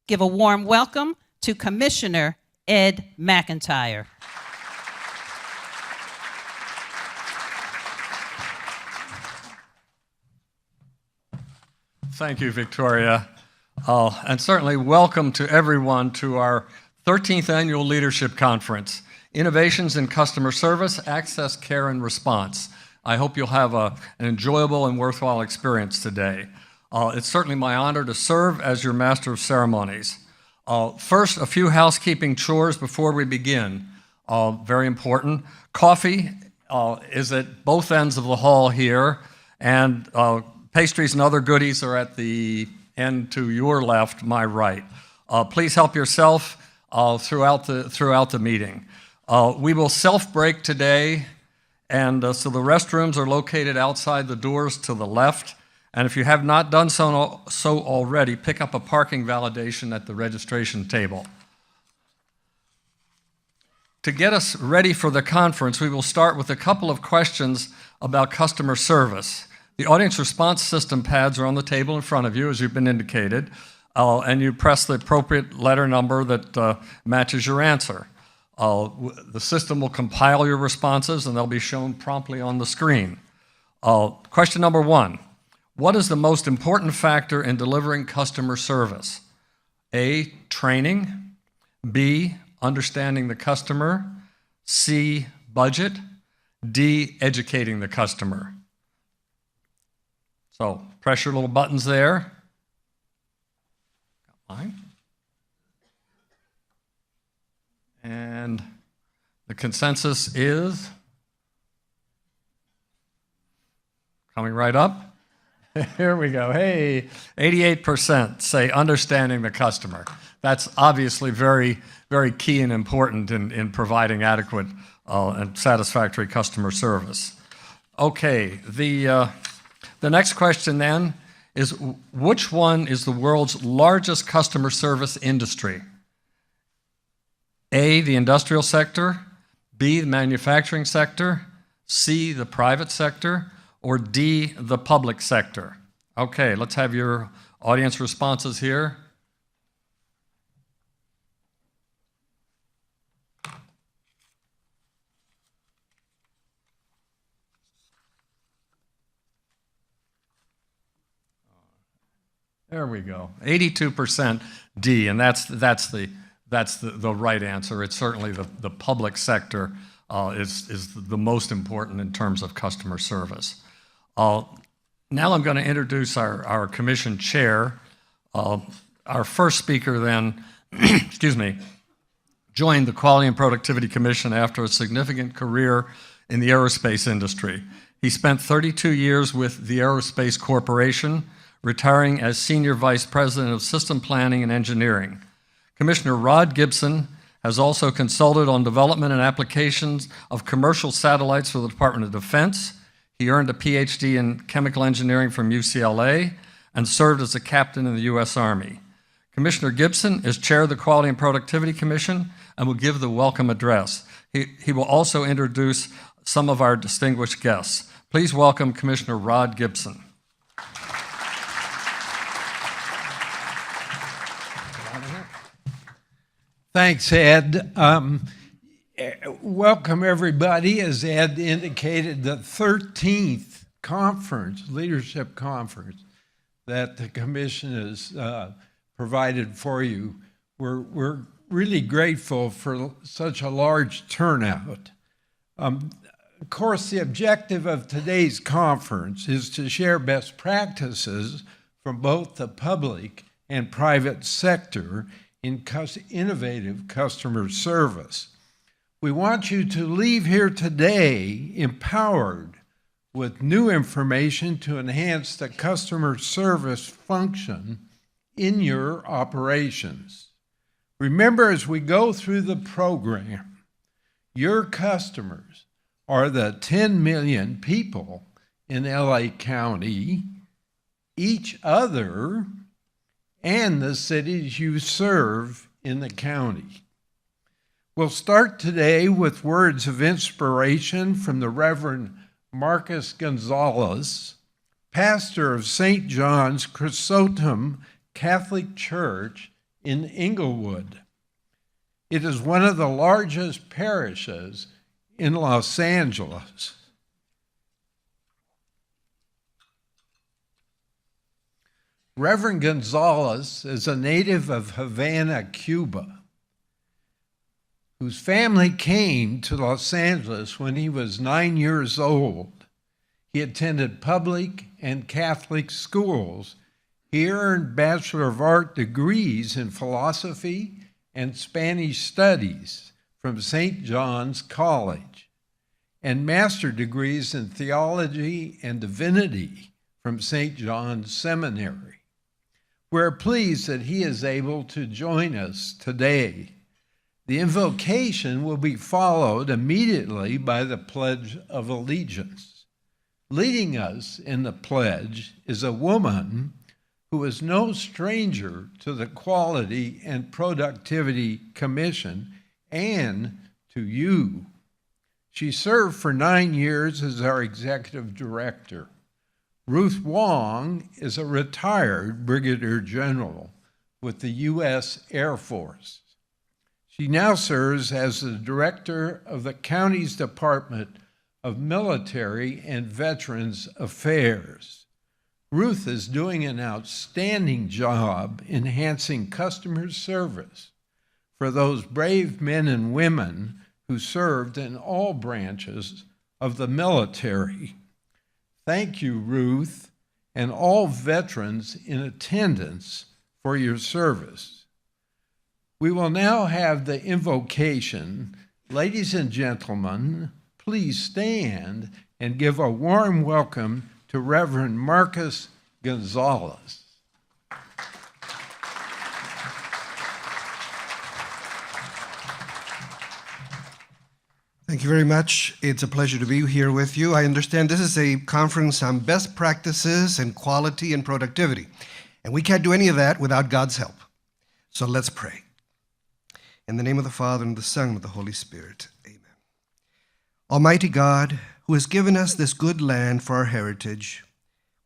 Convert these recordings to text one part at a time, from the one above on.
Give a warm welcome to Commissioner Ed McIntyre. Thank you, Victoria. And certainly welcome to everyone to our 13th Annual Leadership Conference, Innovations in Customer Service, Access, Care, and Response. I hope you'll have an enjoyable and worthwhile experience today. It's certainly my honor to serve as your Master of Ceremonies. First, a few housekeeping chores before we begin. Very important. Coffee is at both ends of the hall here, and pastries and other goodies are at the end to your left, my right. Please help yourself throughout the meeting. We will self-break today, and so the restrooms are located outside the doors to the left. And if you have not done so already, pick up a parking validation at the registration table. To get us ready for the conference, we will start with a couple of questions about customer service. The audience response system pads are on the table in front of you, as you've been indicated, and you press the appropriate letter number that matches your answer. The system will compile your responses, and they'll be shown promptly on the screen. Question number 1. What is the most important factor in delivering customer service? A, training. B, understanding the customer. C, budget. D, educating the customer. So press your little buttons there. Got mine. And the consensus is coming right up. Here we go. Hey, 88% say understanding the customer. That's obviously very, very key and important in providing adequate and satisfactory customer service. Okay, the next question then is, which one is the world's largest customer service industry? A, the industrial sector, B, the manufacturing sector, C, the private sector, or D, the public sector? Okay, let's have your audience responses here. There we go, 82% D, and that's the right answer. It's certainly the public sector is the most important in terms of customer service. Now I'm going to introduce our commission chair. Our first speaker then, excuse me, joined the Quality and Productivity Commission after a significant career in the aerospace industry. He spent 32 years with the Aerospace Corporation, retiring as Senior Vice President of System Planning and Engineering. Commissioner Rod Gibson has also consulted on development and applications of commercial satellites for the Department of Defense. He earned a PhD in chemical engineering from UCLA and served as a captain in the U.S. Army. Commissioner Gibson is chair of the Quality and Productivity Commission and will give the welcome address. He will also introduce some of our distinguished guests. Please welcome Commissioner Rod Gibson. Thanks, Ed. Welcome, everybody. As Ed indicated, the 13th conference, leadership conference, that the Commission has provided for you. We're really grateful for such a large turnout. Of course, the objective of today's conference is to share best practices from both the public and private sector in innovative customer service. We want you to leave here today empowered with new information to enhance the customer service function in your operations. Remember, as we go through the program, your customers are the 10 million people in LA County, each other, and the cities you serve in the county. We'll start today with words of inspiration from the Reverend Marcus Gonzalez, pastor of St. John's Chrysostom Catholic Church in Inglewood. It is one of the largest parishes in Los Angeles. Reverend Gonzalez is a native of Havana, Cuba, whose family came to Los Angeles when he was 9 years old. He attended public and Catholic schools. He earned Bachelor of Art degrees in philosophy and Spanish studies from St. John's College, and master degrees in theology and divinity from St. John's Seminary. We're pleased that he is able to join us today. The invocation will be followed immediately by the Pledge of Allegiance. Leading us in the pledge is a woman who is no stranger to the Quality and Productivity Commission and to you. She served for 9 years as our executive director. Ruth Wong is a retired brigadier general with the U.S. Air Force. She now serves as the director of the county's Department of Military and Veterans Affairs. Ruth is doing an outstanding job enhancing customer service for those brave men and women who served in all branches of the military. Thank you, Ruth, and all veterans in attendance for your service. We will now have the invocation. Ladies and gentlemen, please stand and give a warm welcome to Reverend Marcus Gonzalez. Thank you very much. It's a pleasure to be here with you. I understand this is a conference on best practices and quality and productivity, and we can't do any of that without God's help. So let's pray. In the name of the Father, and the Son, and of the Holy Spirit, amen. Almighty God, who has given us this good land for our heritage,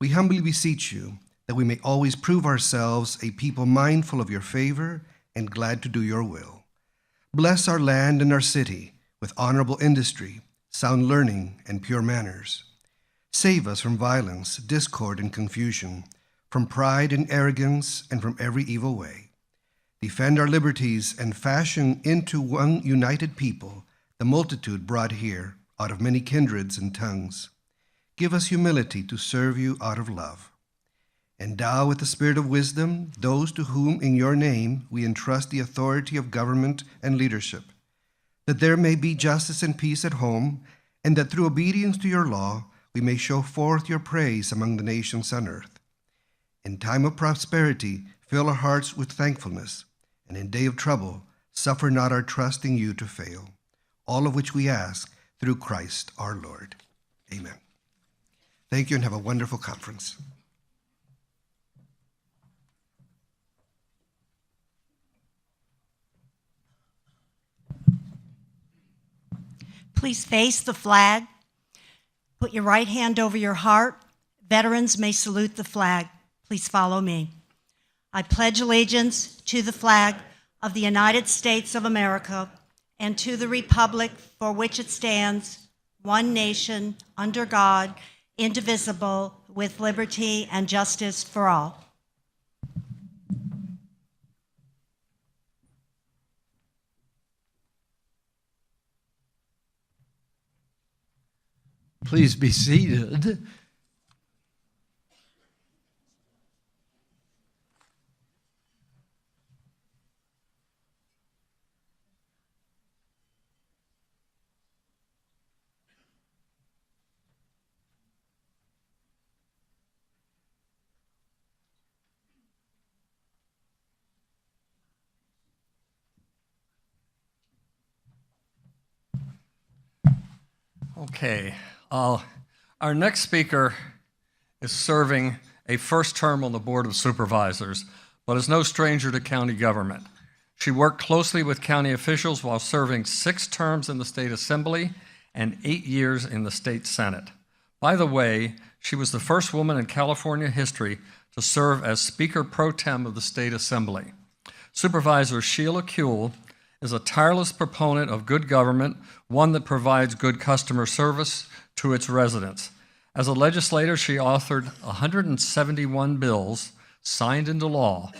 we humbly beseech you that we may always prove ourselves a people mindful of your favor and glad to do your will. Bless our land and our city with honorable industry, sound learning, and pure manners. Save us from violence, discord, and confusion, from pride and arrogance, and from every evil way. Defend our liberties and fashion into one united people the multitude brought here out of many kindreds and tongues. Give us humility to serve you out of love. Endow with the spirit of wisdom those to whom in your name we entrust the authority of government and leadership, that there may be justice and peace at home, and that through obedience to your law we may show forth your praise among the nations on earth. In time of prosperity, fill our hearts with thankfulness, and in day of trouble, suffer not our trust in you to fail. All of which we ask through Christ our Lord. Amen. Thank you, and have a wonderful conference. Please face the flag. Put your right hand over your heart. Veterans may salute the flag. Please follow me. I pledge allegiance to the flag of the United States of America and to the republic for which it stands, one nation, under God, indivisible, with liberty and justice for all. Please be seated. Okay. Our next speaker is serving a first term on the Board of Supervisors, but is no stranger to county government. She worked closely with county officials while serving 6 terms in the State Assembly and 8 years in the State Senate. By the way, she was the first woman in California history to serve as Speaker Pro Tem of the State Assembly. Supervisor Sheila Kuehl is a tireless proponent of good government, one that provides good customer service to its residents. As a legislator, she authored 171 bills signed into law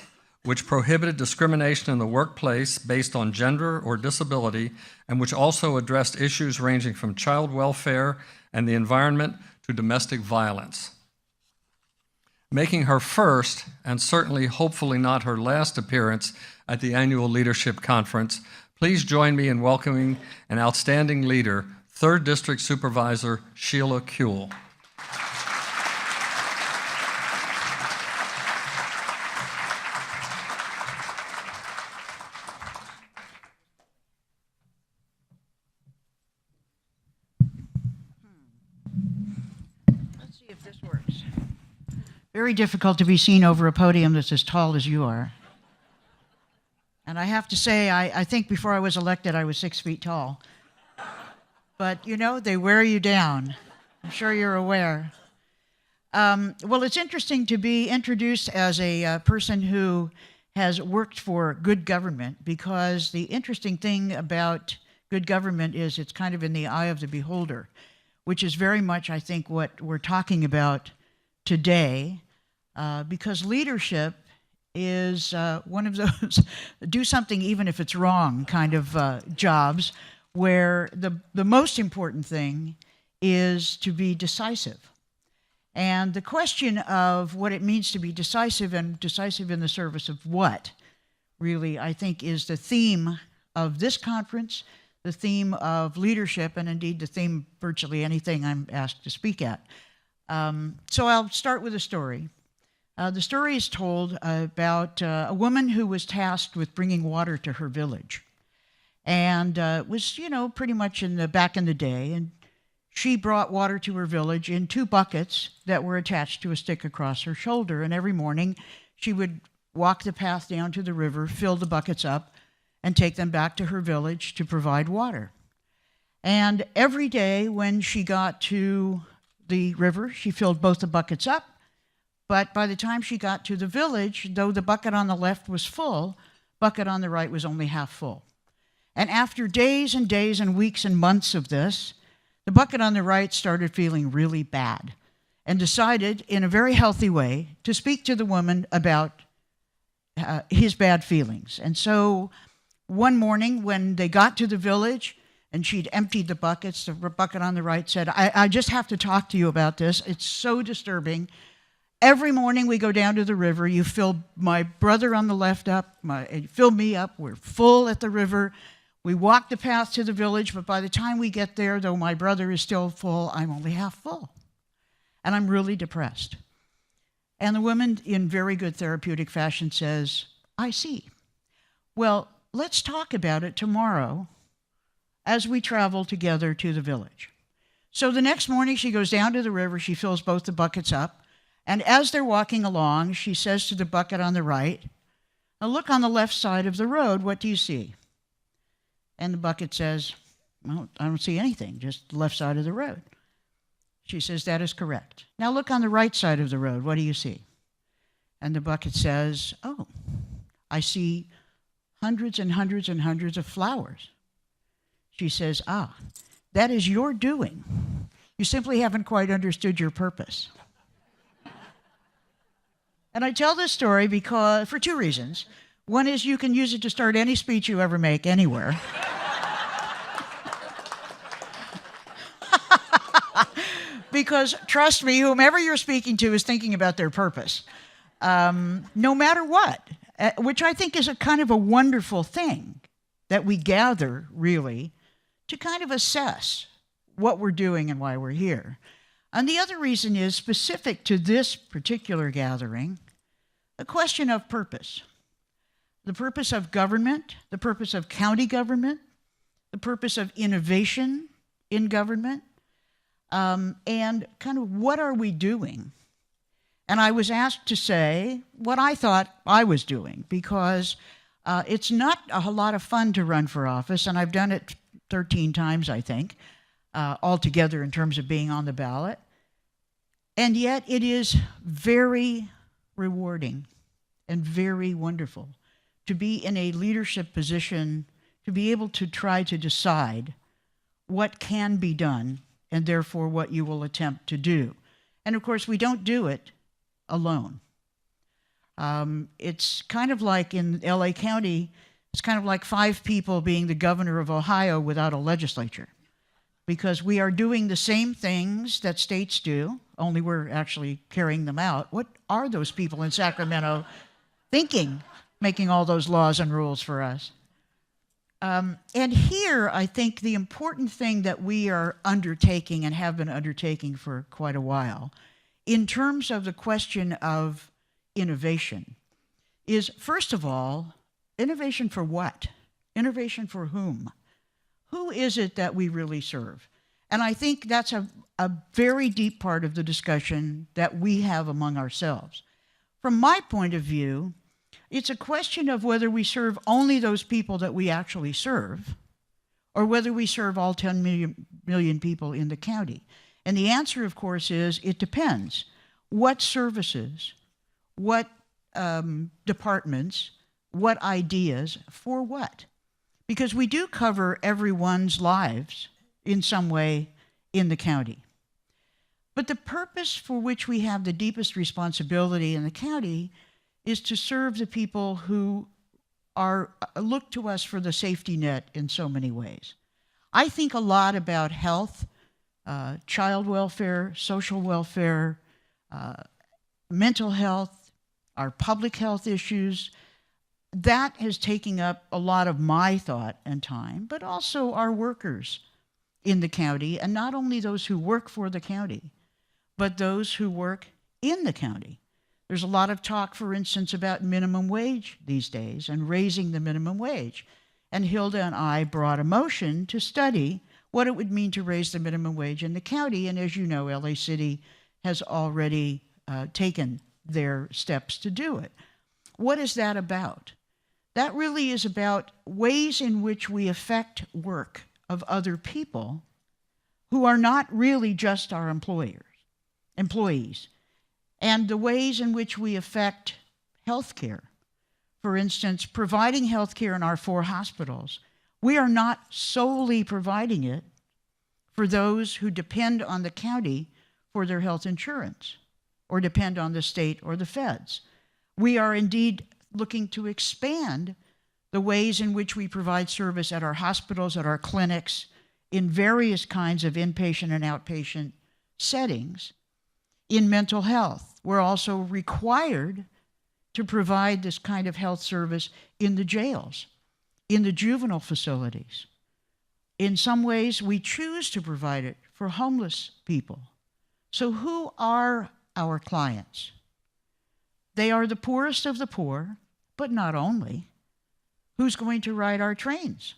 which prohibited discrimination in the workplace based on gender or disability, and which also addressed issues ranging from child welfare and the environment to domestic violence. Making her first, and certainly hopefully not her last appearance at the annual Leadership Conference, please join me in welcoming an outstanding leader, 3rd District Supervisor Sheila Kuehl. Let's see if this works. Very difficult to be seen over a podium that's as tall as you are. And I have to say, I think before I was elected, I was 6 feet tall. But, you know, they wear you down. I'm sure you're aware. Well, it's interesting to be introduced as a person who has worked for good government, because the interesting thing about good government is it's kind of in the eye of the beholder, which is very much, I think, what we're talking about today, because leadership is one of those do something even if it's wrong kind of jobs, where the most important thing is to be decisive. And the question of what it means to be decisive, and decisive in the service of what, really, I think, is the theme of this conference, the theme of leadership, and indeed the theme of virtually anything I'm asked to speak at. So I'll start with a story. The story is told about a woman who was tasked with bringing water to her village. And it was, you know, pretty much back in the day. And she brought water to her village in 2 buckets that were attached to a stick across her shoulder. And every morning she would walk the path down to the river, fill the buckets up, and take them back to her village to provide water. And every day when she got to the river, she filled both the buckets up. But by the time she got to the village, though the bucket on the left was full, bucket on the right was only half full. And after days and days and weeks and months of this, the bucket on the right started feeling really bad and decided, in a very healthy way, to speak to the woman about his bad feelings. And so one morning when they got to the village and she'd emptied the buckets, the bucket on the right said, I just have to talk to you about this. It's so disturbing. Every morning we go down to the river, you fill my brother on the left up, you fill me up, we're full at the river. We walk the path to the village, but by the time we get there, though my brother is still full, I'm only half full. And I'm really depressed. And the woman, in very good therapeutic fashion, says, I see. Well, let's talk about it tomorrow as we travel together to the village. So the next morning she goes down to the river, she fills both the buckets up, and as they're walking along, she says to the bucket on the right, now look on the left side of the road, what do you see? And the bucket says, well, I don't see anything, just the left side of the road. She says, that is correct. Now look on the right side of the road, what do you see? And the bucket says, oh, I see hundreds and hundreds and hundreds of flowers. She says, that is your doing. You simply haven't quite understood your purpose. And I tell this story because, for 2 reasons. One is you can use it to start any speech you ever make anywhere. Because, trust me, whomever you're speaking to is thinking about their purpose, no matter what, which I think is a kind of a wonderful thing that we gather, really, to kind of assess what we're doing and why we're here. And the other reason is specific to this particular gathering, the question of purpose. The purpose of government, the purpose of county government, the purpose of innovation in government, and kind of what are we doing? And I was asked to say what I thought I was doing, because it's not a lot of fun to run for office, and I've done it 13 times, I think, altogether in terms of being on the ballot. And yet it is very rewarding and very wonderful to be in a leadership position, to be able to try to decide what can be done and therefore what you will attempt to do. And of course, we don't do it alone. It's kind of like in LA County, it's kind of like 5 people being the governor of Ohio without a legislature, because we are doing the same things that states do, only we're actually carrying them out. What are those people in Sacramento thinking, making all those laws and rules for us? And here, I think the important thing that we are undertaking and have been undertaking for quite a while, in terms of the question of innovation, is, first of all, innovation for what? Innovation for whom? Who is it that we really serve? And I think that's a very deep part of the discussion that we have among ourselves. From my point of view, it's a question of whether we serve only those people that we actually serve, or whether we serve all 10 million people in the county. And the answer, of course, is it depends. What services, what departments, what ideas, for what? Because we do cover everyone's lives in some way in the county. But the purpose for which we have the deepest responsibility in the county is to serve the people who look to us for the safety net in so many ways. I think a lot about health, child welfare, social welfare, mental health, our public health issues. That has taken up a lot of my thought and time, but also our workers in the county, and not only those who work for the county, but those who work in the county. There's a lot of talk, for instance, about minimum wage these days and raising the minimum wage. And Hilda and I brought a motion to study what it would mean to raise the minimum wage in the county. And as you know, LA City has already taken their steps to do it. What is that about? That really is about ways in which we affect work of other people who are not really just our employees, and the ways in which we affect healthcare. For instance, providing healthcare in our 4 hospitals. We are not solely providing it for those who depend on the county for their health insurance or depend on the state or the feds. We are indeed looking to expand the ways in which we provide service at our hospitals, at our clinics, in various kinds of inpatient and outpatient settings. In mental health, we're also required to provide this kind of health service in the jails, in the juvenile facilities. In some ways, we choose to provide it for homeless people. So who are our clients? They are the poorest of the poor, but not only. Who's going to ride our trains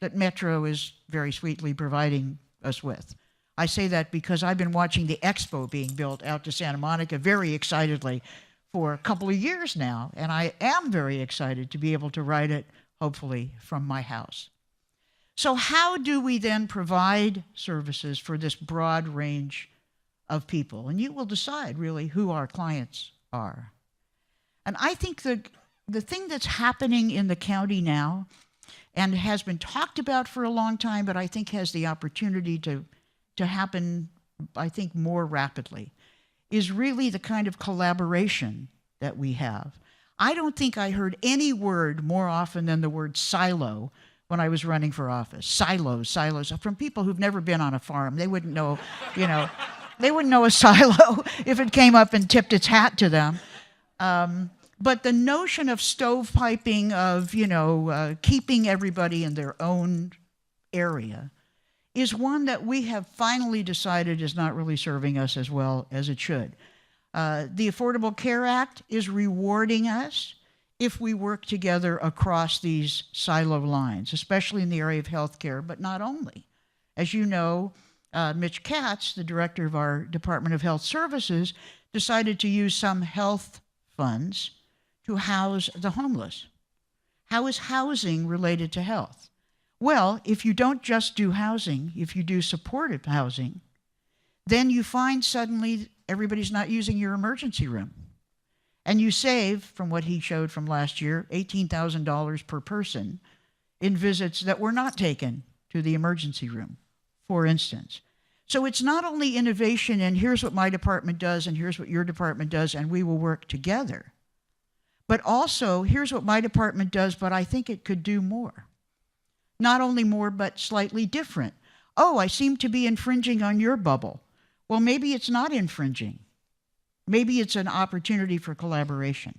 that Metro is very sweetly providing us with? I say that because I've been watching the Expo being built out to Santa Monica very excitedly for a couple of years now, and I am very excited to be able to ride it, hopefully, from my house. So how do we then provide services for this broad range of people? And you will decide, really, who our clients are. And I think the thing that's happening in the county now, and has been talked about for a long time, but I think has the opportunity to happen, I think, more rapidly, is really the kind of collaboration that we have. I don't think I heard any word more often than the word silo when I was running for office. Silos. From people who've never been on a farm. They wouldn't know, they wouldn't know a silo if it came up and tipped its hat to them. But the notion of stovepiping, of, keeping everybody in their own area, is one that we have finally decided is not really serving us as well as it should. The Affordable Care Act is rewarding us if we work together across these silo lines, especially in the area of healthcare, but not only. As you know, Mitch Katz, the director of our Department of Health Services, decided to use some health funds to house the homeless. How is housing related to health? Well, if you don't just do housing, if you do supportive housing, then you find suddenly everybody's not using your emergency room. And you save, from what he showed from last year, $18,000 per person in visits that were not taken to the emergency room, for instance. So it's not only innovation and here's what my department does and here's what your department does and we will work together, but also here's what my department does, but I think it could do more. Not only more, but slightly different. Oh, I seem to be infringing on your bubble. Well, maybe it's not infringing. Maybe it's an opportunity for collaboration.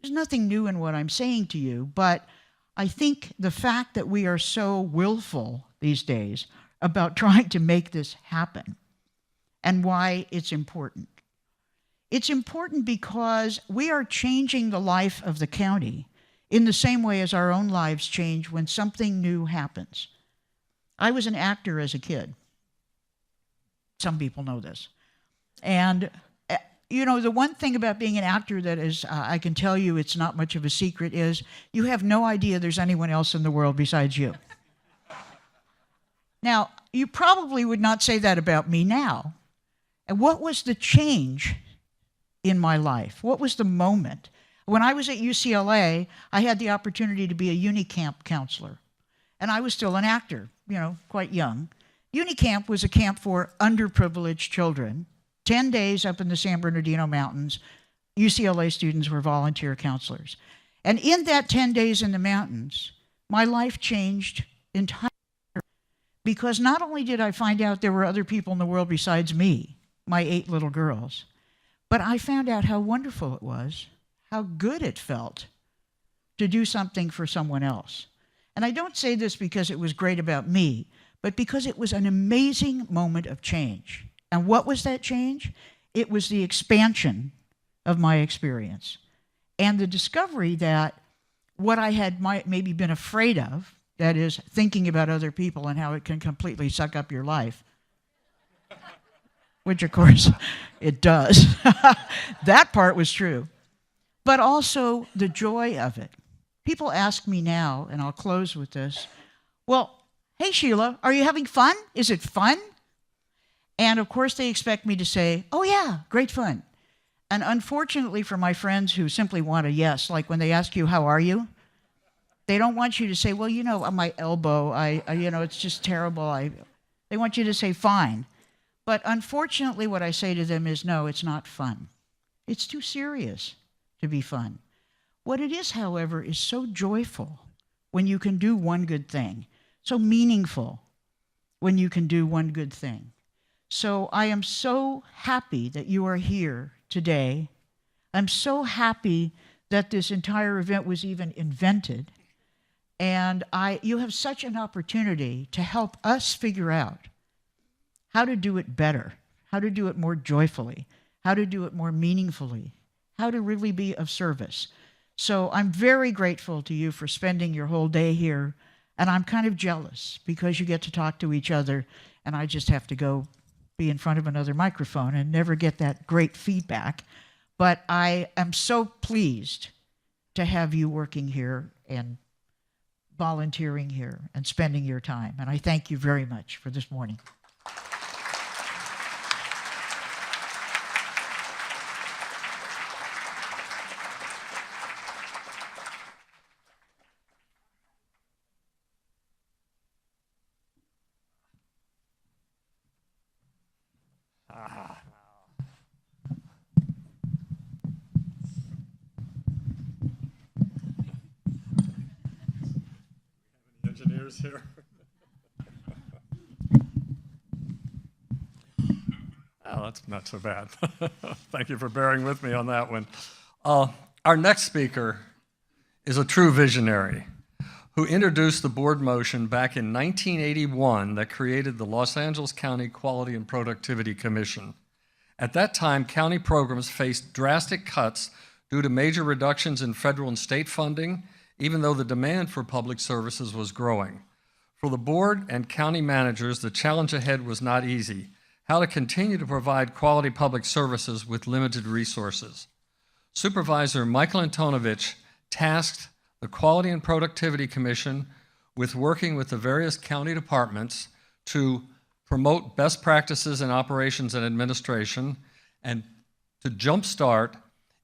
There's nothing new in what I'm saying to you, but I think the fact that we are so willful these days about trying to make this happen and why it's important. It's important because we are changing the life of the county in the same way as our own lives change when something new happens. I was an actor as a kid. Some people know this. And you know, the one thing about being an actor that is, I can tell you it's not much of a secret, is you have no idea there's anyone else in the world besides you. Now, you probably would not say that about me now. And what was the change in my life? What was the moment? When I was at UCLA, I had the opportunity to be a Unicamp counselor. And I was still an actor, you know, quite young. Unicamp was a camp for underprivileged children. 10 days up in the San Bernardino Mountains, UCLA students were volunteer counselors. And in that 10 days in the mountains, my life changed entirely, because not only did I find out there were other people in the world besides me, my 8 little girls, but I found out how wonderful it was, how good it felt to do something for someone else. And I don't say this because it was great about me, but because it was an amazing moment of change. And what was that change? It was the expansion of my experience and the discovery that what I had maybe been afraid of, that is, thinking about other people and how it can completely suck up your life, which of course it does. That part was true. But also the joy of it. People ask me now, and I'll close with this, well, hey Sheila, are you having fun? Is it fun? And of course they expect me to say, oh yeah, great fun. And unfortunately for my friends who simply want a yes, like when they ask you, how are you? They don't want you to say, well, you know, on my elbow, you know, it's just terrible. They want you to say fine. But unfortunately what I say to them is, no, it's not fun. It's too serious to be fun. What it is, however, is so joyful when you can do one good thing, so meaningful when you can do one good thing. So I am so happy that you are here today. I'm so happy that this entire event was even invented. And you have such an opportunity to help us figure out how to do it better, how to do it more joyfully, how to do it more meaningfully, how to really be of service. So I'm very grateful to you for spending your whole day here. And I'm kind of jealous because you get to talk to each other and I just have to go be in front of another microphone and never get that great feedback. But I am so pleased to have you working here and volunteering here and spending your time. And I thank you very much for this morning. Engineers here. Oh, that's not so bad. Thank you for bearing with me on that one. Our next speaker is a true visionary who introduced the board motion back in 1981 that created the Los Angeles County Quality and Productivity Commission. At that time, county programs faced drastic cuts due to major reductions in federal and state funding, even though the demand for public services was growing. For the board and county managers, the challenge ahead was not easy: how to continue to provide quality public services with limited resources. Supervisor Michael Antonovich tasked the Quality and Productivity Commission with working with the various county departments to promote best practices in operations and administration and to jumpstart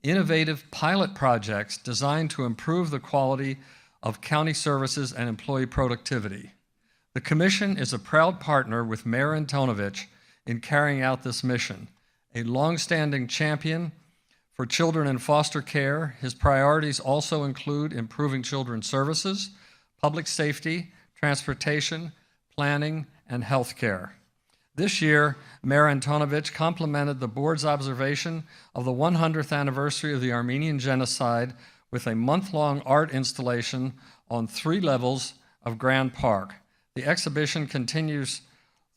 innovative pilot projects designed to improve the quality of county services and employee productivity. The Commission is a proud partner with Mayor Antonovich in carrying out this mission. A longstanding champion for children in foster care, his priorities also include improving children's services, public safety, transportation, planning, and health care. This year, Mayor Antonovich complimented the board's observation of the 100th anniversary of the Armenian Genocide with a month-long art installation on 3 levels of Grand Park. The exhibition continues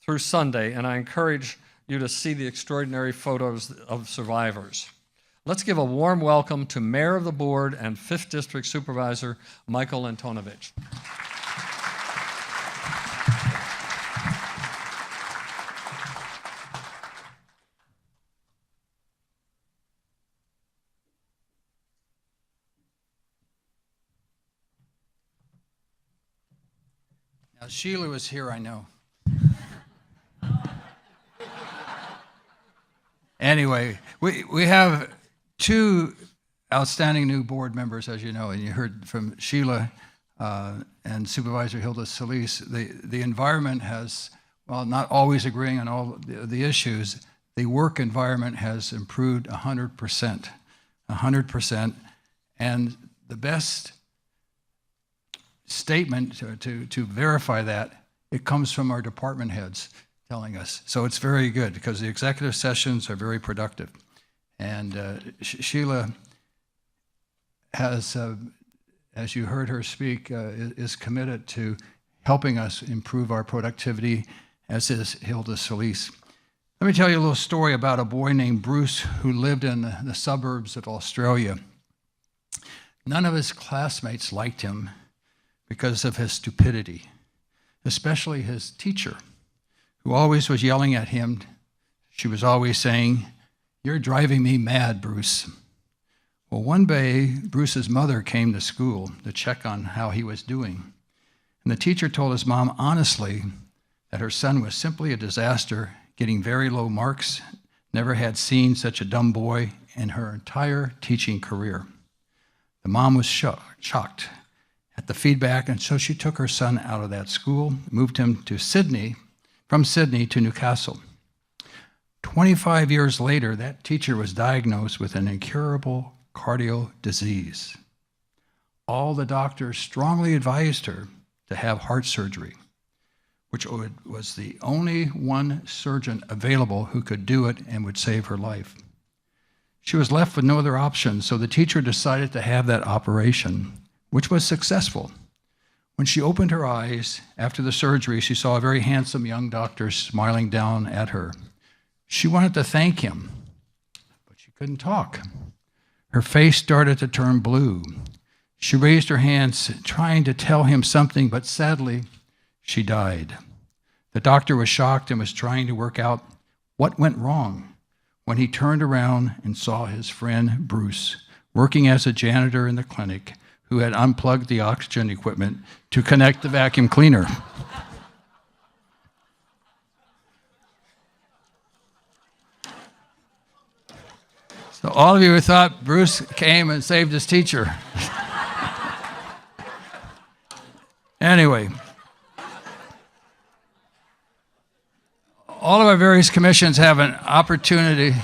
through Sunday, and I encourage you to see the extraordinary photos of survivors. Let's give a warm welcome to Mayor of the Board and 5th District Supervisor Michael Antonovich. Now, Sheila was here, I know. Anyway, we have 2 outstanding new board members, as you know, and you heard from Sheila and Supervisor Hilda Solis. The environment has, while not always agreeing on all the issues, the work environment has improved 100%. 100%. And the best statement to verify that, it comes from our department heads telling us. So it's very good because the executive sessions are very productive. And Sheila has, as you heard her speak, is committed to helping us improve our productivity, as is Hilda Solis. Let me tell you a little story about a boy named Bruce who lived in the suburbs of Australia. None of his classmates liked him because of his stupidity, especially his teacher, who always was yelling at him. She was always saying, "You're driving me mad, Bruce." Well, one day, Bruce's mother came to school to check on how he was doing. And the teacher told his mom honestly that her son was simply a disaster, getting very low marks, never had seen such a dumb boy in her entire teaching career. The mom was shocked at the feedback, and so she took her son out of that school, moved him to Sydney, from Sydney to Newcastle. 25 years later, that teacher was diagnosed with an incurable cardio disease. All the doctors strongly advised her to have heart surgery, which was the only one surgeon available who could do it and would save her life. She was left with no other option, so the teacher decided to have that operation, which was successful. When she opened her eyes after the surgery, she saw a very handsome young doctor smiling down at her. She wanted to thank him, but she couldn't talk. Her face started to turn blue. She raised her hands, trying to tell him something, but sadly, she died. The doctor was shocked and was trying to work out what went wrong when he turned around and saw his friend Bruce working as a janitor in the clinic, who had unplugged the oxygen equipment to connect the vacuum cleaner. So all of you who thought Bruce came and saved his teacher. Anyway, all of our various commissions have an opportunity.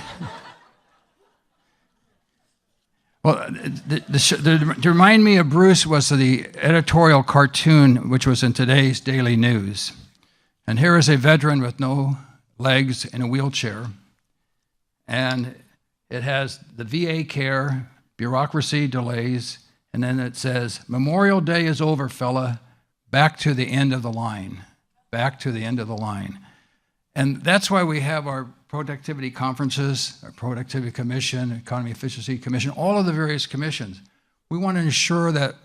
Well, to remind me of Bruce was the editorial cartoon, which was in today's Daily News. And here is a veteran with no legs in a wheelchair. And it has the VA care, bureaucracy delays, and then it says, "Memorial Day is over, fella. Back to the end of the line. Back to the end of the line." And that's why we have our productivity conferences, our productivity commission, economy efficiency commission, all of the various commissions. We want to ensure that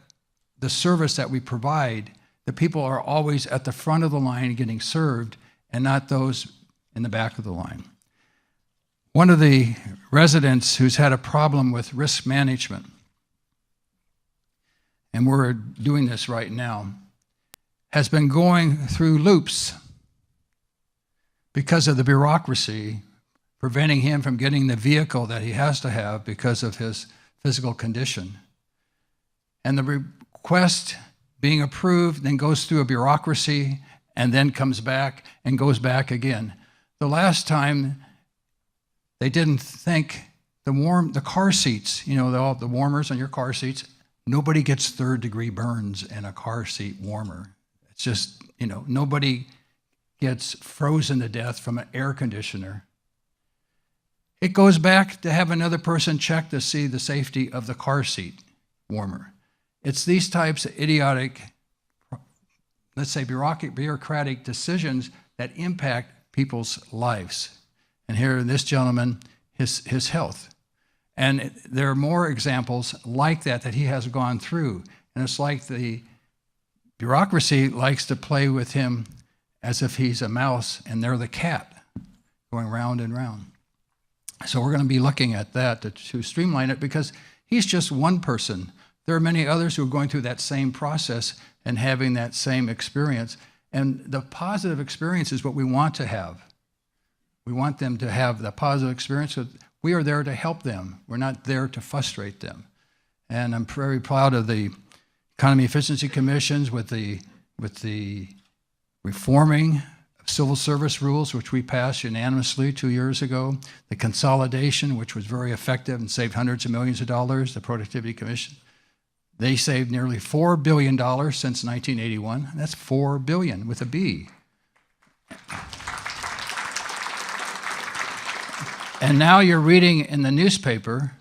the service that we provide, the people are always at the front of the line getting served and not those in the back of the line. One of the residents who's had a problem with risk management, and we're doing this right now, has been going through loops because of the bureaucracy preventing him from getting the vehicle that he has to have because of his physical condition. And the request being approved then goes through a bureaucracy and then comes back and goes back again. The last time they didn't think the car seats, you know, the warmers on your car seats, nobody gets third-degree burns in a car seat warmer. It's just, you know, nobody gets frozen to death from an air conditioner. It goes back to have another person check to see the safety of the car seat warmer. It's these types of idiotic, let's say bureaucratic decisions that impact people's lives. And here, this gentleman, his health. And there are more examples like that he has gone through. And it's like the bureaucracy likes to play with him as if he's a mouse and they're the cat going round and round. So we're going to be looking at that to streamline it, because he's just one person. There are many others who are going through that same process and having that same experience. And the positive experience is what we want to have. We want them to have the positive experience. We are there to help them. We're not there to frustrate them. And I'm very proud of the Economy Efficiency Commissions with the reforming of civil service rules, which we passed unanimously 2 years ago, the consolidation, which was very effective and saved hundreds of millions of dollars, the Productivity Commission. They saved nearly $4 billion since 1981. That's $4 billion with a B. And now you're reading in the newspaper,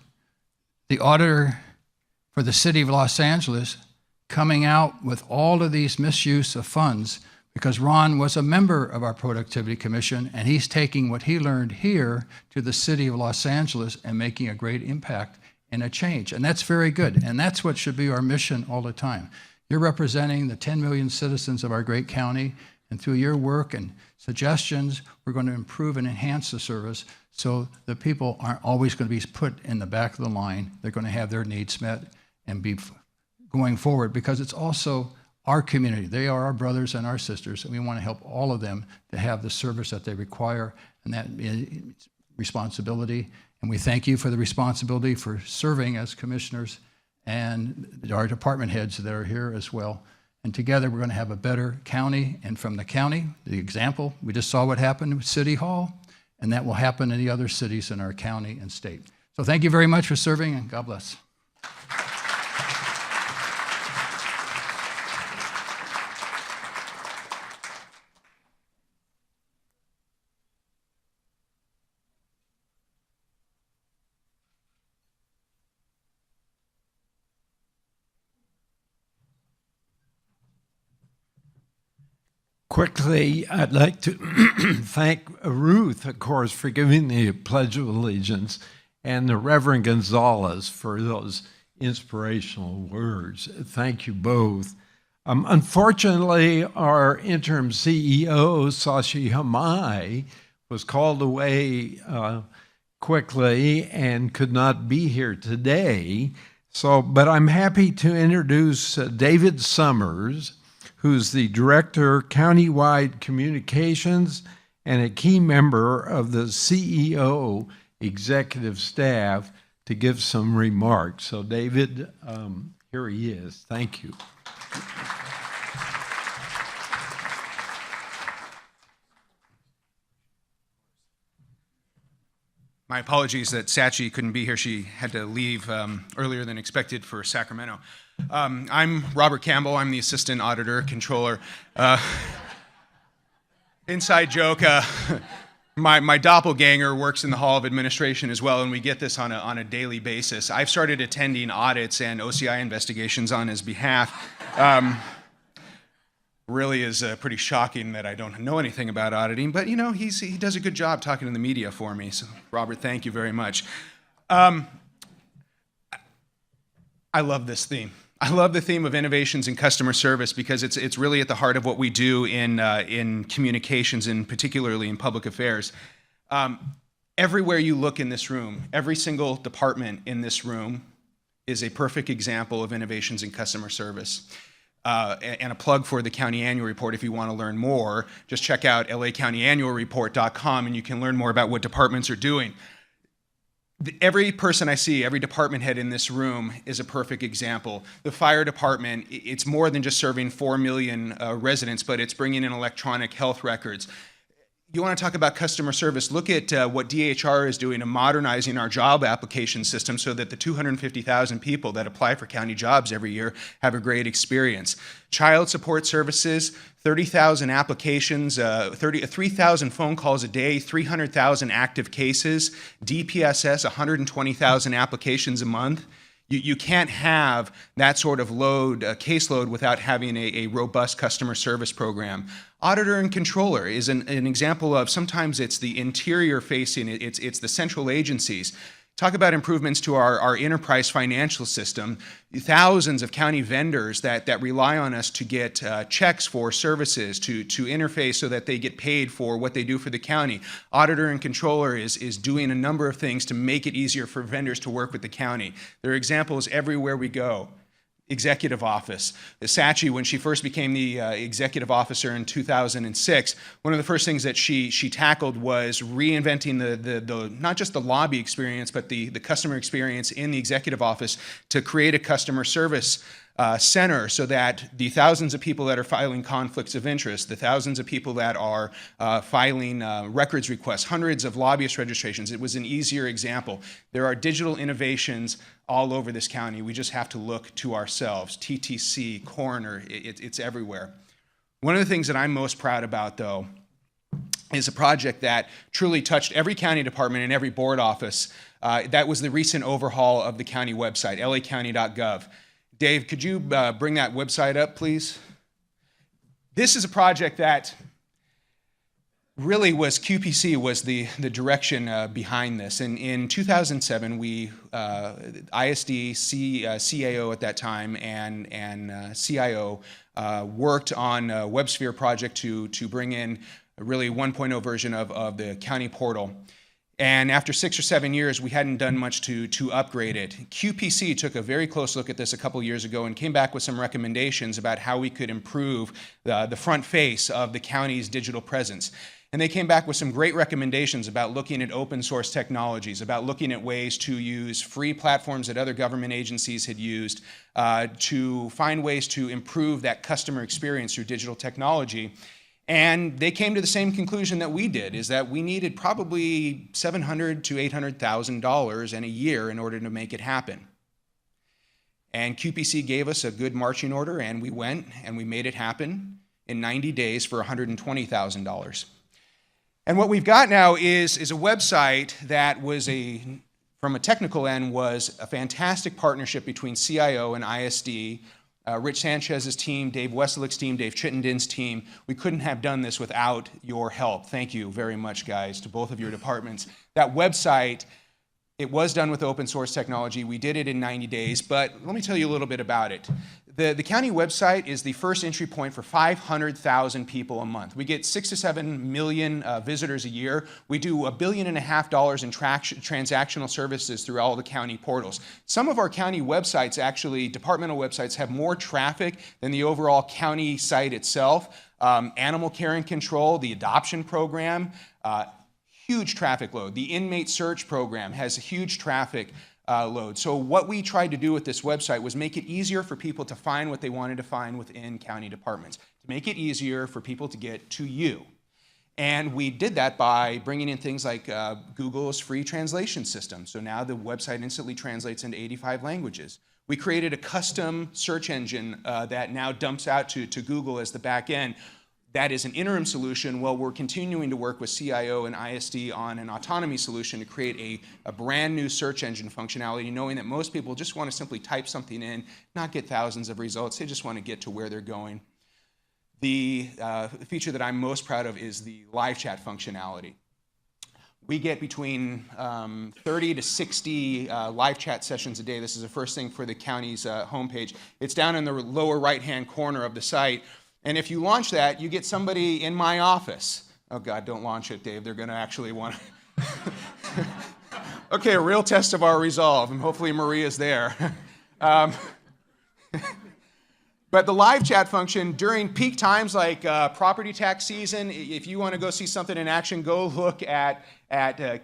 the auditor for the city of Los Angeles coming out with all of these misuse of funds, because Ron was a member of our Productivity Commission, and he's taking what he learned here to the city of Los Angeles and making a great impact and a change. And that's very good. And that's what should be our mission all the time. You're representing the 10 million citizens of our great county, and through your work and suggestions, we're going to improve and enhance the service so the people aren't always going to be put in the back of the line. They're going to have their needs met and be going forward, because it's also our community. They are our brothers and our sisters, and we want to help all of them to have the service that they require, and that is responsibility. And we thank you for the responsibility for serving as commissioners, and our department heads that are here as well. And together we're going to have a better county. And from the county, the example, we just saw what happened with City Hall, and that will happen in the other cities in our county and state. So thank you very much for serving, and God bless. Quickly, I'd like to thank Ruth, of course, for giving the Pledge of Allegiance, and the Reverend Gonzalez for those inspirational words. Thank you both. Unfortunately, our interim CEO, Sashi Hamai, was called away quickly and could not be here today. But I'm happy to introduce David Summers, who's the Director, Countywide Communications, and a key member of the CEO executive staff, to give some remarks. So David, here he is. Thank you. My apologies that Sachi couldn't be here. She had to leave earlier than expected for Sacramento. I'm Robert Campbell. I'm the Assistant Auditor Controller. Inside joke, my doppelganger works in the Hall of Administration as well, and we get this on a daily basis. I've started attending audits and OCI investigations on his behalf. Really is pretty shocking that I don't know anything about auditing, but you know, he does a good job talking to the media for me. So Robert, thank you very much. I love this theme. I love the theme of innovations in customer service, because it's really at the heart of what we do in communications, and particularly in public affairs. Everywhere you look in this room, every single department in this room is a perfect example of innovations in customer service. And a plug for the county annual report. If you want to learn more, just check out lacountyannualreport.com and you can learn more about what departments are doing. Every person I see, every department head in this room is a perfect example. The fire department, it's more than just serving 4 million residents, but it's bringing in electronic health records. You want to talk about customer service, look at what DHR is doing in modernizing our job application system so that the 250,000 people that apply for county jobs every year have a great experience. Child support services, 30,000 applications, 3,000 phone calls a day, 300,000 active cases. DPSS, 120,000 applications a month. You can't have that sort of caseload without having a robust customer service program. Auditor and controller is an example of, sometimes it's the interior facing, it's the central agencies. Talk about improvements to our enterprise financial system. Thousands of county vendors that rely on us to get checks for services, to interface so that they get paid for what they do for the county. Auditor and controller is doing a number of things to make it easier for vendors to work with the county. There are examples everywhere we go. Executive office. Sachi, when she first became the executive officer in 2006, one of the first things that she tackled was reinventing the not just the lobby experience, but the customer experience in the executive office to create a customer service center so that the thousands of people that are filing conflicts of interest, the thousands of people that are filing records requests, hundreds of lobbyist registrations, it was an easier example. There are digital innovations all over this county. We just have to look to ourselves. TTC, coroner, it's everywhere. One of the things that I'm most proud about, though, is a project that truly touched every county department and every board office. That was the recent overhaul of the county website, lacounty.gov. Dave, could you bring that website up, please? This is a project that really was, QPC was the direction behind this. And in 2007, we, ISD, CAO at that time, and CIO worked on a WebSphere project to bring in a really 1.0 version of the county portal. And after 6 or 7 years, we hadn't done much to upgrade it. QPC took a very close look at this a couple years ago and came back with some recommendations about how we could improve the front face of the county's digital presence. And they came back with some great recommendations about looking at open source technologies, about looking at ways to use free platforms that other government agencies had used to find ways to improve that customer experience through digital technology. And they came to the same conclusion that we did, is that we needed probably $700,000 to $800,000 in a year in order to make it happen. And QPC gave us a good marching order, and we went and we made it happen in 90 days for $120,000. And what we've got now is a website that was from a technical end, was a fantastic partnership between CIO and ISD. Rich Sanchez's team, Dave Wesselic's team, Dave Chittenden's team. We couldn't have done this without your help. Thank you very much, guys, to both of your departments. That website, it was done with open source technology. We did it in 90 days, but let me tell you a little bit about it. The county website is the first entry point for 500,000 people a month. We get 6 to 7 million visitors a year. We do $1.5 billion in transactional services through all the county portals. Some of our county websites, actually, departmental websites, have more traffic than the overall county site itself. Animal care and control, the adoption program, huge traffic load. The inmate search program has a huge traffic load. So what we tried to do with this website was make it easier for people to find what they wanted to find within county departments, to make it easier for people to get to you. And we did that by bringing in things like Google's free translation system. So now the website instantly translates into 85 languages. We created a custom search engine that now dumps out to Google as the back end. That is an interim solution. Well, we're continuing to work with CIO and ISD on an autonomy solution to create a brand new search engine functionality, knowing that most people just want to simply type something in, not get thousands of results. They just want to get to where they're going. The feature that I'm most proud of is the live chat functionality. We get between 30 to 60 live chat sessions a day. This is the first thing for the county's homepage. It's down in the lower right-hand corner of the site. And if you launch that, you get somebody in my office. Oh God, don't launch it, Dave. They're going to actually want to. Okay, a real test of our resolve, and hopefully Maria's there. But the live chat function during peak times like property tax season, if you want to go see something in action, go look at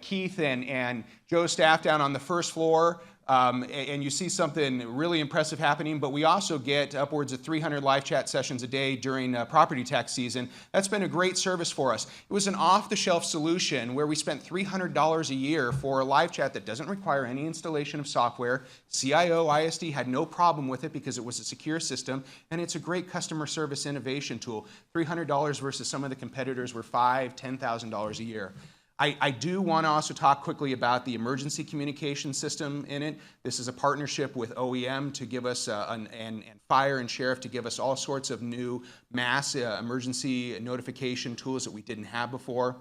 Keith and Joe's staff down on the first floor, and you see something really impressive happening. But we also get upwards of 300 live chat sessions a day during property tax season. That's been a great service for us. It was an off-the-shelf solution where we spent $300 a year for a live chat that doesn't require any installation of software. CIO, ISD had no problem with it because it was a secure system, and it's a great customer service innovation tool. $300 versus some of the competitors were $5,000, $10,000 a year. I do want to also talk quickly about the emergency communication system in it. This is a partnership with OEM to give us, and fire and sheriff to give us all sorts of new mass emergency notification tools that we didn't have before.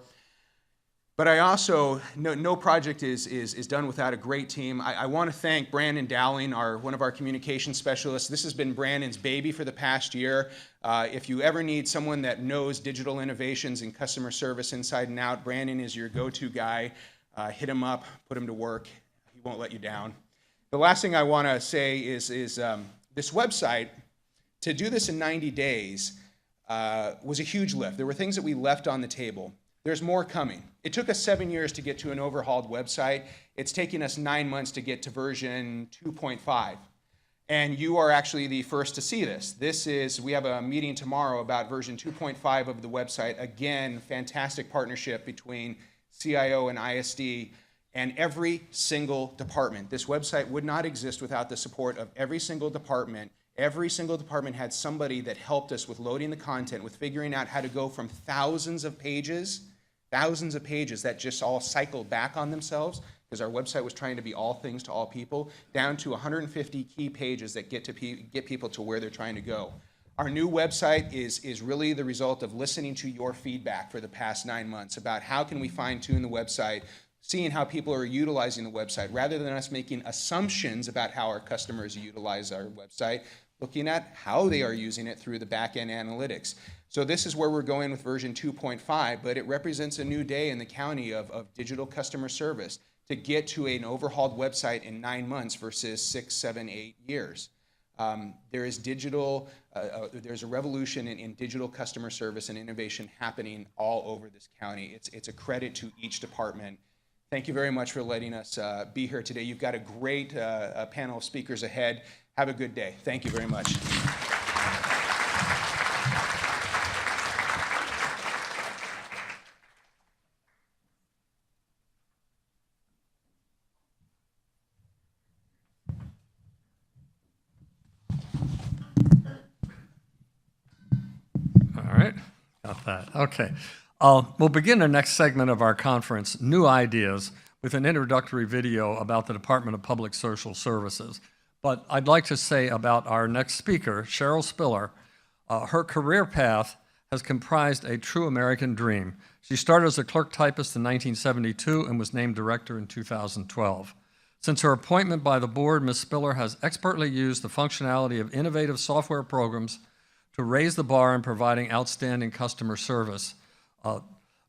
But I also, no project is done without a great team. I want to thank Brandon Dowling, one of our communication specialists. This has been Brandon's baby for the past year. If you ever need someone that knows digital innovations and customer service inside and out, Brandon is your go-to guy. Hit him up, put him to work. He won't let you down. The last thing I want to say is this website, to do this in 90 days was a huge lift. There were things that we left on the table. There's more coming. It took us 7 years to get to an overhauled website. It's taking us 9 months to get to version 2.5. And you are actually the first to see this. We have a meeting tomorrow about version 2.5 of the website. Again, fantastic partnership between CIO and ISD and every single department. This website would not exist without the support of every single department. Every single department had somebody that helped us with loading the content, with figuring out how to go from thousands of pages that just all cycled back on themselves, because our website was trying to be all things to all people, down to 150 key pages that get people to where they're trying to go. Our new website is really the result of listening to your feedback for the past 9 months about how can we fine-tune the website, seeing how people are utilizing the website, rather than us making assumptions about how our customers utilize our website, looking at how they are using it through the back-end analytics. So this is where we're going with version 2.5, but it represents a new day in the county of digital customer service to get to an overhauled website in 9 months versus 6, 7, 8 years. There's a revolution in digital customer service and innovation happening all over this county. It's a credit to each department. Thank you very much for letting us be here today. You've got a great panel of speakers ahead. Have a good day. Thank you very much. All right, got that. Okay. We'll begin the next segment of our conference, New Ideas, with an introductory video about the Department of Public Social Services. But I'd like to say about our next speaker, Cheryl Spiller, her career path has comprised a true American dream. She started as a clerk typist in 1972 and was named director in 2012. Since her appointment by the board, Ms. Spiller has expertly used the functionality of innovative software programs to raise the bar in providing outstanding customer service.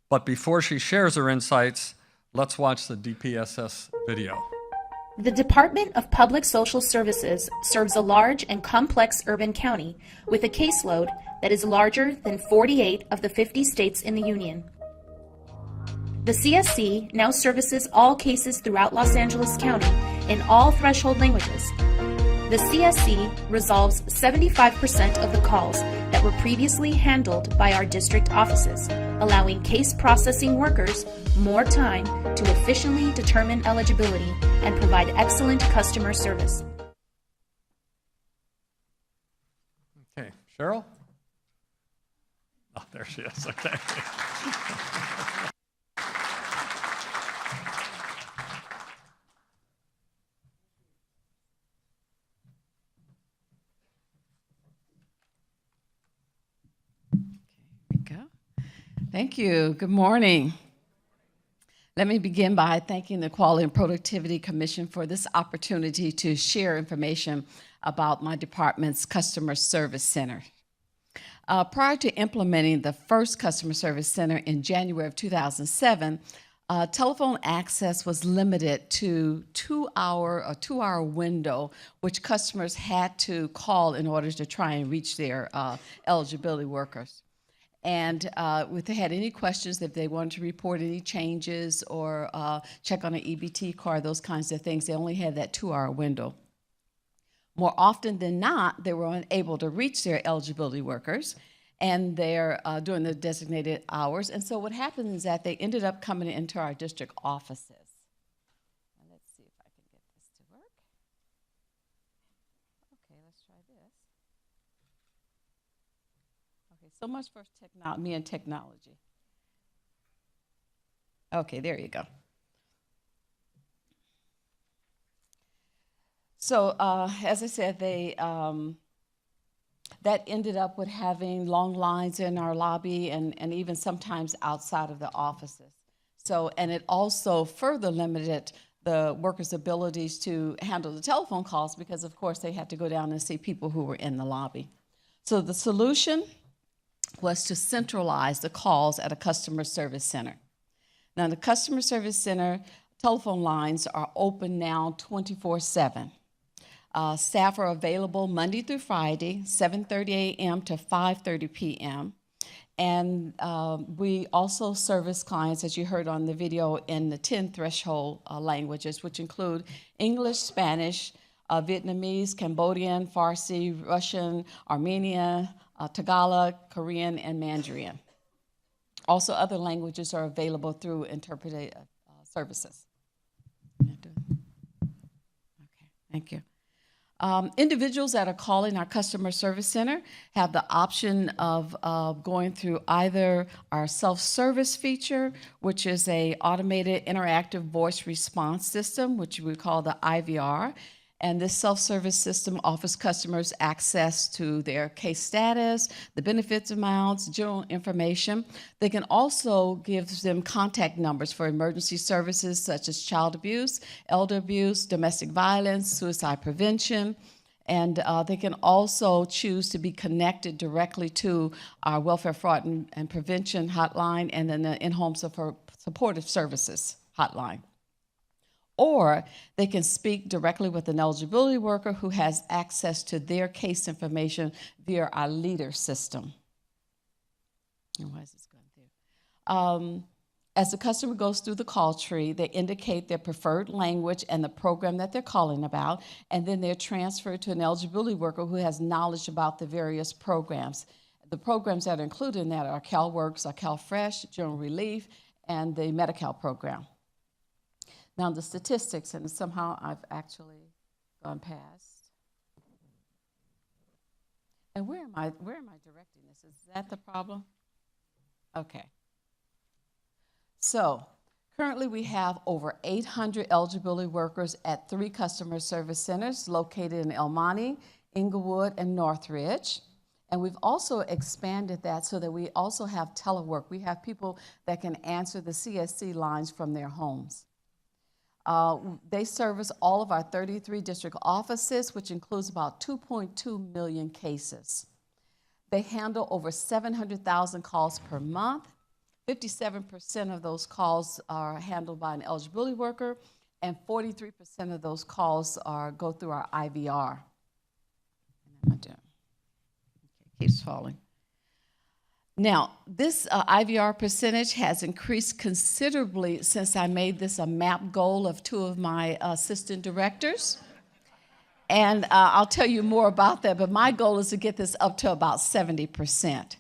But before she shares her insights, let's watch the DPSS video. The Department of Public Social Services serves a large and complex urban county with a caseload that is larger than 48 of the 50 states in the Union. The CSC now services all cases throughout Los Angeles County in all threshold languages. The CSC resolves 75% of the calls that were previously handled by our district offices, allowing case processing workers more time to efficiently determine eligibility and provide excellent customer service. Okay, Cheryl? Oh, there she is, okay. Thank you. Good morning. Let me begin by thanking the Quality and Productivity Commission for this opportunity to share information about my department's Customer Service Center. Prior to implementing the first Customer Service Center in January of 2007, Telephone access was limited to a 2-hour window, which customers had to call in order to try and reach their eligibility workers. And if they had any questions, if they wanted to report any changes or check on an EBT card, those kinds of things, they only had that 2-hour window. More often than not, they were unable to reach their eligibility workers, and they're during the designated hours. And so what happened is that they ended up coming into our district offices. And let's see if I can get this to work. Okay, let's try this. Okay, so much for me and technology. Okay, there you go. So as I said, that ended up with having long lines in our lobby and even sometimes outside of the offices. So, and it also further limited the workers' abilities to handle the telephone calls because, of course, they had to go down and see people who were in the lobby. So the solution was to centralize the calls at a customer service center. Now, the customer service center telephone lines are open now 24/7. Staff are available Monday through Friday, 7:30 a.m. to 5:30 p.m. And we also service clients, as you heard on the video, in the 10 threshold languages, which include English, Spanish, Vietnamese, Cambodian, Farsi, Russian, Armenian, Tagalog, Korean, and Mandarin. Also, other languages are available through interpretive services. Okay, thank you. Individuals that are calling our customer service center have the option of going through either our self-service feature, which is a automated interactive voice response system, which we call the IVR. And this self-service system offers customers access to their case status, the benefits amounts, general information. They can also give them contact numbers for emergency services such as child abuse, elder abuse, domestic violence, suicide prevention. And they can also choose to be connected directly to our welfare fraud and prevention hotline and then the in-home supportive services hotline. Or they can speak directly with an eligibility worker who has access to their case information via our leader system. And why is this going through? As the customer goes through the call tree, they indicate their preferred language and the program that they're calling about, and then they're transferred to an eligibility worker who has knowledge about the various programs. The programs that are included in that are CalWorks, CalFresh, General Relief, and the Medi-Cal program. Now the statistics, and somehow I've actually gone past. And where am I directing this? Is that the problem? Okay. So currently we have over 800 eligibility workers at 3 customer service centers located in El Monte, Inglewood, and Northridge. And we've also expanded that so that we also have telework. We have people that can answer the CSC lines from their homes. They service all of our 33 district offices, which includes about 2.2 million cases. They handle over 700,000 calls per month. 57% of those calls are handled by an eligibility worker, and 43% of those calls go through our IVR. Okay, keeps falling. Now, this IVR percentage has increased considerably since I made this a MAP goal of 2 of my assistant directors. And I'll tell you more about that, but my goal is to get this up to about 70%.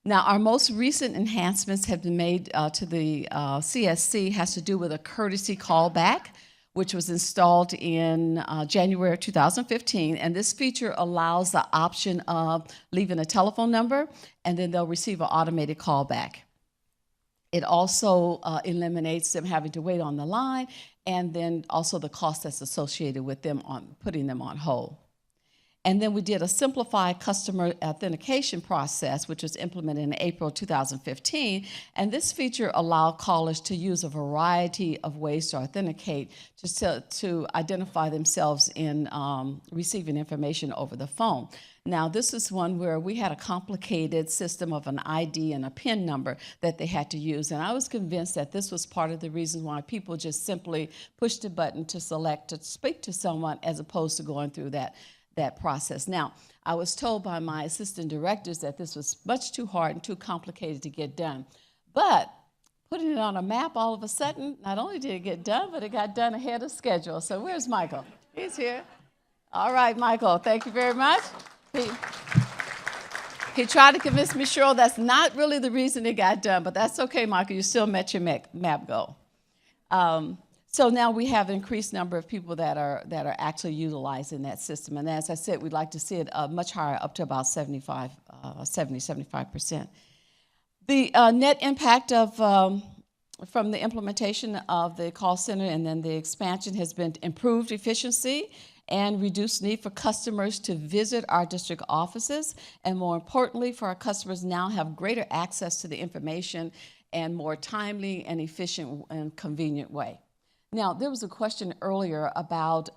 Now, our most recent enhancements have been made to the CSC has to do with a courtesy callback, which was installed in January 2015. And this feature allows the option of leaving a telephone number, and then they'll receive an automated callback. It also eliminates them having to wait on the line, and then also the cost that's associated with them putting them on hold. And then we did a simplified customer authentication process, which was implemented in April 2015. And this feature allowed callers to use a variety of ways to authenticate to identify themselves in receiving information over the phone. Now, this is one where we had a complicated system of an ID and a PIN number that they had to use. And I was convinced that this was part of the reason why people just simply pushed a button to select to speak to someone as opposed to going through that process. Now, I was told by my assistant directors that this was much too hard and too complicated to get done. But putting it on a map, all of a sudden, not only did it get done, but it got done ahead of schedule. So where's Michael? He's here. All right, Michael, thank you very much. He tried to convince me, Cheryl, that's not really the reason it got done, but that's okay, Michael, you still met your map goal. So now we have an increased number of people that are actually utilizing that system. And as I said, we'd like to see it much higher, up to about 75%. The net impact of from the implementation of the call center and then the expansion has been improved efficiency and reduced need for customers to visit our district offices. And more importantly, for our customers now have greater access to the information and more timely and efficient and convenient way. Now, there was a question earlier about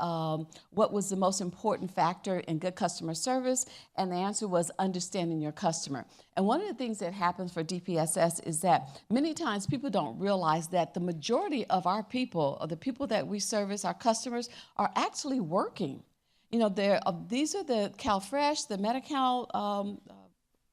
what was the most important factor in good customer service, and the answer was understanding your customer. And one of the things that happens for DPSS is that many times people don't realize that the majority of our people, or the people that we service, our customers, are actually working. You know, these are the CalFresh, the Medi-Cal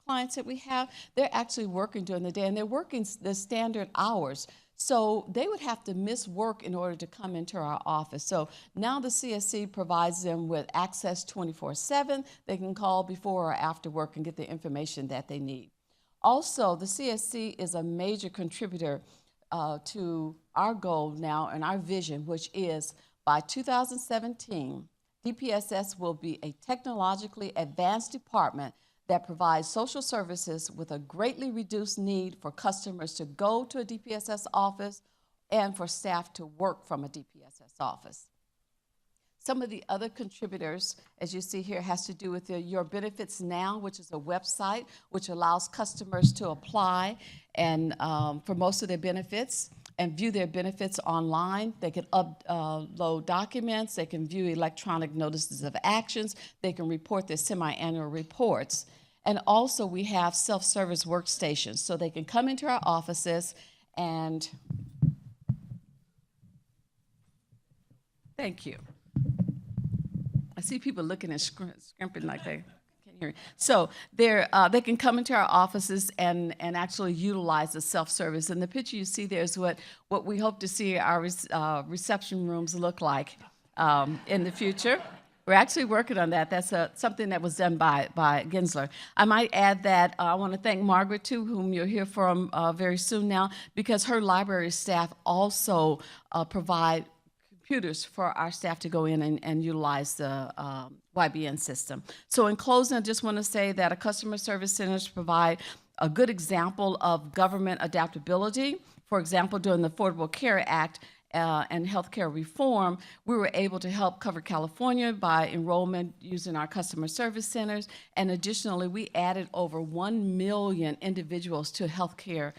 clients that we have. They're actually working during the day, and they're working the standard hours. So they would have to miss work in order to come into our office. So now the CSC provides them with access 24/7. They can call before or after work and get the information that they need. Also, the CSC is a major contributor to our goal now and our vision, which is by 2017, DPSS will be a technologically advanced department that provides social services with a greatly reduced need for customers to go to a DPSS office and for staff to work from a DPSS office. Some of the other contributors, as you see here, has to do with Your Benefits Now, which is a website which allows customers to apply and for most of their benefits and view their benefits online. They can upload documents, they can view electronic notices of actions, they can report their semi-annual reports. And also we have self-service workstations, so they can come into our offices and, thank you. I see people looking and scrimping like they can't hear me. So they can come into our offices and actually utilize the self-service. And the picture you see there is what we hope to see our reception rooms look like in the future. We're actually working on that. That's something that was done by Gensler. I might add that I want to thank Margaret, too, whom you'll hear from very soon now, because her library staff also provide computers for our staff to go in and utilize the YBN system. So in closing, I just want to say that our customer service centers provide a good example of government adaptability. For example, during the Affordable Care Act, and healthcare reform, we were able to help cover California by enrollment using our customer service centers. And additionally, we added over 1 million individuals to healthcare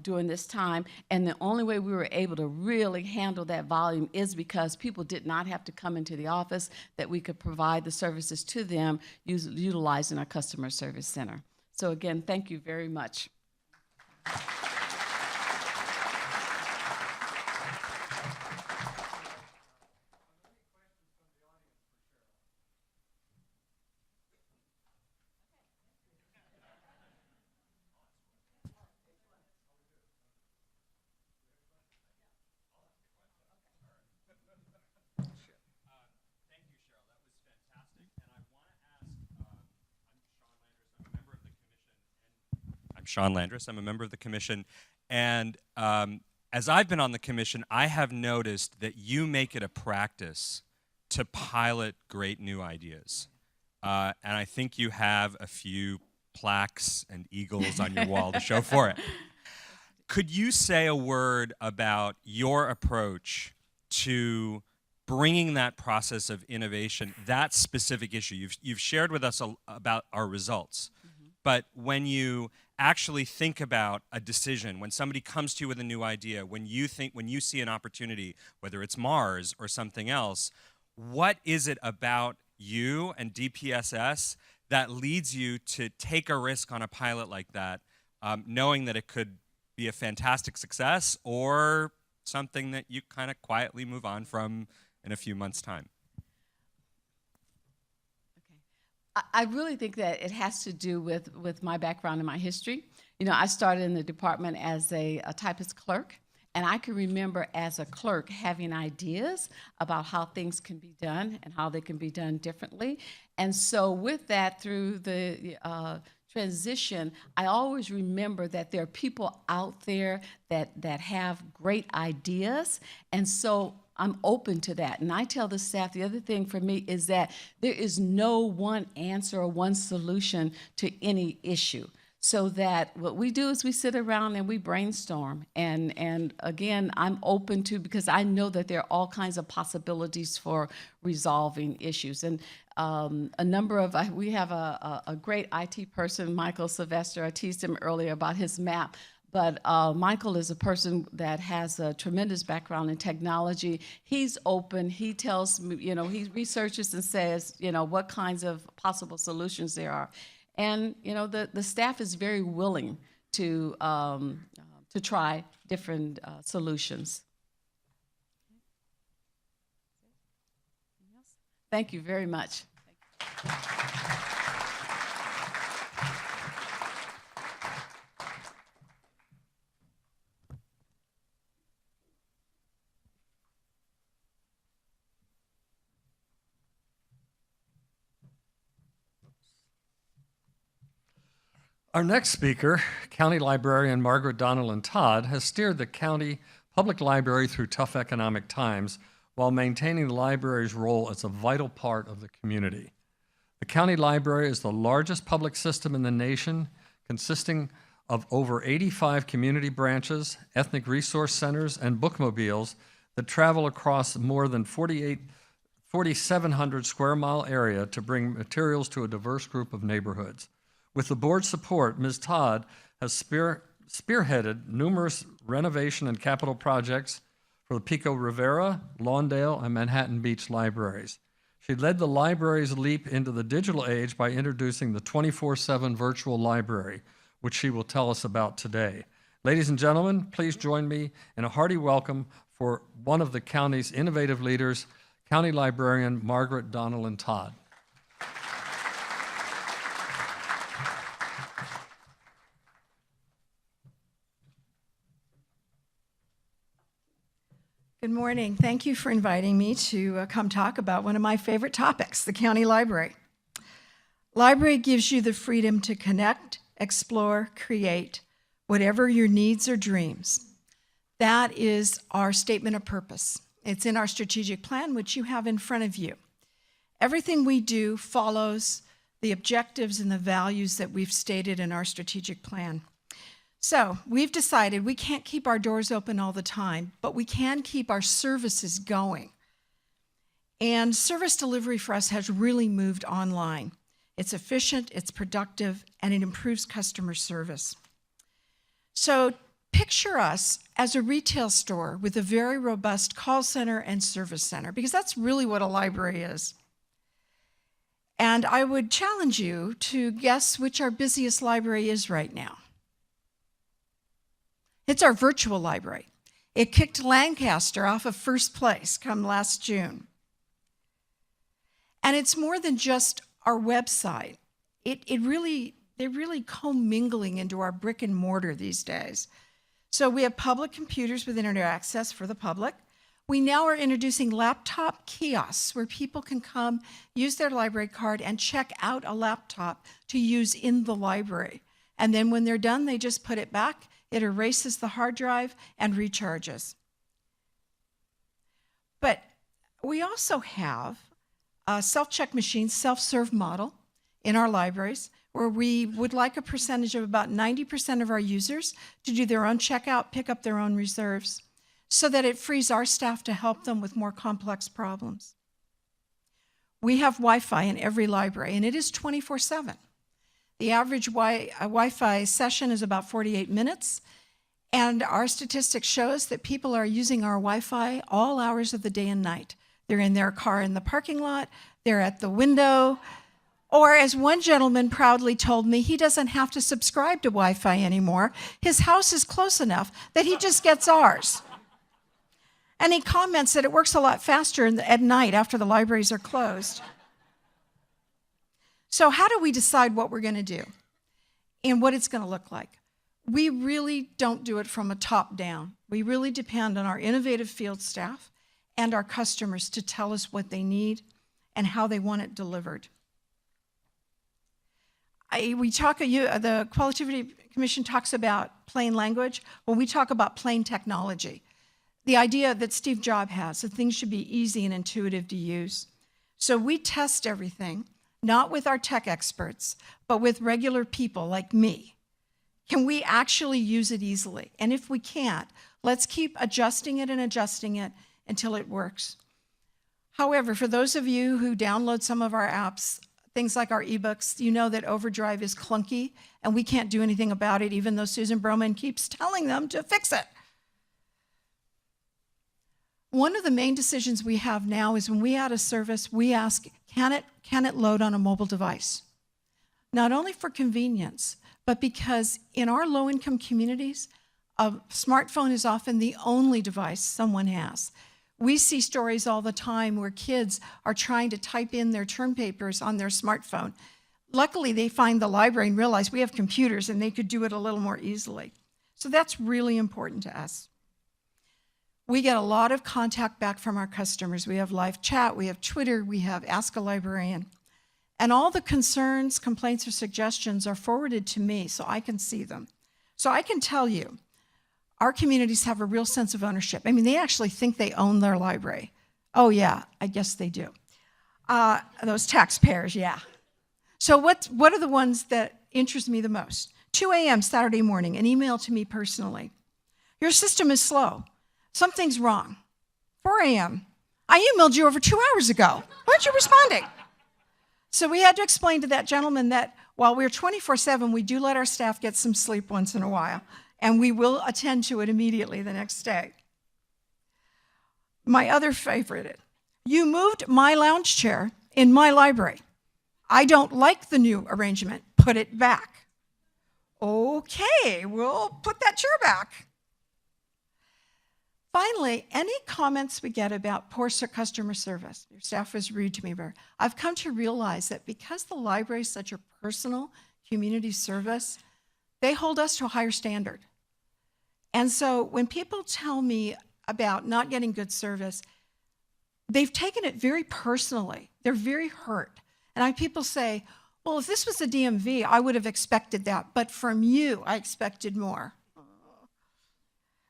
during this time. And the only way we were able to really handle that volume is because people did not have to come into the office, that we could provide the services to them utilizing our customer service center. So again, thank you very much. Sean Landris. I'm a member of the commission, and as I've been on the commission, I have noticed that you make it a practice to pilot great new ideas, and I think you have a few plaques and eagles on your wall to show for it. Could you say a word about your approach to bringing that process of innovation, that specific issue. You've shared with us about our results, but when you actually think about a decision, when somebody comes to you with a new idea, when you see an opportunity, whether it's Mars or something else, what is it about you and DPSS that leads you to take a risk on a pilot like that, knowing that it could be a fantastic success or something that you kind of quietly move on from in a few months' time? I really think that it has to do with my background and my history. You know, I started in the department as a typist clerk, and I can remember as a clerk having ideas about how things can be done and how they can be done differently. And so with that, through the transition, I always remember that there are people out there that have great ideas, and so I'm open to that. And I tell the staff, the other thing for me is that there is no one answer or one solution to any issue. So that what we do is we sit around and we brainstorm. And again, I'm open to, because I know that there are all kinds of possibilities for resolving issues. And we have a great IT person, Michael Sylvester. I teased him earlier about his map. But Michael is a person that has a tremendous background in technology. He's open. He tells me, he researches and says, what kinds of possible solutions there are. And, the staff is very willing to try different solutions. Thank you very much. Our next speaker, County Librarian Margaret Donnellan Todd, has steered the county public library through tough economic times while maintaining the library's role as a vital part of the community. The county library is the largest public system in the nation, consisting of over 85 community branches, ethnic resource centers, and bookmobiles that travel across more than 4,700 square mile area to bring materials to a diverse group of neighborhoods. With the board's support, Ms. Todd has spearheaded numerous renovation and capital projects for the Pico Rivera, Lawndale, and Manhattan Beach libraries. She led the library's leap into the digital age by introducing the 24/7 virtual library, which she will tell us about today. Ladies and gentlemen, please join me in a hearty welcome for one of the county's innovative leaders, County Librarian Margaret Donnellan Todd. Good morning. Thank you for inviting me to come talk about one of my favorite topics, the county library. Library gives you the freedom to connect, explore, create, whatever your needs or dreams. That is our statement of purpose. It's in our strategic plan, which you have in front of you. Everything we do follows the objectives and the values that we've stated in our strategic plan. So we've decided we can't keep our doors open all the time, but we can keep our services going. And service delivery for us has really moved online. It's efficient, it's productive, and it improves customer service. So picture us as a retail store with a very robust call center and service center, because that's really what a library is. And I would challenge you to guess which our busiest library is right now. It's our virtual library. It kicked Lancaster off of first place come last June. And it's more than just our website. They're really commingling into our brick and mortar these days. So we have public computers with internet access for the public. We now are introducing laptop kiosks where people can come, use their library card, and check out a laptop to use in the library. And then when they're done, they just put it back. It erases the hard drive and recharges. But we also have a self-check machine, self-serve model in our libraries where we would like a percentage of about 90% of our users to do their own checkout, pick up their own reserves. so that it frees our staff to help them with more complex problems. We have Wi-Fi in every library, and it is 24/7. The average Wi-Fi session is about 48 minutes, and our statistics show us that people are using our Wi-Fi all hours of the day and night. They're in their car in the parking lot, they're at the window, or as one gentleman proudly told me, he doesn't have to subscribe to Wi-Fi anymore. His house is close enough that he just gets ours. And he comments that it works a lot faster at night after the libraries are closed. So how do we decide what we're going to do and what it's going to look like? We really don't do it from a top down. We really depend on our innovative field staff and our customers to tell us what they need and how they want it delivered. The Qualitative Commission talks about plain language. When we talk about plain technology, the idea that Steve Jobs has, that things should be easy and intuitive to use. So we test everything, not with our tech experts, but with regular people like me. Can we actually use it easily? And if we can't, let's keep adjusting it until it works. However, for those of you who download some of our apps, things like our ebooks, you know that Overdrive is clunky and we can't do anything about it, even though Susan Broman keeps telling them to fix it. One of the main decisions we have now is when we add a service, we ask, can it load on a mobile device? Not only for convenience, but because in our low-income communities, a smartphone is often the only device someone has. We see stories all the time where kids are trying to type in their term papers on their smartphone. Luckily, they find the library and realize we have computers and they could do it a little more easily. So that's really important to us. We get a lot of contact back from our customers. We have live chat, we have Twitter, we have Ask a Librarian. And all the concerns, complaints, or suggestions are forwarded to me so I can see them. So I can tell you, our communities have a real sense of ownership. I mean, they actually think they own their library. Oh yeah, I guess they do. Those taxpayers, yeah. So what are the ones that interest me the most? 2 a.m. Saturday morning, an email to me personally. Your system is slow. Something's wrong. 4 a.m. I emailed you over 2 hours ago. Why aren't you responding? So we had to explain to that gentleman that while we're 24/7, we do let our staff get some sleep once in a while, and we will attend to it immediately the next day. My other favorite, you moved my lounge chair in my library. I don't like the new arrangement. Put it back. Okay, we'll put that chair back. Finally, any comments we get about poor customer service, your staff was rude to me, I've come to realize that because the library is such a personal community service, they hold us to a higher standard. And so when people tell me about not getting good service, they've taken it very personally. They're very hurt. And I have people say, well, if this was the DMV, I would have expected that, but from you, I expected more.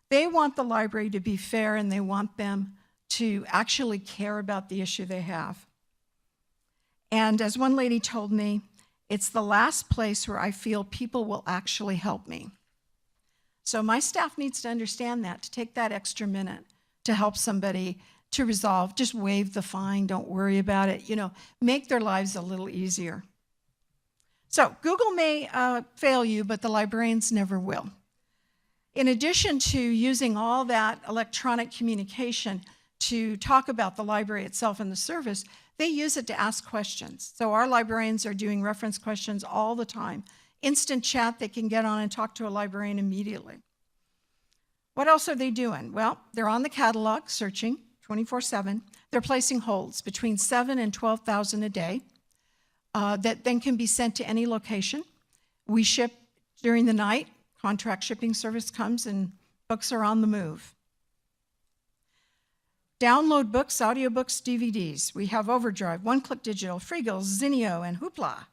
They want the library to be fair, and they want them to actually care about the issue they have. And as one lady told me, it's the last place where I feel people will actually help me. So my staff needs to understand that, to take that extra minute to help somebody to resolve, just waive the fine, don't worry about it, make their lives a little easier. So Google may fail you, but the librarians never will. In addition to using all that electronic communication to talk about the library itself and the service, they use it to ask questions. So our librarians are doing reference questions all the time. Instant chat, they can get on and talk to a librarian immediately. What else are they doing? Well, they're on the catalog searching 24/7. They're placing holds between 7,000 and 12,000 a day that then can be sent to any location. We ship during the night. Contract shipping service comes and books are on the move. Download books, audiobooks, DVDs. We have Overdrive, One Click Digital, Freegal, Zinio, and Hoopla.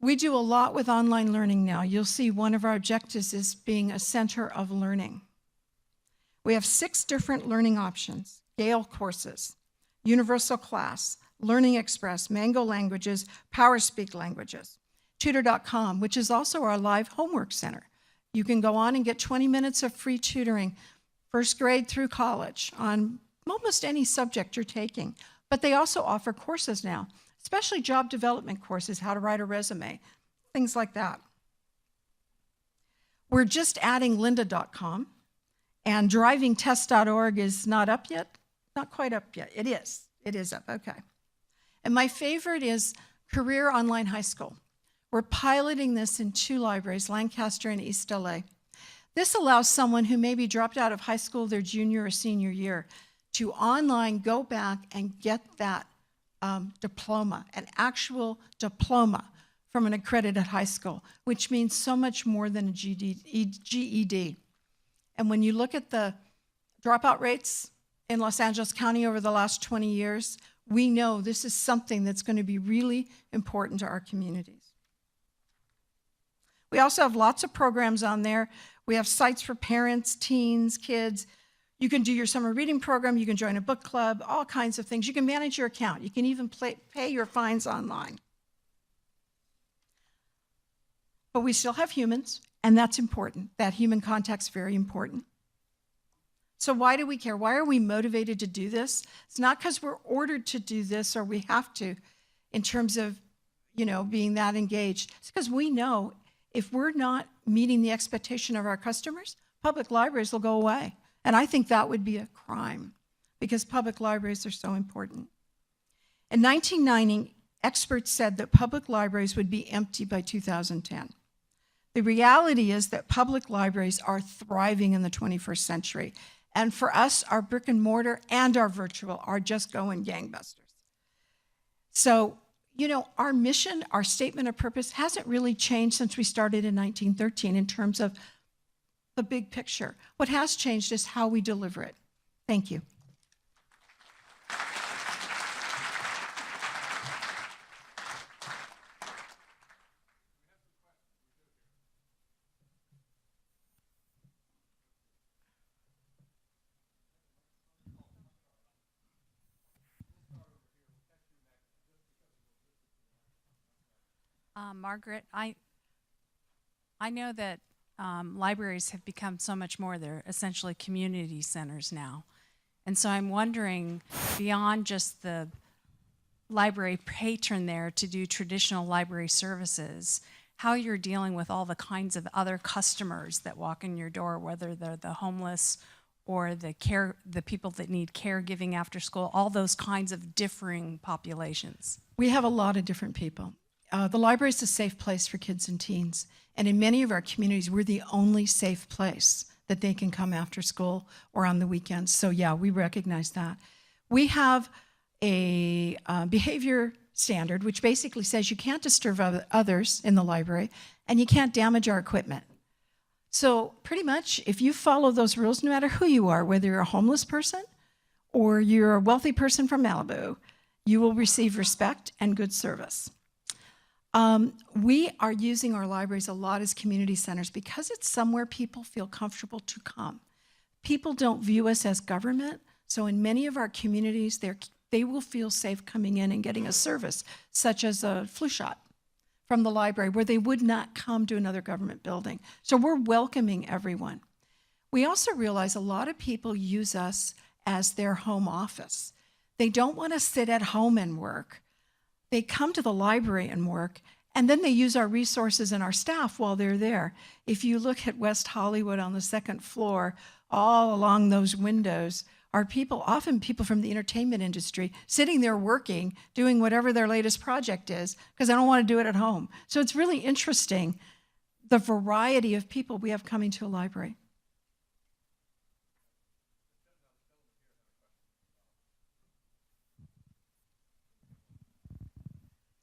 We do a lot with online learning now. You'll see one of our objectives is being a center of learning. We have 6 different learning options: Gale courses, Universal Class, Learning Express, Mango Languages, PowerSpeak Languages. Tutor.com, which is also our live homework center. You can go on and get 20 minutes of free tutoring first grade through college on almost any subject you're taking. But they also offer courses now, especially job development courses, how to write a resume, things like that. We're just adding lynda.com, and drivingtest.org is not up yet, not quite up yet. It is up, okay. And my favorite is Career Online High School. We're piloting this in 2 libraries, Lancaster and East LA. This allows someone who maybe dropped out of high school their junior or senior year to online go back and get that diploma, an actual diploma from an accredited high school, which means so much more than a GED. And when you look at the dropout rates in Los Angeles County over the last 20 years, we know this is something that's going to be really important to our communities. We also have lots of programs on there. We have sites for parents, teens, kids. You can do your summer reading program. You can join a book club, all kinds of things. You can manage your account. You can even pay your fines online. But we still have humans, and that's important. That human contact's very important. So why do we care? Why are we motivated to do this? It's not because we're ordered to do this or we have to in terms of, being that engaged. It's because we know if we're not meeting the expectation of our customers, public libraries will go away. And I think that would be a crime because public libraries are so important. In 1990, experts said that public libraries would be empty by 2010. The reality is that public libraries are thriving in the 21st century. And for us, our brick and mortar and our virtual are just going gangbusters. So, our mission, our statement of purpose hasn't really changed since we started in 1913 in terms of the big picture. What has changed is how we deliver it. Thank you. Margaret, I know that libraries have become so much more. They're essentially community centers now. And so I'm wondering, beyond just the library patron there to do traditional library services, how you're dealing with all the kinds of other customers that walk in your door, whether they're the homeless or the people that need caregiving after school, all those kinds of differing populations. We have a lot of different people. The library is a safe place for kids and teens. And in many of our communities, we're the only safe place that they can come after school or on the weekends. So yeah, we recognize that. We have a behavior standard, which basically says you can't disturb others in the library and you can't damage our equipment. So pretty much, if you follow those rules, no matter who you are, whether you're a homeless person or you're a wealthy person from Malibu, you will receive respect and good service. We are using our libraries a lot as community centers because it's somewhere people feel comfortable to come. People don't view us as government, so in many of our communities, they will feel safe coming in and getting a service, such as a flu shot from the library, where they would not come to another government building. So we're welcoming everyone. We also realize a lot of people use us as their home office. They don't want to sit at home and work. They come to the library and work, and then they use our resources and our staff while they're there. If you look at West Hollywood on the second floor, all along those windows are people, often people from the entertainment industry, sitting there working, doing whatever their latest project is, because they don't want to do it at home. So it's really interesting, the variety of people we have coming to a library.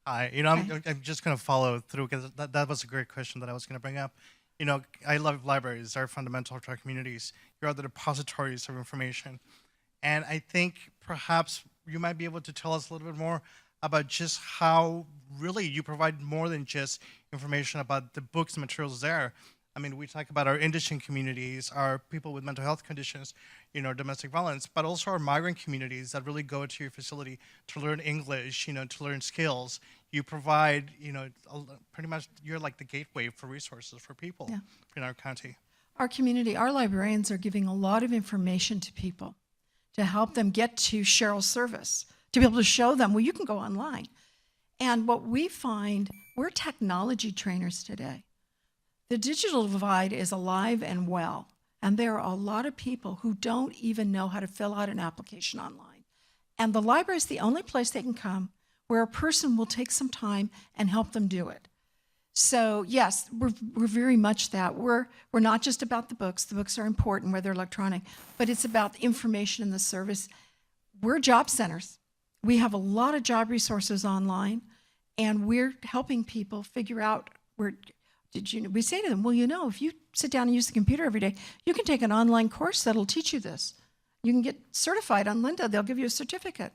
Hi, I'm just going to follow through because that was a great question that I was going to bring up. I love libraries. They're fundamental to our communities. You're the depositories of information. And I think perhaps you might be able to tell us a little bit more about just how really you provide more than just information about the books and materials there. I mean, we talk about our indigent communities, our people with mental health conditions, domestic violence, but also our migrant communities that really go to your facility to learn English, to learn skills. You provide, pretty much you're like the gateway for resources for people in our county. our community, our librarians are giving a lot of information to people to help them get to Cheryl's service, to be able to show them, well, you can go online. And what we find, we're technology trainers today. The digital divide is alive and well, and there are a lot of people who don't even know how to fill out an application online. And the library is the only place they can come where a person will take some time and help them do it. So yes, we're very much that. We're not just about the books. The books are important, whether electronic, but it's about the information and the service. We're job centers. We have a lot of job resources online, and we're helping people figure out we say to them, well, you know, if you sit down and use the computer every day, you can take an online course that'll teach you this. You can get certified on Linda. They'll give you a certificate.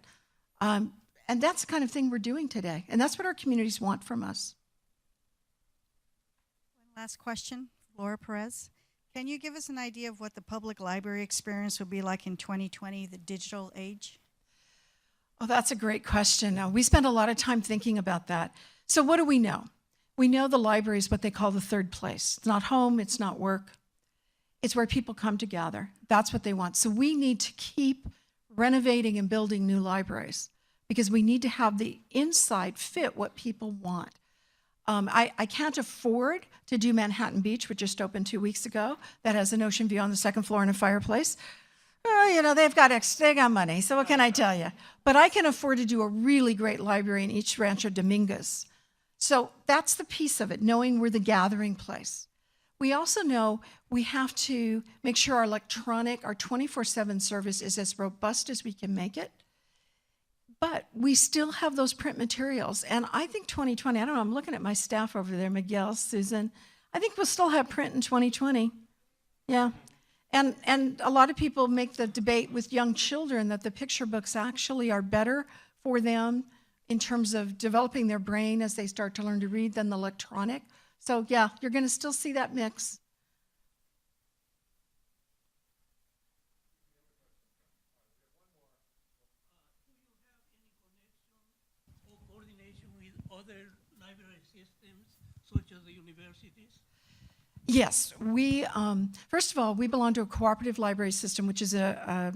And that's the kind of thing we're doing today. And that's what our communities want from us. Last question, Laura Perez. Can you give us an idea of what the public library experience will be like in 2020, the digital age? Oh, that's a great question. Now, we spend a lot of time thinking about that. So what do we know? We know the library is what they call the third place. It's not home, it's not work. It's where people come to gather. That's what they want. So we need to keep renovating and building new libraries because we need to have the inside fit what people want. I can't afford to do Manhattan Beach, which just opened 2 weeks ago, that has an ocean view on the second floor and a fireplace. You know, they got money, so what can I tell you? But I can afford to do a really great library in East Rancho Dominguez. So that's the piece of it, knowing we're the gathering place. We also know we have to make sure our electronic, our 24/7 service is as robust as we can make it. But we still have those print materials. And I think 2020, I don't know, I'm looking at my staff over there, Miguel, Susan. I think we'll still have print in 2020. Yeah. And a lot of people make the debate with young children that the picture books actually are better for them in terms of developing their brain as they start to learn to read than the electronic. So yeah, you're going to still see that mix. Coordination with other library systems, such as the universities? Yes, we first of all, we belong to a cooperative library system, which is a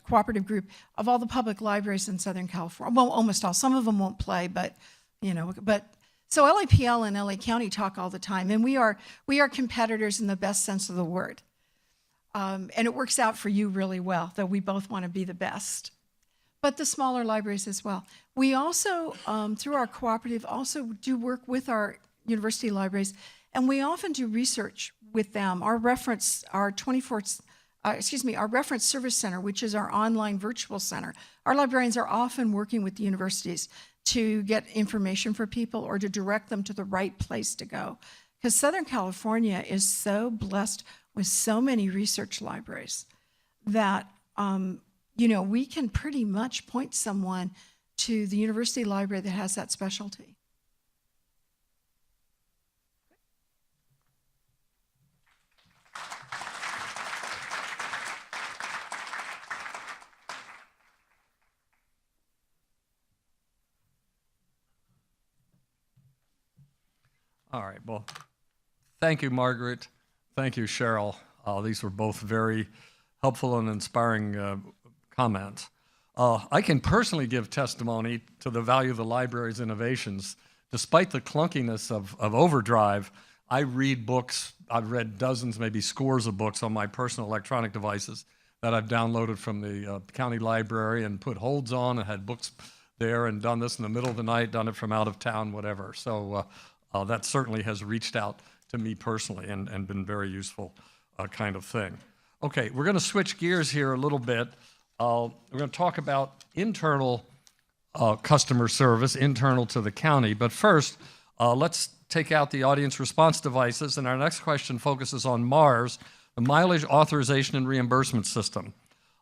cooperative group of all the public libraries in Southern California. Well, almost all. Some of them won't play, but so LAPL and LA County talk all the time, and we are competitors in the best sense of the word. And it works out for you really well, that we both want to be the best. But the smaller libraries as well. We also, through our cooperative, also do work with our university libraries, and we often do research with them. Our reference service center, which is our online virtual center. Our librarians are often working with the universities to get information for people or to direct them to the right place to go. Because Southern California is so blessed with so many research libraries that, we can pretty much point someone to the university library that has that specialty. All right, well, thank you, Margaret. Thank you, Cheryl. These were both very helpful and inspiring comments. I can personally give testimony to the value of the library's innovations. Despite the clunkiness of Overdrive, I read books. I've read dozens, maybe scores of books on my personal electronic devices that I've downloaded from the county library and put holds on and had books there and done this in the middle of the night, done it from out of town, whatever. So that certainly has reached out to me personally and been very useful kind of thing. Okay, we're going to switch gears here a little bit. We're going to talk about internal customer service, internal to the county. But first, let's take out the audience response devices, and our next question focuses on MARS, the Mileage Authorization and Reimbursement System.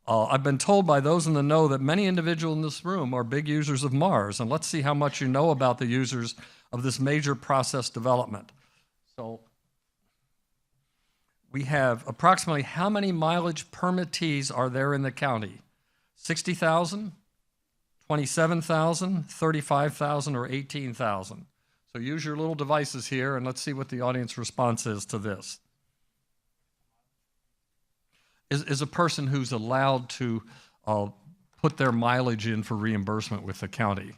I've been told by those in the know that many individuals in this room are big users of MARS, and let's see how much you know about the users of this major process development. So we have approximately how many mileage permittees are there in the county? 60,000, 27,000, 35,000, or 18,000? So use your little devices here, and let's see what the audience response is to this. Is a person who's allowed to put their mileage in for reimbursement with the county.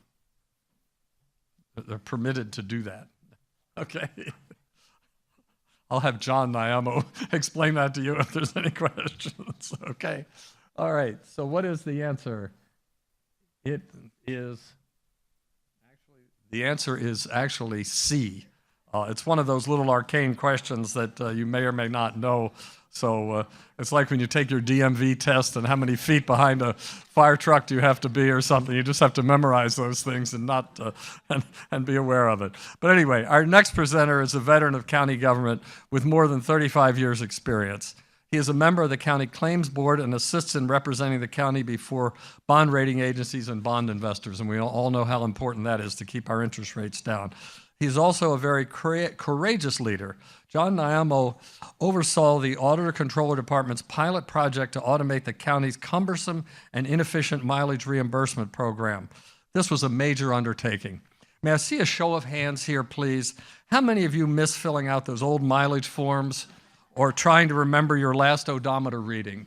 They're permitted to do that. Okay. I'll have John Niamo explain that to you if there's any questions. Okay. All right. So what is the answer? The answer is actually C. It's one of those little arcane questions that you may or may not know. So it's like when you take your DMV test and how many feet behind a fire truck do you have to be or something. You just have to memorize those things and not and be aware of it. But anyway, our next presenter is a veteran of county government with more than 35 years experience. He is a member of the County Claims Board and assists in representing the county before bond rating agencies and bond investors. And we all know how important that is to keep our interest rates down. He's also a very courageous leader. John Niamo oversaw the Auditor Controller Department's pilot project to automate the county's cumbersome and inefficient mileage reimbursement program. This was a major undertaking. May I see a show of hands here, please? How many of you miss filling out those old mileage forms or trying to remember your last odometer reading?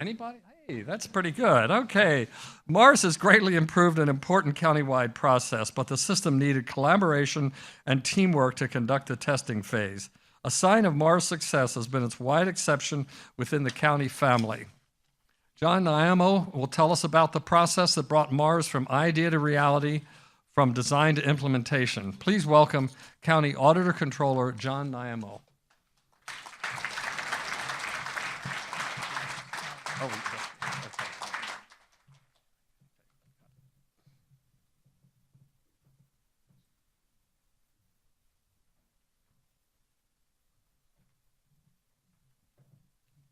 Anybody? Hey, that's pretty good. Okay. MARS has greatly improved an important countywide process, but the system needed collaboration and teamwork to conduct the testing phase. A sign of MARS' success has been its wide acceptance within the county family. John Niamo will tell us about the process that brought MARS from idea to reality, from design to implementation. Please welcome County Auditor Controller John Niamo.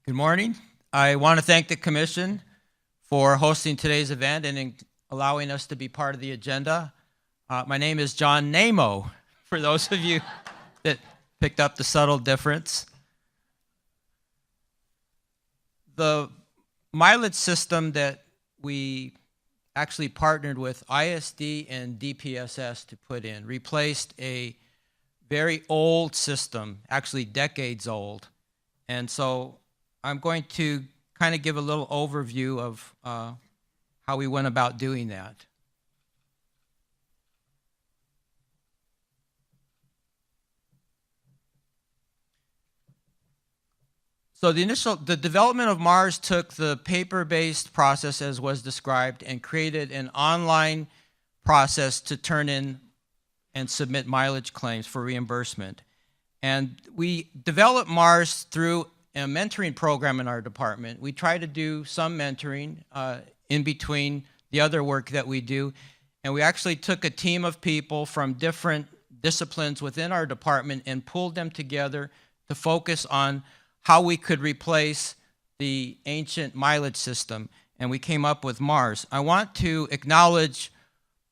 Good morning. I want to thank the Commission for hosting today's event and allowing us to be part of the agenda. My name is John Niamo, for those of you that picked up the subtle difference. The mileage system that we actually partnered with ISD and DPSS to put in replaced a very old system, actually decades old. And so I'm going to kind of give a little overview of how we went about doing that. So the development of MARS took the paper-based process as was described and created an online process to turn in and submit mileage claims for reimbursement. And we developed MARS through a mentoring program in our department. We try to do some mentoring in between the other work that we do. And we actually took a team of people from different disciplines within our department and pulled them together to focus on how we could replace the ancient mileage system. And we came up with MARS. I want to acknowledge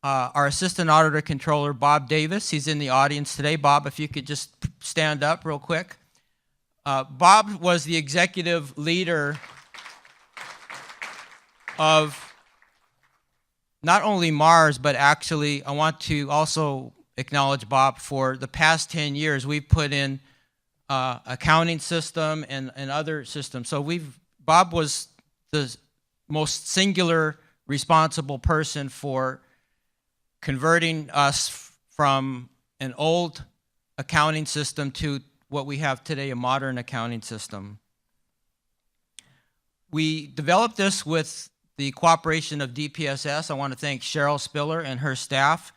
our Assistant Auditor Controller, Bob Davis. He's in the audience today. Bob, if you could just stand up real quick. Bob was the executive leader of not only MARS, but actually I want to also acknowledge Bob for the past 10 years. We've put in accounting system and other systems. So Bob was the most singular responsible person for converting us from an old accounting system to what we have today, a modern accounting system. We developed this with the cooperation of DPSS. I want to thank Cheryl Spiller and her staff.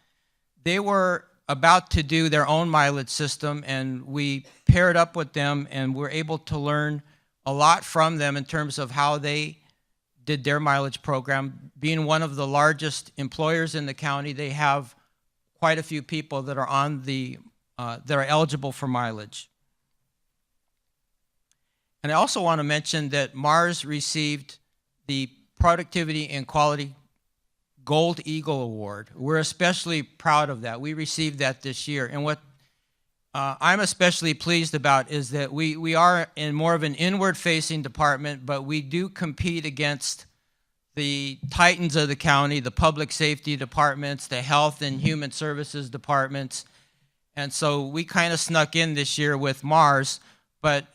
They were about to do their own mileage system, and we paired up with them and were able to learn a lot from them in terms of how they did their mileage program. Being one of the largest employers in the county, they have quite a few people that are on that are eligible for mileage. And I also want to mention that MARS received the Productivity and Quality Gold Eagle Award. We're especially proud of that. We received that this year. And what I'm especially pleased about is that we are in more of an inward-facing department, but we do compete against the titans of the county, the public safety departments, the health and human services departments. And so we kind of snuck in this year with Mars, but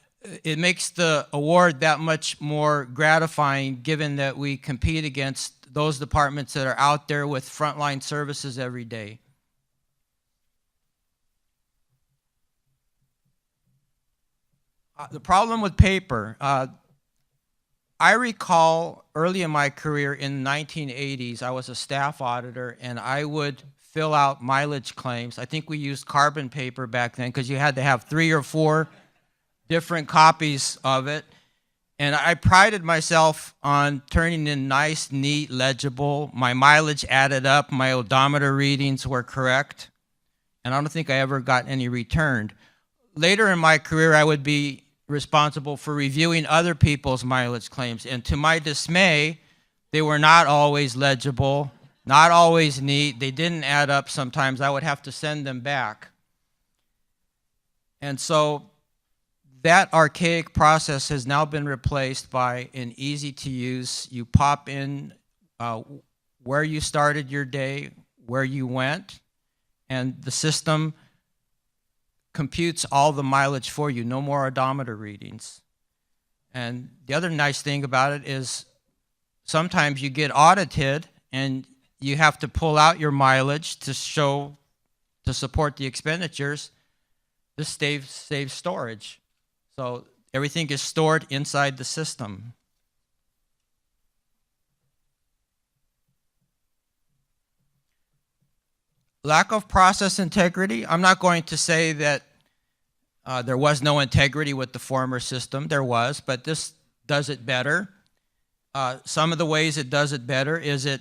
it makes the award that much more gratifying given that we compete against those departments that are out there with frontline services every day. The problem with paper, I recall early in my career in the 1980s, I was a staff auditor and I would fill out mileage claims. I think we used carbon paper back then because you had to have 3 or 4 different copies of it. And I prided myself on turning in nice, neat, legible. My mileage added up, my odometer readings were correct, and I don't think I ever got any returned. Later in my career, I would be responsible for reviewing other people's mileage claims, and to my dismay, they were not always legible, not always neat. They didn't add up sometimes. I would have to send them back. And so that archaic process has now been replaced by an easy-to-use. You pop in where you started your day, where you went, and the system computes all the mileage for you, no more odometer readings. And the other nice thing about it is sometimes you get audited and you have to pull out your mileage to support the expenditures. This saves storage. So everything is stored inside the system. Lack of process integrity. I'm not going to say that there was no integrity with the former system. There was, but this does it better. Some of the ways it does it better is it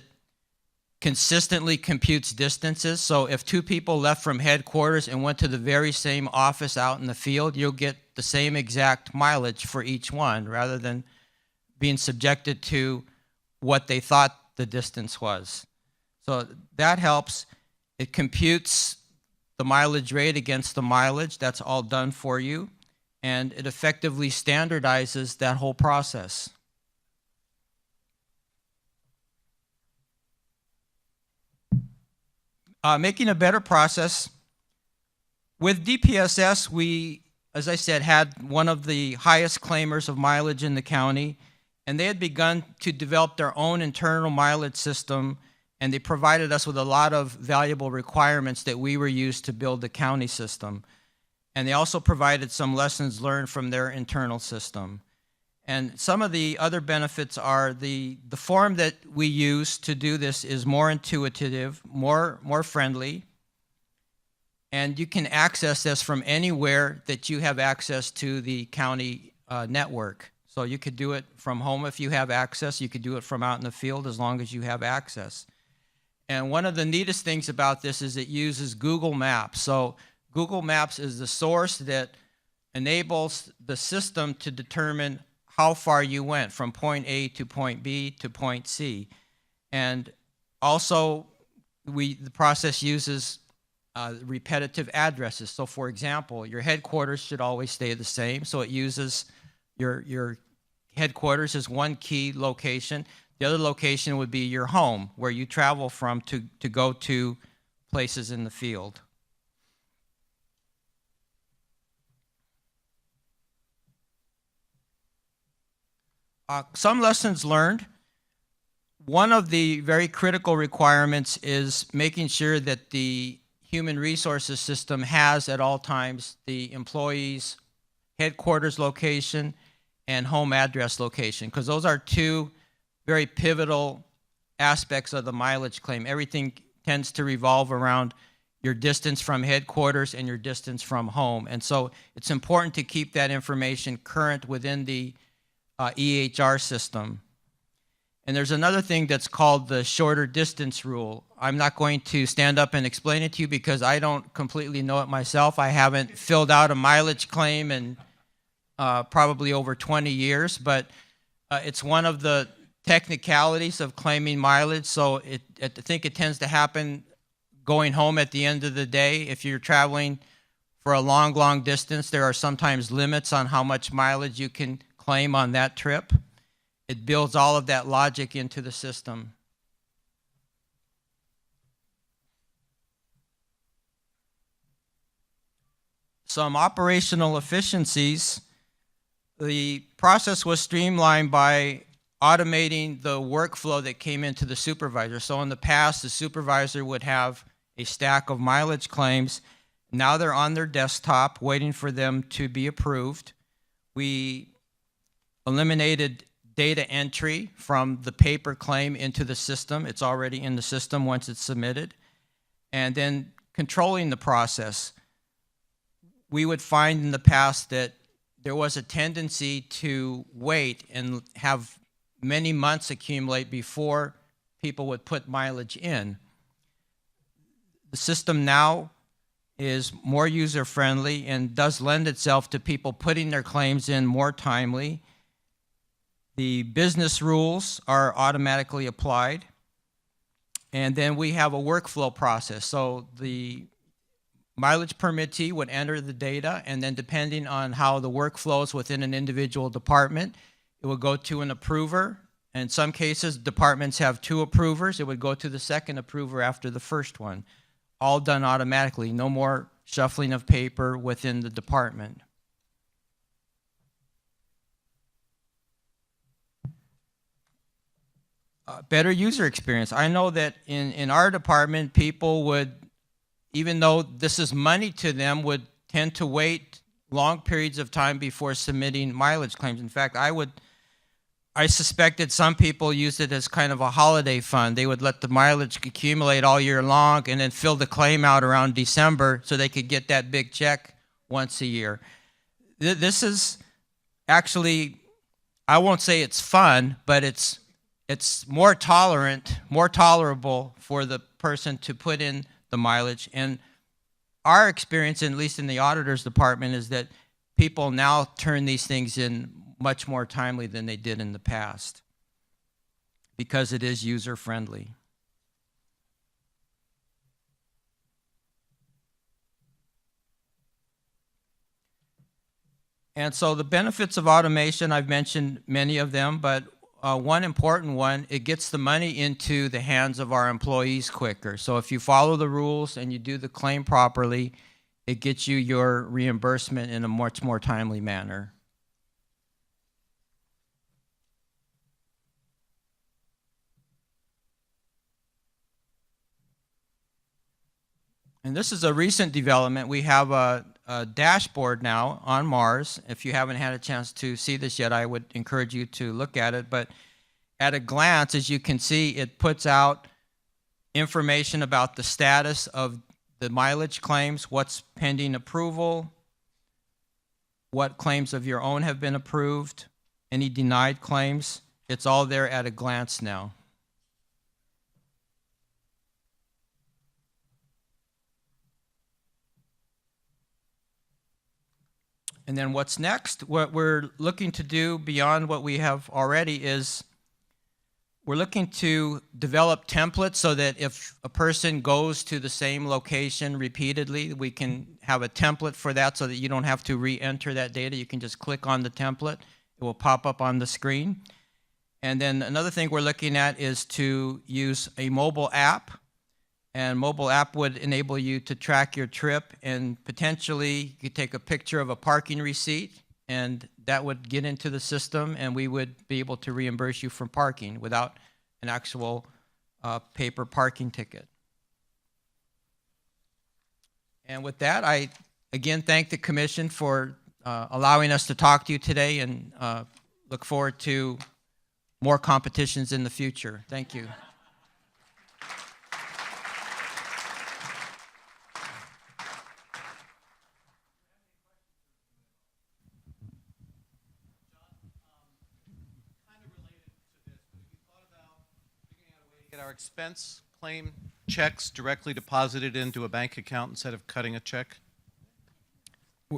consistently computes distances. So if 2 people left from headquarters and went to the very same office out in the field, you'll get the same exact mileage for each one rather than being subjected to what they thought the distance was. So that helps. It computes the mileage rate against the mileage. That's all done for you. And it effectively standardizes that whole process. Making a better process. With DPSS, we, as I said, had one of the highest claimers of mileage in the county, and they had begun to develop their own internal mileage system, and they provided us with a lot of valuable requirements that we were used to build the county system. And they also provided some lessons learned from their internal system. And some of the other benefits are the form that we use to do this is more intuitive, more friendly, and you can access this from anywhere that you have access to the county network. So you could do it from home if you have access. You could do it from out in the field as long as you have access. And one of the neatest things about this is it uses Google Maps. So Google Maps is the source that enables the system to determine how far you went from point A to point B to point C. And also, the process uses repetitive addresses. So for example, your headquarters should always stay the same. So it uses your headquarters as one key location. The other location would be your home, where you travel from to go to places in the field. Some lessons learned. One of the very critical requirements is making sure that the human resources system has at all times the employee's headquarters location and home address location, because those are 2 very pivotal aspects of the mileage claim. Everything tends to revolve around your distance from headquarters and your distance from home. And so it's important to keep that information current within the EHR system. And there's another thing that's called the shorter distance rule. I'm not going to stand up and explain it to you because I don't completely know it myself. I haven't filled out a mileage claim in probably over 20 years, but it's one of the technicalities of claiming mileage. So I think it tends to happen going home at the end of the day. If you're traveling for a long distance, there are sometimes limits on how much mileage you can claim on that trip. it builds all of that logic into the system. Some operational efficiencies. The process was streamlined by automating the workflow that came into the supervisor. So in the past, the supervisor would have a stack of mileage claims. Now they're on their desktop waiting for them to be approved. We eliminated data entry from the paper claim into the system. It's already in the system once it's submitted. And then controlling the process. We would find in the past that there was a tendency to wait and have many months accumulate before people would put mileage in. The system now is more user-friendly and does lend itself to people putting their claims in more timely. The business rules are automatically applied. And then we have a workflow process. So the mileage permittee would enter the data, and then depending on how the work flows within an individual department, it would go to an approver. In some cases, departments have 2 approvers. It would go to the second approver after the first one. All done automatically. No more shuffling of paper within the department. Better user experience. I know that in our department, people would, even though this is money to them, would tend to wait long periods of time before submitting mileage claims. In fact, I suspected some people used it as kind of a holiday fund. They would let the mileage accumulate all year long and then fill the claim out around December so they could get that big check once a year. This is actually, I won't say it's fun, but it's more tolerable for the person to put in the mileage. And our experience, at least in the auditor's department, is that people now turn these things in much more timely than they did in the past because it is user-friendly. And so the benefits of automation, I've mentioned many of them, but one important one, it gets the money into the hands of our employees quicker. So if you follow the rules and you do the claim properly, it gets you your reimbursement in a much more timely manner. And this is a recent development. We have a dashboard now on Mars. If you haven't had a chance to see this yet, I would encourage you to look at it. But at a glance, as you can see, it puts out information about the status of the mileage claims, what's pending approval, what claims of your own have been approved, any denied claims. It's all there at a glance now. And then what's next? What we're looking to do beyond what we have already is we're looking to develop templates so that if a person goes to the same location repeatedly, we can have a template for that so that you don't have to re-enter that data. You can just click on the template. It will pop up on the screen. And then another thing we're looking at is to use a mobile app. And mobile app would enable you to track your trip, and potentially you could take a picture of a parking receipt, and that would get into the system, and we would be able to reimburse you for parking without an actual paper parking ticket. And with that, I again thank the Commission for allowing us to talk to you today, and look forward to more competitions in the future. Thank you. Get our expense claim checks directly deposited into a bank account instead of cutting a check?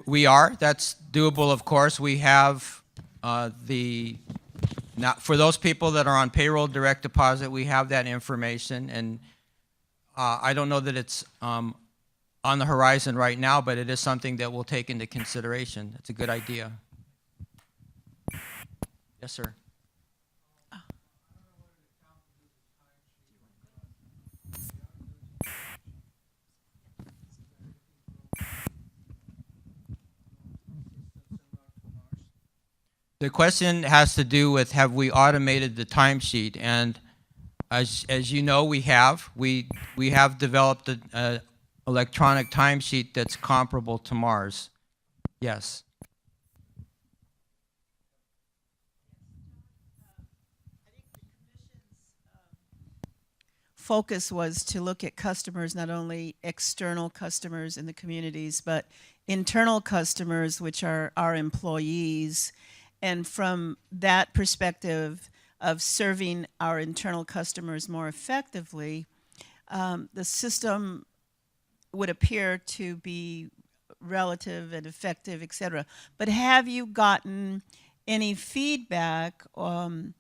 We are. That's doable, of course. We have for those people that are on payroll direct deposit, we have that information, and I don't know that it's on the horizon right now, but it is something that we'll take into consideration. It's a good idea. Yes, sir. The question has to do with, have we automated the timesheet? And as you know, we have. We have developed an electronic timesheet that's comparable to Mars. Yes. Focus was to look at customers, not only external customers in the communities, but internal customers, which are our employees. And from that perspective of serving our internal customers more effectively, the system would appear to be relative and effective, et cetera. But have you gotten any feedback beyond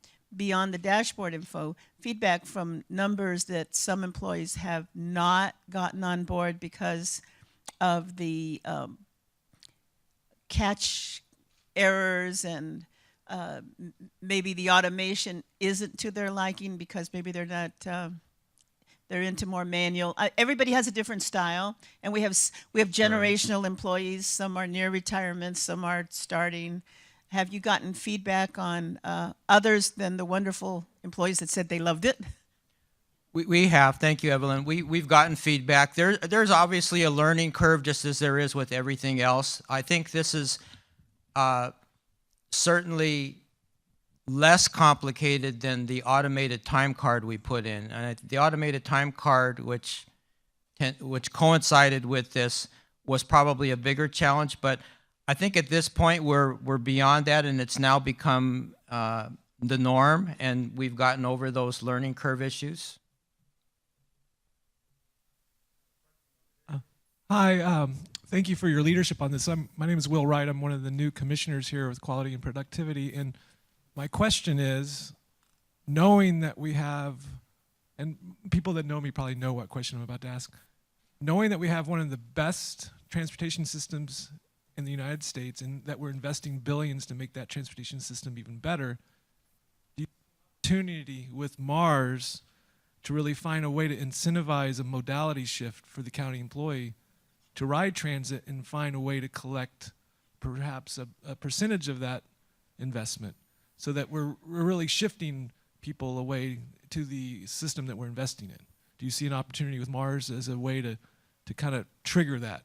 the dashboard info, feedback from numbers that some employees have not gotten on board because of the catch errors, and maybe the automation isn't to their liking because maybe they're not, they're into more manual. Everybody has a different style, and we have generational employees. Some are near retirement, some are starting. Have you gotten feedback on others than the wonderful employees that said they loved it? We have. Thank you, Evelyn. We've gotten feedback. There's obviously a learning curve, just as there is with everything else. I think this is certainly less complicated than the automated time card we put in. And the automated time card, which coincided with this, was probably a bigger challenge. But I think at this point we're beyond that, and it's now become the norm, and we've gotten over those learning curve issues. Hi, thank you for your leadership on this. My name is Will Wright. I'm one of the new commissioners here with Quality and Productivity. And my question is, knowing that we have, and people that know me probably know what question I'm about to ask, knowing that we have one of the best transportation systems in the United States and that we're investing billions to make that transportation system even better, the opportunity with Mars to really find a way to incentivize a modality shift for the county employee to ride transit and find a way to collect perhaps a percentage of that investment, so that we're really shifting people away to the system that we're investing in. Do you see an opportunity with Mars as a way to kind of trigger that?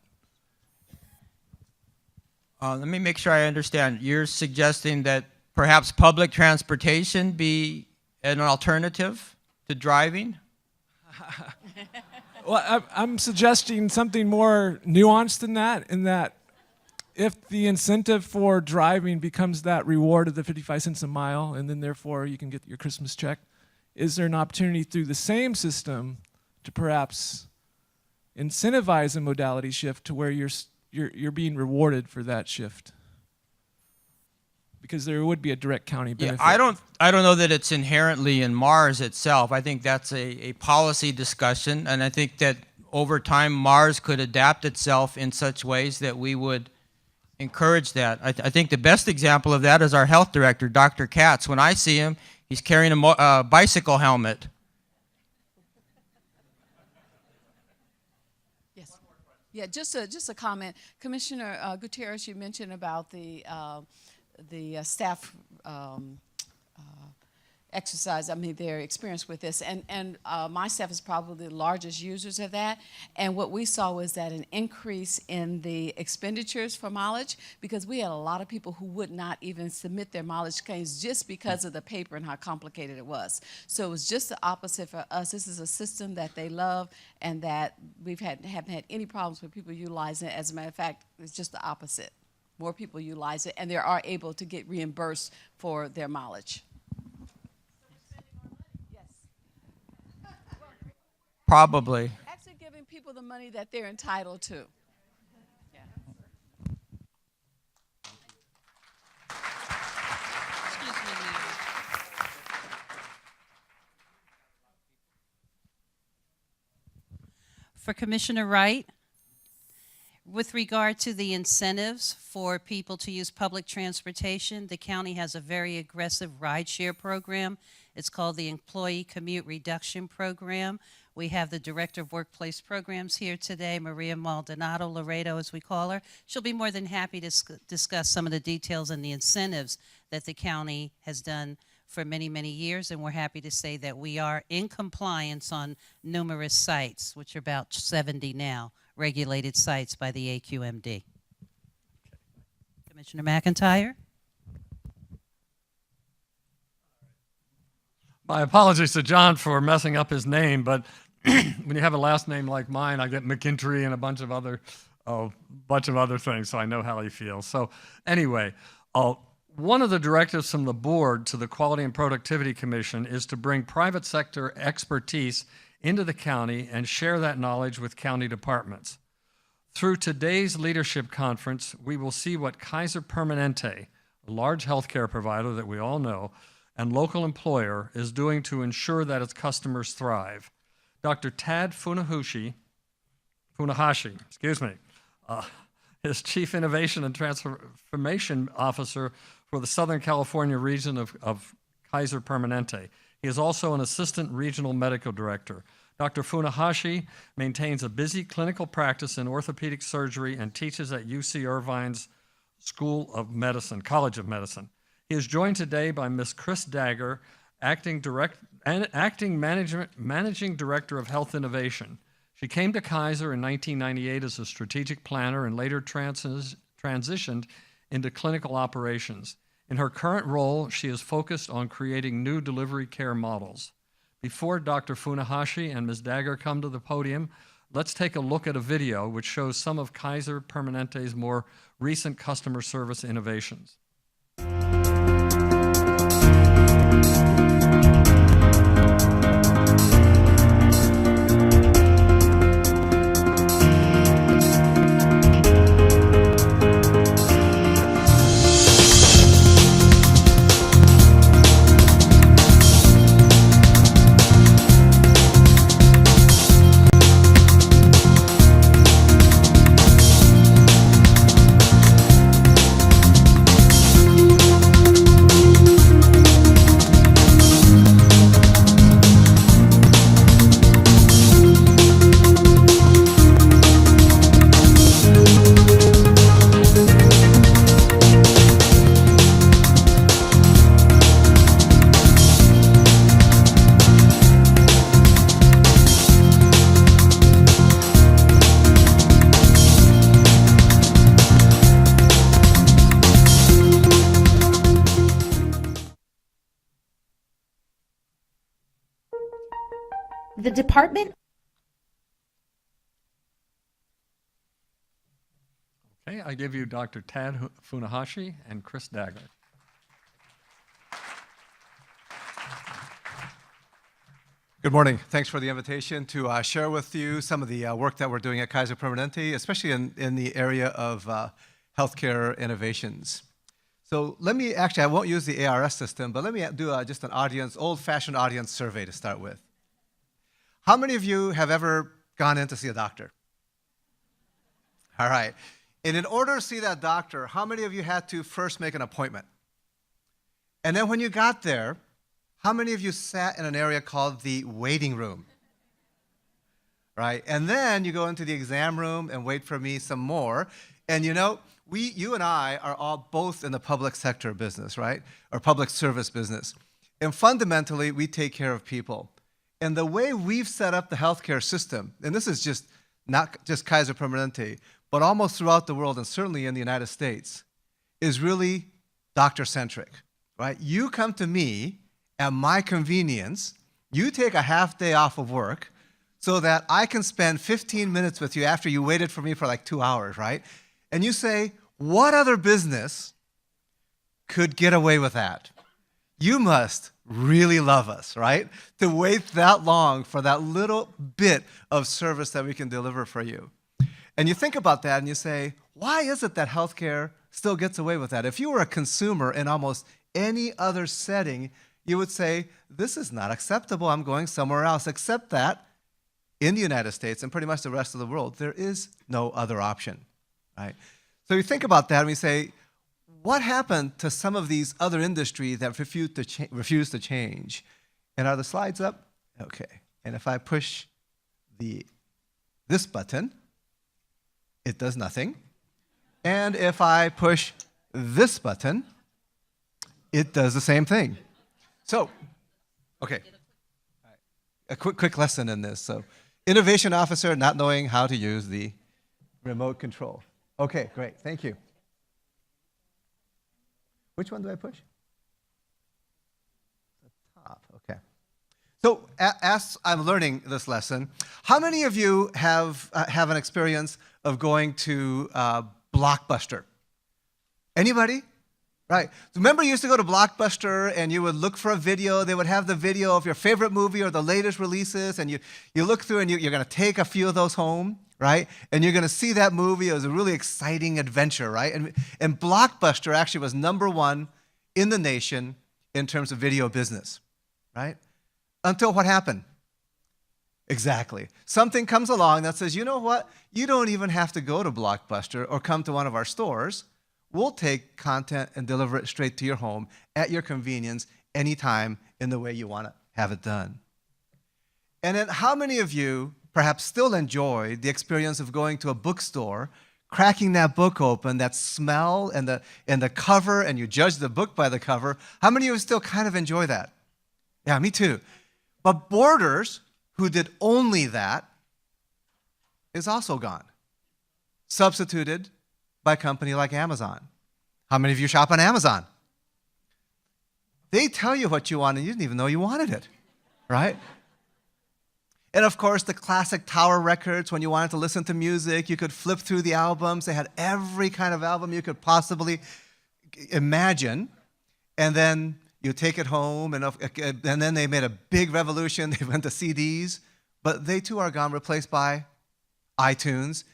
Let me make sure I understand. You're suggesting that perhaps public transportation be an alternative to driving? Well, I'm suggesting something more nuanced than that, in that if the incentive for driving becomes that reward of the 55 cents a mile, and then therefore you can get your Christmas check, is there an opportunity through the same system to perhaps incentivize a modality shift to where you're being rewarded for that shift? Because there would be a direct county benefit. Yeah, I don't know that it's inherently in Mars itself. I think that's a policy discussion, and I think that over time Mars could adapt itself in such ways that we would encourage that. I think the best example of that is our health director, Dr. Katz. When I see him, he's carrying a bicycle helmet. Yes. Yeah, just a comment. Commissioner Gutierrez, you mentioned about the staff exercise, I mean, their experience with this. And my staff is probably the largest users of that. And what we saw was that an increase in the expenditures for mileage, because we had a lot of people who would not even submit their mileage claims just because of the paper and how complicated it was. So it was just the opposite for us. This is a system that they love and that haven't had any problems with people utilizing it. As a matter of fact, it's just the opposite. More people utilize it, and they are able to get reimbursed for their mileage. Probably. Actually giving people the money that they're entitled to. Yeah. Excuse me, ma'am. For Commissioner Wright, With regard to the incentives for people to use public transportation, the county has a very aggressive rideshare program. It's called the Employee Commute Reduction Program. We have the Director of Workplace Programs here today, Maria Maldonado, Laredo as we call her. She'll be more than happy to discuss some of the details and the incentives that the county has done for many, many years, and we're happy to say that we are in compliance on numerous sites, which are about 70 now, regulated sites by the AQMD. Commissioner McIntyre? My apologies to John for messing up his name, but when you have a last name like mine, I get McIntry and a bunch of other things, so I know how he feels. So anyway, one of the directives from the board to the Quality and Productivity Commission is to bring private sector expertise into the county and share that knowledge with county departments. Through today's leadership conference, we will see what Kaiser Permanente, a large healthcare provider that we all know, and local employer is doing to ensure that its customers thrive. Dr. Tad Funahashi, is Chief Innovation and Transformation Officer for the Southern California region of Kaiser Permanente. He is also an Assistant Regional Medical Director. Dr. Funahashi maintains a busy clinical practice in orthopedic surgery and teaches at UC Irvine's College of Medicine. He is joined today by Ms. Chris Dagger, Managing Director of Health Innovation. She came to Kaiser in 1998 as a strategic planner and later transitioned into clinical operations. In her current role, she is focused on creating new delivery care models. Before Dr. Funahashi and Ms. Dagger come to the podium, let's take a look at a video which shows some of Kaiser Permanente's more recent customer service innovations. The department. Okay, I give you Dr. Tad Funahashi and Chris Dagger. Good morning. Thanks for the invitation to share with you some of the work that we're doing at Kaiser Permanente, especially in the area of healthcare innovations. So let me, I won't use the ARS system, but let me do just an old-fashioned audience survey to start with. How many of you have ever gone in to see a doctor? All right. And in order to see that doctor, how many of you had to first make an appointment? And then when you got there, how many of you sat in an area called the waiting room? Right? And then you go into the exam room and wait for me some more. And you know, you and I are all both in the public sector business, right? Or public service business. And fundamentally, we take care of people. And the way we've set up the healthcare system, and this is just not just Kaiser Permanente, but almost throughout the world and certainly in the United States, is really doctor-centric, right? You come to me at my convenience, you take a half day off of work so that I can spend 15 minutes with you after you waited for me for like 2 hours, right? And you say, what other business could get away with that? You must really love us, right? To wait that long for that little bit of service that we can deliver for you. And you think about that and you say, why is it that healthcare still gets away with that? If you were a consumer in almost any other setting, you would say, this is not acceptable, I'm going somewhere else, except that in the United States and pretty much the rest of the world, there is no other option. right? So you think about that and we say, what happened to some of these other industries that refuse to change? And are the slides up? Okay. And if I push this button, it does nothing. And if I push this button, it does the same thing. So, okay. A quick lesson in this. So, innovation officer not knowing how to use the remote control. Okay, great. Thank you. Which one do I push? The top. Okay. So, as I'm learning this lesson, how many of you have an experience of going to Blockbuster? Anybody? Right. Remember you used to go to Blockbuster and you would look for a video. They would have the video of your favorite movie or the latest releases, and you look through and you're going to take a few of those home, right? And you're going to see that movie. It was a really exciting adventure, right? And Blockbuster actually was #1 in the nation in terms of video business, right? Until what happened? Exactly. Something comes along that says, you know what? You don't even have to go to Blockbuster or come to one of our stores. We'll take content and deliver it straight to your home at your convenience, anytime, in the way you want to have it done. And then how many of you perhaps still enjoy the experience of going to a bookstore, cracking that book open, that smell and the cover, and you judge the book by the cover? How many of you still kind of enjoy that? Yeah, me too. But Borders, who did only that, is also gone, substituted by a company like Amazon. How many of you shop on Amazon? They tell you what you want and you didn't even know you wanted it, right? And of course, the classic Tower records, when you wanted to listen to music, you could flip through the albums. They had every kind of album you could possibly imagine. And then you take it home, and then they made a big revolution. They went to CDs, but they too are gone, replaced by iTunes,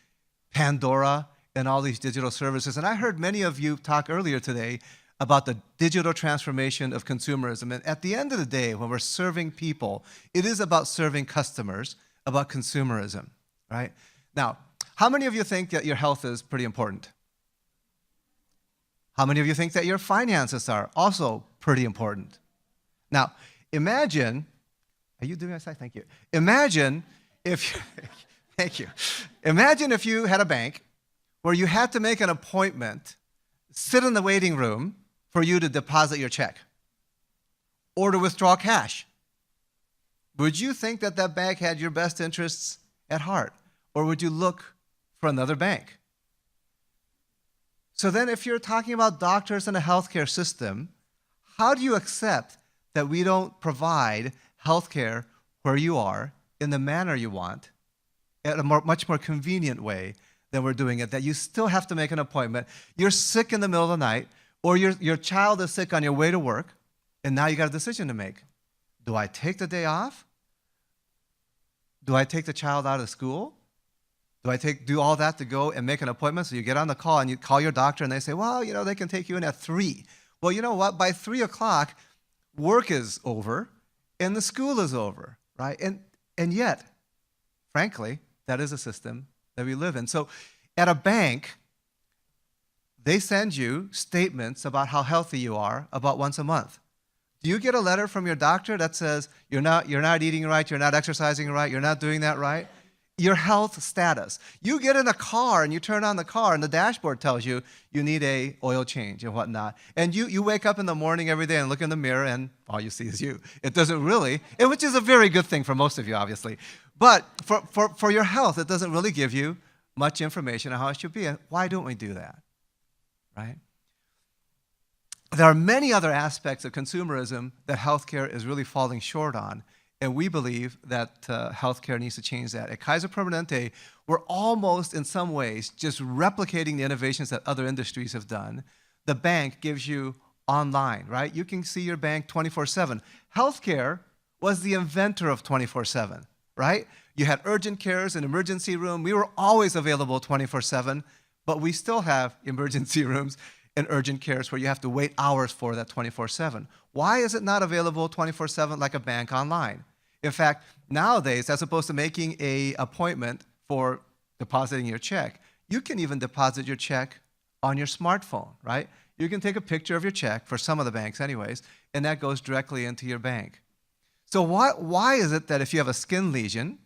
Pandora, and all these digital services. And I heard many of you talk earlier today about the digital transformation of consumerism. And at the end of the day, when we're serving people, it is about serving customers, about consumerism, right? Now, how many of you think that your health is pretty important? How many of you think that your finances are also pretty important? Now, imagine, are you doing my side? Thank you. Imagine if you, thank you. Imagine if you had a bank where you had to make an appointment, sit in the waiting room for you to deposit your check or to withdraw cash. Would you think that that bank had your best interests at heart, or would you look for another bank? So then if you're talking about doctors and a healthcare system, how do you accept that we don't provide healthcare where you are in the manner you want, at a much more convenient way than we're doing it, that you still have to make an appointment? You're sick in the middle of the night, or your child is sick on your way to work, and now you got a decision to make. Do I take the day off? Do I take the child out of school? Do I do all that to go and make an appointment? So you get on the call and you call your doctor and they say, well, you know, they can take you in at 3. Well, you know what? By 3 o'clock, work is over and the school is over, right? And yet, frankly, that is a system that we live in. So at a bank, they send you statements about how healthy you are about once a month. Do you get a letter from your doctor that says you're not eating right, you're not exercising right, you're not doing that right? Your health status. You get in a car and you turn on the car and the dashboard tells you you need a oil change and whatnot. And you wake up in the morning every day and look in the mirror and all you see is you. It doesn't really, which is a very good thing for most of you, obviously. But for your health, it doesn't really give you much information on how it should be. And why don't we do that, right? There are many other aspects of consumerism that healthcare is really falling short on. And we believe that healthcare needs to change that. At Kaiser Permanente, we're almost in some ways just replicating the innovations that other industries have done. The bank gives you online, right? You can see your bank 24/7. Healthcare was the inventor of 24/7, right? You had urgent cares, an emergency room. We were always available 24/7, but we still have emergency rooms and urgent cares where you have to wait hours for that 24/7. Why is it not available 24/7 like a bank online? In fact, nowadays, as opposed to making an appointment for depositing your check, You can even deposit your check on your smartphone, right? You can take a picture of your check, for some of the banks anyways, and that goes directly into your bank. So why is it that if you have a skin lesion,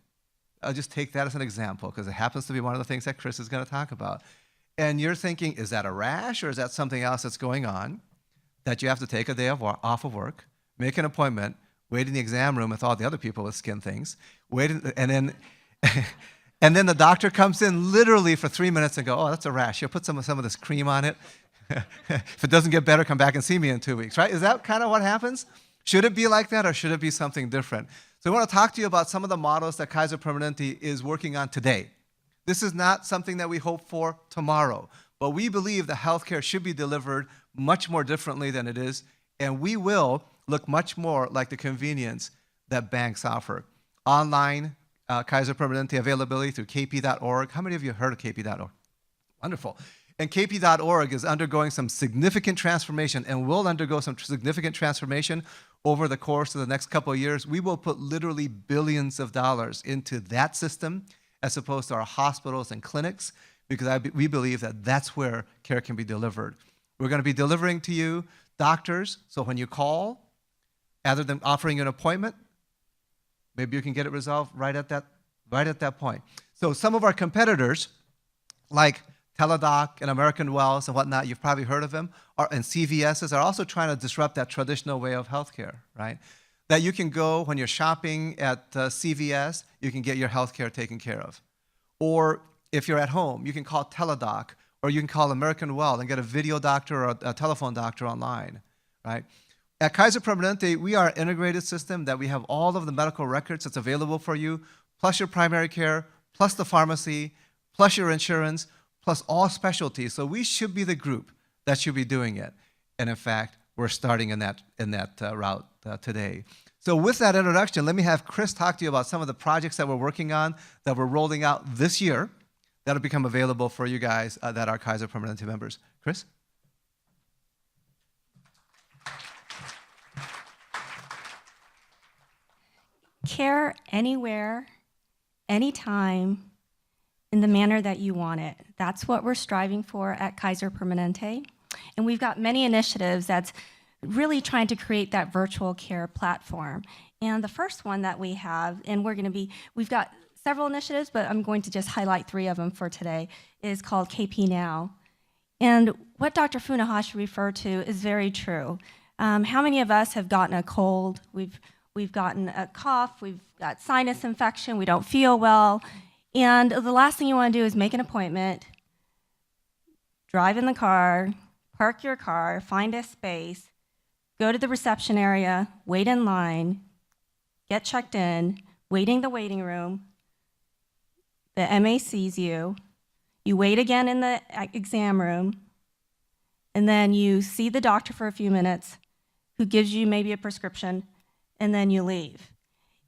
I'll just take that as an example because it happens to be one of the things that Chris is going to talk about, and you're thinking, is that a rash or is that something else that's going on, that you have to take a day off of work, make an appointment, wait in the exam room with all the other people with skin things, and then and then the doctor comes in literally for 3 minutes and go, oh, that's a rash. Here, put some of this cream on it. If it doesn't get better, come back and see me in 2 weeks, right? Is that kind of what happens? Should it be like that or should it be something different? So I want to talk to you about some of the models that Kaiser Permanente is working on today. This is not something that we hope for tomorrow, but we believe that healthcare should be delivered much more differently than it is, and we will look much more like the convenience that banks offer. Online Kaiser Permanente availability through kp.org. How many of you have heard of kp.org? Wonderful. And kp.org is undergoing some significant transformation and will undergo some significant transformation over the course of the next couple of years. We will put literally billions of dollars into that system as opposed to our hospitals and clinics, because we believe that that's where care can be delivered. We're going to be delivering to you doctors, so when you call, rather than offering you an appointment, maybe you can get it resolved right at that point. So some of our competitors, like Teladoc and American Wells and whatnot, you've probably heard of them, and CVSs are also trying to disrupt that traditional way of healthcare, right? That you can go when you're shopping at CVS, you can get your healthcare taken care of. Or if you're at home, you can call Teladoc, or you can call American Well and get a video doctor or a telephone doctor online, right? At Kaiser Permanente, we are an integrated system that we have all of the medical records that's available for you, plus your primary care, plus the pharmacy, plus your insurance, plus all specialties. So we should be the group that should be doing it. And in fact, we're starting in that route today. So with that introduction, let me have Chris talk to you about some of the projects that we're working on, that we're rolling out this year, that'll become available for you guys that are Kaiser Permanente members. Chris? Care anywhere, anytime, in the manner that you want it. That's what we're striving for at Kaiser Permanente. And we've got many initiatives that's really trying to create that virtual care platform. And the first one that we have, and we've got several initiatives, but I'm going to just highlight 3 of them for today, is called KP Now. And what Dr. Funahashi referred to is very true. How many of us have gotten a cold? We've gotten a cough, we've got sinus infection, we don't feel well, and the last thing you want to do is make an appointment, drive in the car, park your car, find a space, go to the reception area, wait in line, get checked in, waiting the waiting room, the MA sees you, you wait again in the exam room, and then you see the doctor for a few minutes, who gives you maybe a prescription, and then you leave.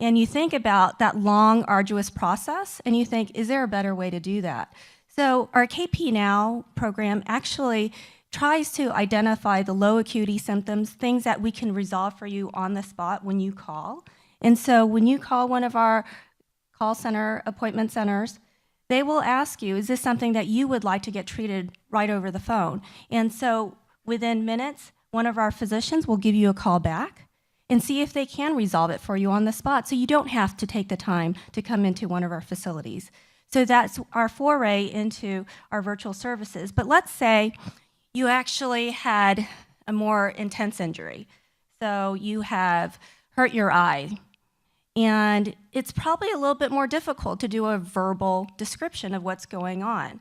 And you think about that long, arduous process, and you think, is there a better way to do that? So our KP Now program actually tries to identify the low acuity symptoms, things that we can resolve for you on the spot when you call. And so when you call one of our call center appointment centers, they will ask you, is this something that you would like to get treated right over the phone? And so within minutes, one of our physicians will give you a call back and see if they can resolve it for you on the spot, so you don't have to take the time to come into one of our facilities. So that's our foray into our virtual services. But let's say you actually had a more intense injury. So you have hurt your eye, and it's probably a little bit more difficult to do a verbal description of what's going on.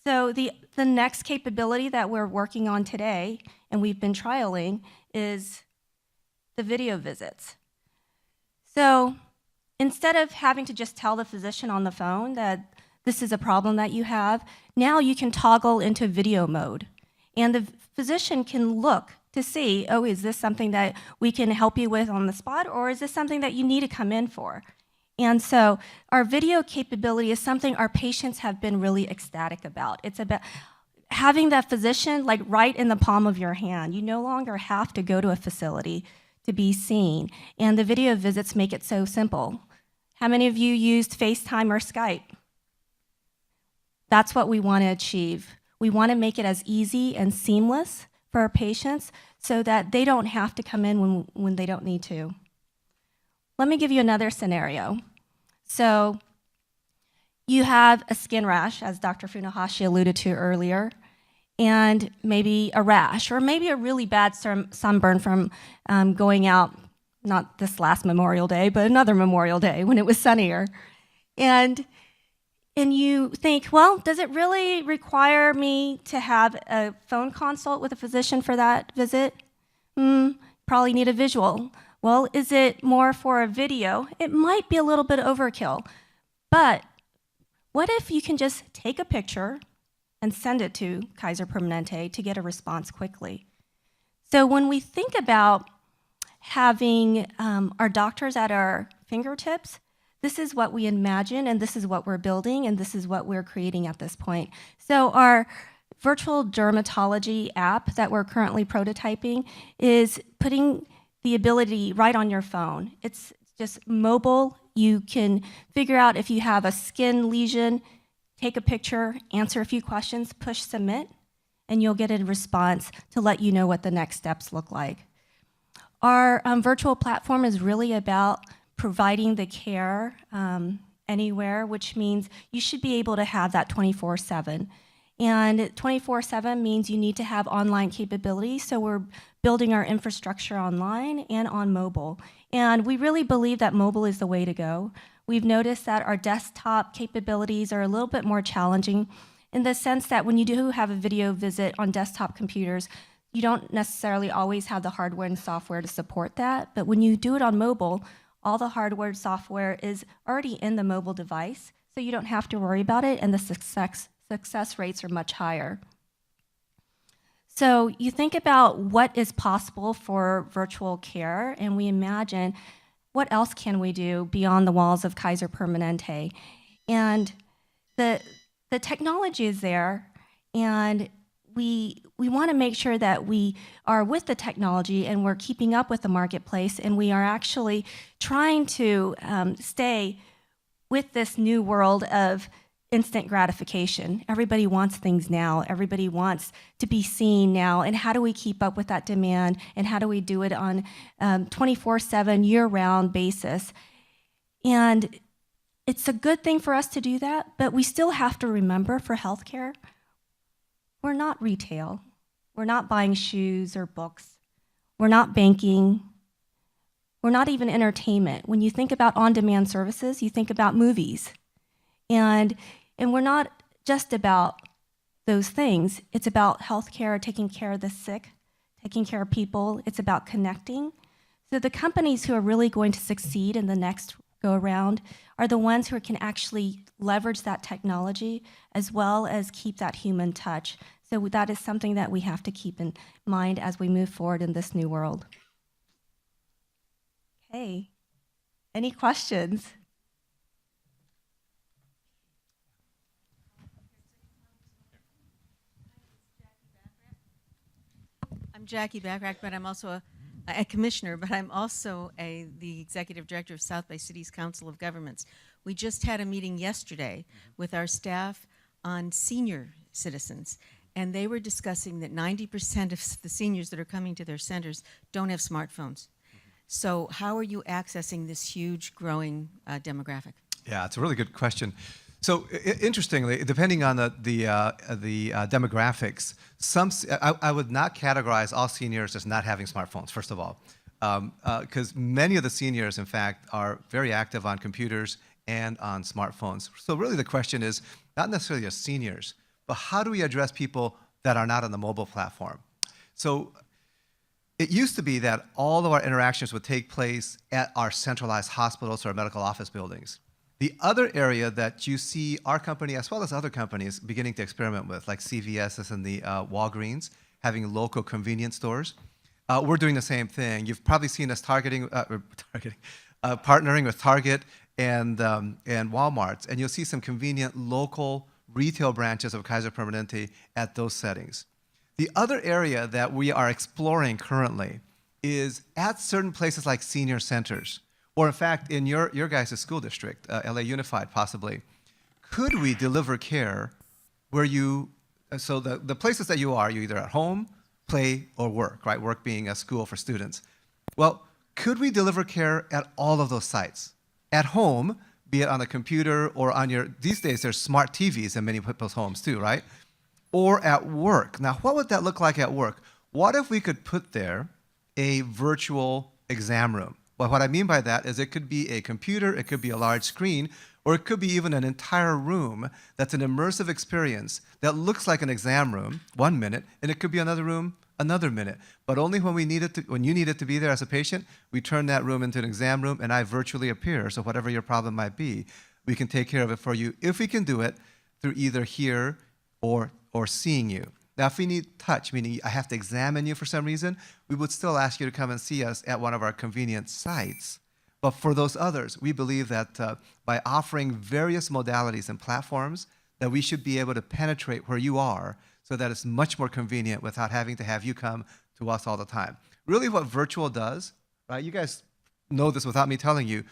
So the next capability that we're working on today, and we've been trialing, is the video visits. So instead of having to just tell the physician on the phone that this is a problem that you have, now you can toggle into video mode. And the physician can look to see, oh, is this something that we can help you with on the spot, or is this something that you need to come in for? And so our video capability is something our patients have been really ecstatic about. It's about having that physician like right in the palm of your hand. You no longer have to go to a facility to be seen. And the video visits make it so simple. How many of you used FaceTime or Skype? That's what we want to achieve. We want to make it as easy and seamless for our patients so that they don't have to come in when they don't need to. Let me give you another scenario. So you have a skin rash, as Dr. Funahashi alluded to earlier, and maybe a rash, or maybe a really bad sunburn from going out, not this last Memorial Day, but another Memorial Day when it was sunnier. And you think, well, does it really require me to have a phone consult with a physician for that visit? Probably need a visual. Well, is it more for a video? It might be a little bit overkill. But what if you can just take a picture and send it to Kaiser Permanente to get a response quickly? So when we think about having our doctors at our fingertips, this is what we imagine, and this is what we're building, and this is what we're creating at this point. So our virtual dermatology app that we're currently prototyping is putting the ability right on your phone. It's just mobile. You can figure out if you have a skin lesion, take a picture, answer a few questions, push submit, and you'll get a response to let you know what the next steps look like. Our virtual platform is really about providing the care anywhere, which means you should be able to have that 24/7. And 24/7 means you need to have online capabilities, so we're building our infrastructure online and on mobile. And we really believe that mobile is the way to go. We've noticed that our desktop capabilities are a little bit more challenging in the sense that when you do have a video visit on desktop computers, you don't necessarily always have the hardware and software to support that. But when you do it on mobile, all the hardware and software is already in the mobile device, so you don't have to worry about it, and the success rates are much higher. So you think about what is possible for virtual care, and we imagine what else can we do beyond the walls of Kaiser Permanente. And the technology is there, and we want to make sure that we are with the technology and we're keeping up with the marketplace, and we are actually trying to stay with this new world of instant gratification. Everybody wants things now. Everybody wants to be seen now. And how do we keep up with that demand? And how do we do it on 24/7, year-round basis? And it's a good thing for us to do that, but we still have to remember for healthcare, we're not retail. We're not buying shoes or books. We're not banking. We're not even entertainment. When you think about on-demand services, you think about movies. And we're not just about those things. It's about healthcare, taking care of the sick, taking care of people. It's about connecting. So the companies who are really going to succeed in the next go-around are the ones who can actually leverage that technology as well as keep that human touch. So that is something that we have to keep in mind as we move forward in this new world. Okay, any questions? I'm Jackie Backrack, but I'm also a commissioner, but I'm also the executive director of South Bay Cities Council of Governments. We just had a meeting yesterday with our staff on senior citizens, and they were discussing that 90% of the seniors that are coming to their centers don't have smartphones. So how are you accessing this huge growing demographic? Yeah, it's a really good question. So interestingly, depending on the demographics, I would not categorize all seniors as not having smartphones, first of all, because many of the seniors, in fact, are very active on computers and on smartphones. So really the question is not necessarily as seniors, but how do we address people that are not on the mobile platform? So it used to be that all of our interactions would take place at our centralized hospitals or medical office buildings. The other area that you see our company, as well as other companies, beginning to experiment with, like CVS and the Walgreens, having local convenience stores, we're doing the same thing. You've probably seen us partnering with Target and Walmart, and you'll see some convenient local retail branches of Kaiser Permanente at those settings. The other area that we are exploring currently is at certain places like senior centers, or in fact, in your guys' school district, LA Unified possibly, could we deliver care where you, so the places that you are, you're either at home, play, or work, right? Work being a school for students. Well, could we deliver care at all of those sites? At home, be it on a computer or on these days there's smart TVs in many people's homes too, right? Or at work. Now, what would that look like at work? What if we could put there a virtual exam room? Well, what I mean by that is it could be a computer, it could be a large screen, or it could be even an entire room that's an immersive experience that looks like an exam room 1 minute, and it could be another room another minute. But only when when you need it to be there as a patient, we turn that room into an exam room, and I virtually appear. So whatever your problem might be, we can take care of it for you if we can do it through either here or seeing you. Now, if we need touch, meaning I have to examine you for some reason, we would still ask you to come and see us at one of our convenient sites. But for those others, we believe that by offering various modalities and platforms, that we should be able to penetrate where you are so that it's much more convenient without having to have you come to us all the time. Really what virtual does, right? You guys know this without me telling you,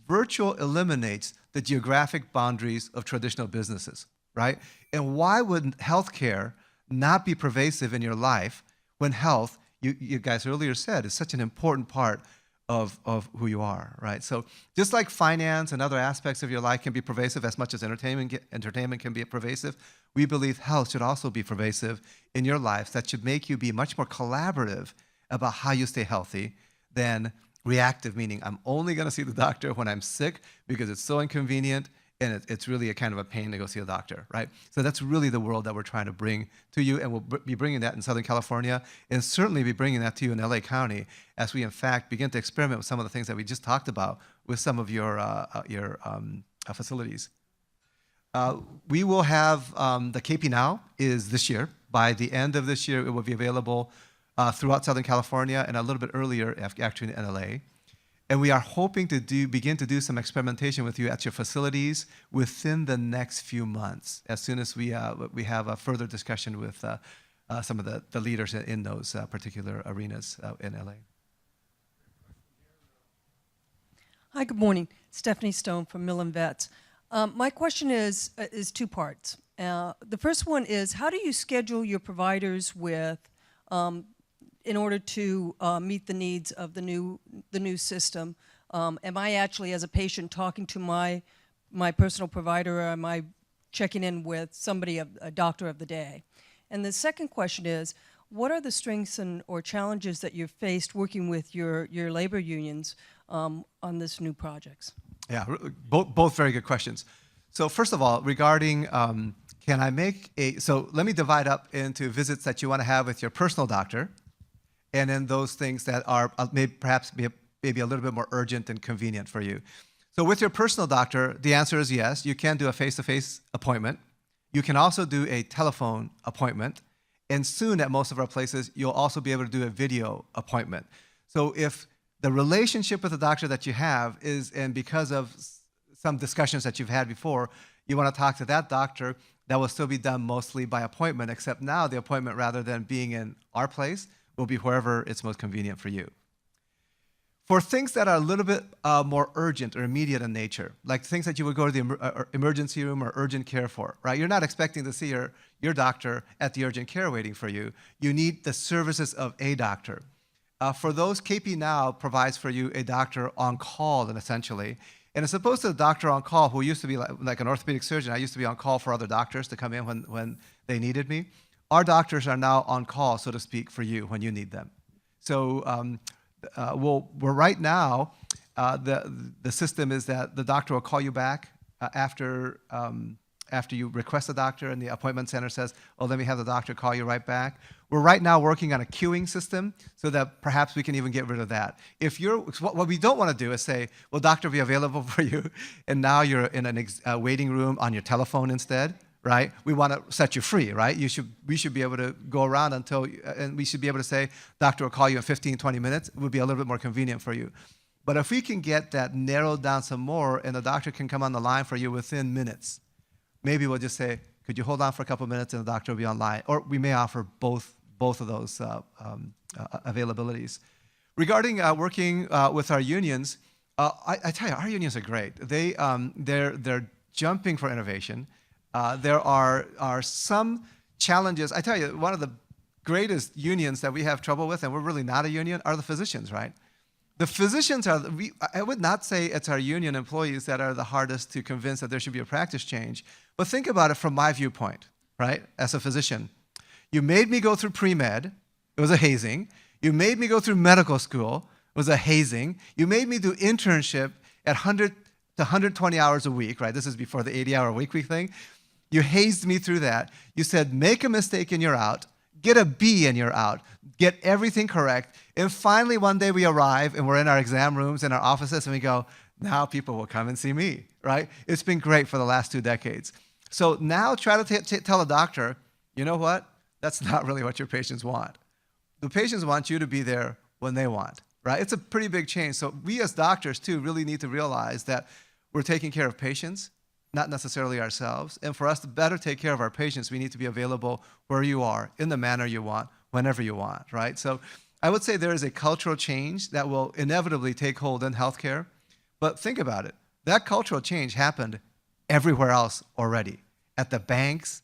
virtual eliminates the geographic boundaries of traditional businesses, right? And why would healthcare not be pervasive in your life when health, you guys earlier said, is such an important part of who you are, right? So just like finance and other aspects of your life can be pervasive as much as entertainment can be pervasive, we believe health should also be pervasive in your life. That should make you be much more collaborative about how you stay healthy than reactive, meaning I'm only going to see the doctor when I'm sick because it's so inconvenient and it's really a kind of a pain to go see a doctor, right? So that's really the world that we're trying to bring to you, and we'll be bringing that in Southern California, and certainly be bringing that to you in LA County as we, in fact, begin to experiment with some of the things that we just talked about with some of your facilities. We will have the KP Now is this year. By the end of this year, it will be available throughout Southern California and a little bit earlier, actually, in LA. And we are hoping to begin to do some experimentation with you at your facilities within the next few months, as soon as we have a further discussion with some of the leaders in those particular arenas in LA. Hi, good morning. Stephanie Stone from Millen Vets. My question is two parts. The first one is, how do you schedule your providers with in order to meet the needs of the new system? Am I actually, as a patient, talking to my personal provider, or am I checking in with somebody, a doctor of the day? And the second question is, what are the strengths or challenges that you've faced working with your labor unions on this new projects? Yeah, both very good questions. So first of all, regarding can I make so let me divide up into visits that you want to have with your personal doctor, and then those things that are perhaps maybe a little bit more urgent and convenient for you. So with your personal doctor, the answer is yes, you can do a face-to-face appointment. You can also do a telephone appointment. And soon at most of our places, you'll also be able to do a video appointment. So if the relationship with the doctor that you have is, and because of some discussions that you've had before, you want to talk to that doctor, that will still be done mostly by appointment, except now the appointment, rather than being in our place, will be wherever it's most convenient for you. For things that are a little bit more urgent or immediate in nature, like things that you would go to the emergency room or urgent care for, right? You're not expecting to see your doctor at the urgent care waiting for you. You need the services of a doctor. For those, KP Now provides for you a doctor on call, and essentially. And as opposed to the doctor on call, who used to be like an orthopedic surgeon, I used to be on call for other doctors to come in when they needed me. Our doctors are now on call, so to speak, for you when you need them. So we're right now, the system is that the doctor will call you back after you request a doctor, and the appointment center says, oh, let me have the doctor call you right back. We're right now working on a queuing system so that perhaps we can even get rid of that. What we don't want to do is say, will doctor be available for you? And now you're in a waiting room on your telephone instead. Right? We want to set you free, right? We should be able to go around and we should be able to say, doctor will call you in 15, 20 minutes. It would be a little bit more convenient for you. But if we can get that narrowed down some more and the doctor can come on the line for you within minutes, maybe we'll just say, could you hold on for a couple minutes and the doctor will be online? Or we may offer both of those availabilities. Regarding working with our unions, I tell you, our unions are great. They're jumping for innovation. There are some challenges. I tell you, one of the greatest unions that we have trouble with, and we're really not a union, are the physicians, right? The physicians are, I would not say it's our union employees that are the hardest to convince that there should be a practice change, but think about it from my viewpoint, right, as a physician. You made me go through pre-med, it was a hazing. You made me go through medical school, it was a hazing. You made me do internship at 100 to 120 hours a week, right? This is before the 80-hour week thing. You hazed me through that. You said, make a mistake and you're out. Get a B and you're out. Get everything correct. And finally, one day we arrive and we're in our exam rooms in our offices and we go, now people will come and see me, right? It's been great for the last 2 decades. So now try to tell a doctor, you know what? That's not really what your patients want. The patients want you to be there when they want, right? It's a pretty big change. So we as doctors, too, really need to realize that we're taking care of patients, not necessarily ourselves. And for us to better take care of our patients, we need to be available where you are, in the manner you want, whenever you want, right? So I would say there is a cultural change that will inevitably take hold in healthcare. But think about it. That cultural change happened everywhere else already. At the banks,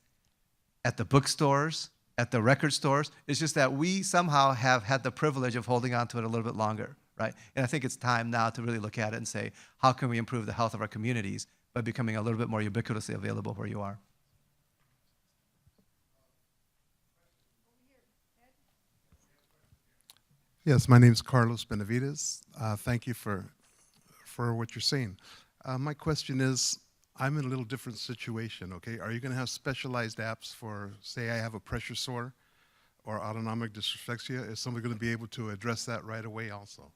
at the bookstores, at the record stores. It's just that we somehow have had the privilege of holding on to it a little bit longer, right? And I think it's time now to really look at it and say, how can we improve the health of our communities by becoming a little bit more ubiquitously available where you are? Yes, my name is Carlos Benavides. Thank you for what you're saying. My question is, I'm in a little different situation, okay? Are you going to have specialized apps for, say, I have a pressure sore or autonomic dyslexia? Is somebody going to be able to address that right away also?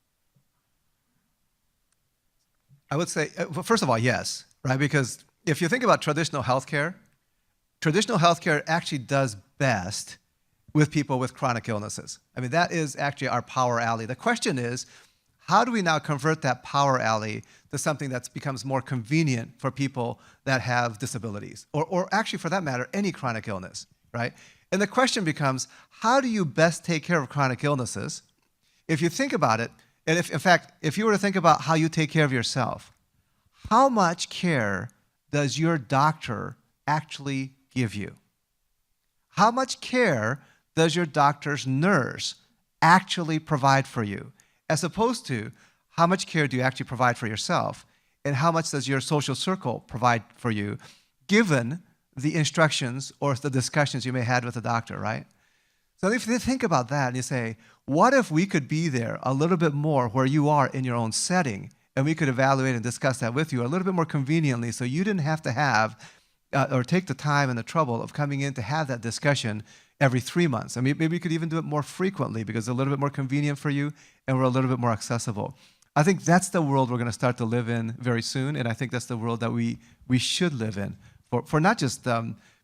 I would say, well, first of all, yes, right? Because if you think about traditional healthcare actually does best with people with chronic illnesses. I mean, that is actually our power alley. The question is, how do we now convert that power alley to something that becomes more convenient for people that have disabilities, or actually, for that matter, any chronic illness, right? And the question becomes, how do you best take care of chronic illnesses? If you think about it, and in fact, if you were to think about how you take care of yourself, how much care does your doctor actually give you? How much care does your doctor's nurse actually provide for you? As opposed to, how much care do you actually provide for yourself? And how much does your social circle provide for you, given the instructions or the discussions you may have had with the doctor, right? So if you think about that and you say, what if we could be there a little bit more where you are in your own setting, and we could evaluate and discuss that with you a little bit more conveniently, so you didn't have to have or take the time and the trouble of coming in to have that discussion every 3 months. I mean, maybe we could even do it more frequently because it's a little bit more convenient for you and we're a little bit more accessible. I think that's the world we're going to start to live in very soon, and I think that's the world that we should live in for not just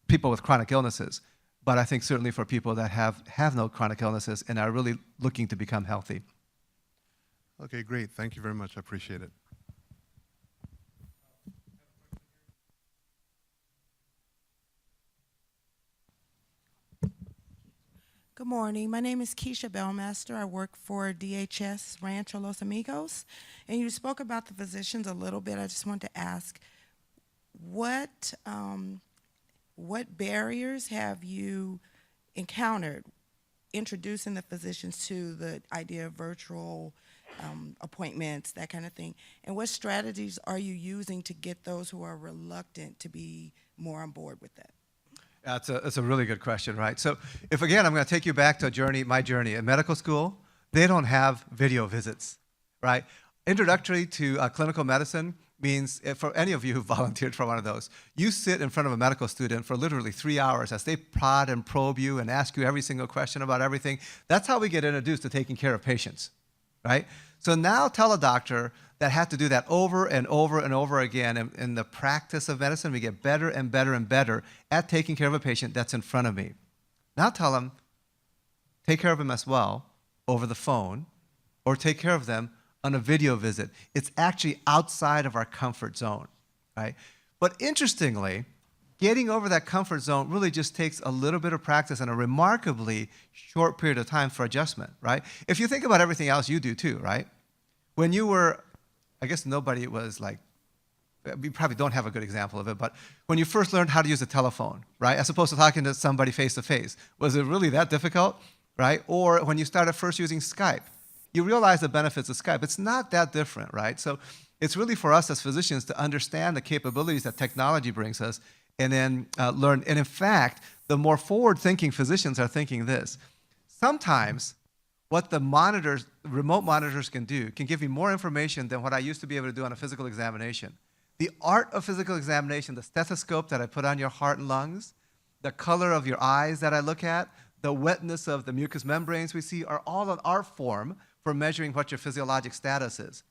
people with chronic illnesses, but I think certainly for people that have no chronic illnesses and are really looking to become healthy. Okay, great. Thank you very much. I appreciate it. Good morning. My name is Keisha Bellmaster. I work for DHS Rancho Los Amigos. And you spoke about the physicians a little bit. I just wanted to ask, what barriers have you encountered introducing the physicians to the idea of virtual appointments, that kind of thing? And what strategies are you using to get those who are reluctant to be more on board with that? That's a really good question, right? So if, again, I'm going to take you back to my journey. In medical school, they don't have video visits, right? Introductory to clinical medicine means, for any of you who volunteered for one of those, you sit in front of a medical student for literally 3 hours as they prod and probe you and ask you every single question about everything. That's how we get introduced to taking care of patients, right? So now tell a doctor that had to do that over and over and over again. In the practice of medicine, we get better and better and better at taking care of a patient that's in front of me. Now tell them, take care of them as well over the phone, or take care of them on a video visit. It's actually outside of our comfort zone, right? But interestingly, getting over that comfort zone really just takes a little bit of practice and a remarkably short period of time for adjustment, right? If you think about everything else you do too, right? When you were, I guess nobody was like we probably don't have a good example of it, but when you first learned how to use a telephone, right, as opposed to talking to somebody face to face, was it really that difficult, right? Or when you started first using Skype, you realize the benefits of Skype. It's not that different, right? So it's really for us as physicians to understand the capabilities that technology brings us and then learn. And in fact, the more forward-thinking physicians are thinking this. Sometimes what the monitors, remote monitors can do can give me more information than what I used to be able to do on a physical examination. The art of physical examination, the stethoscope that I put on your heart and lungs, the color of your eyes that I look at, the wetness of the mucous membranes we see are all an art form for measuring what your physiologic status is.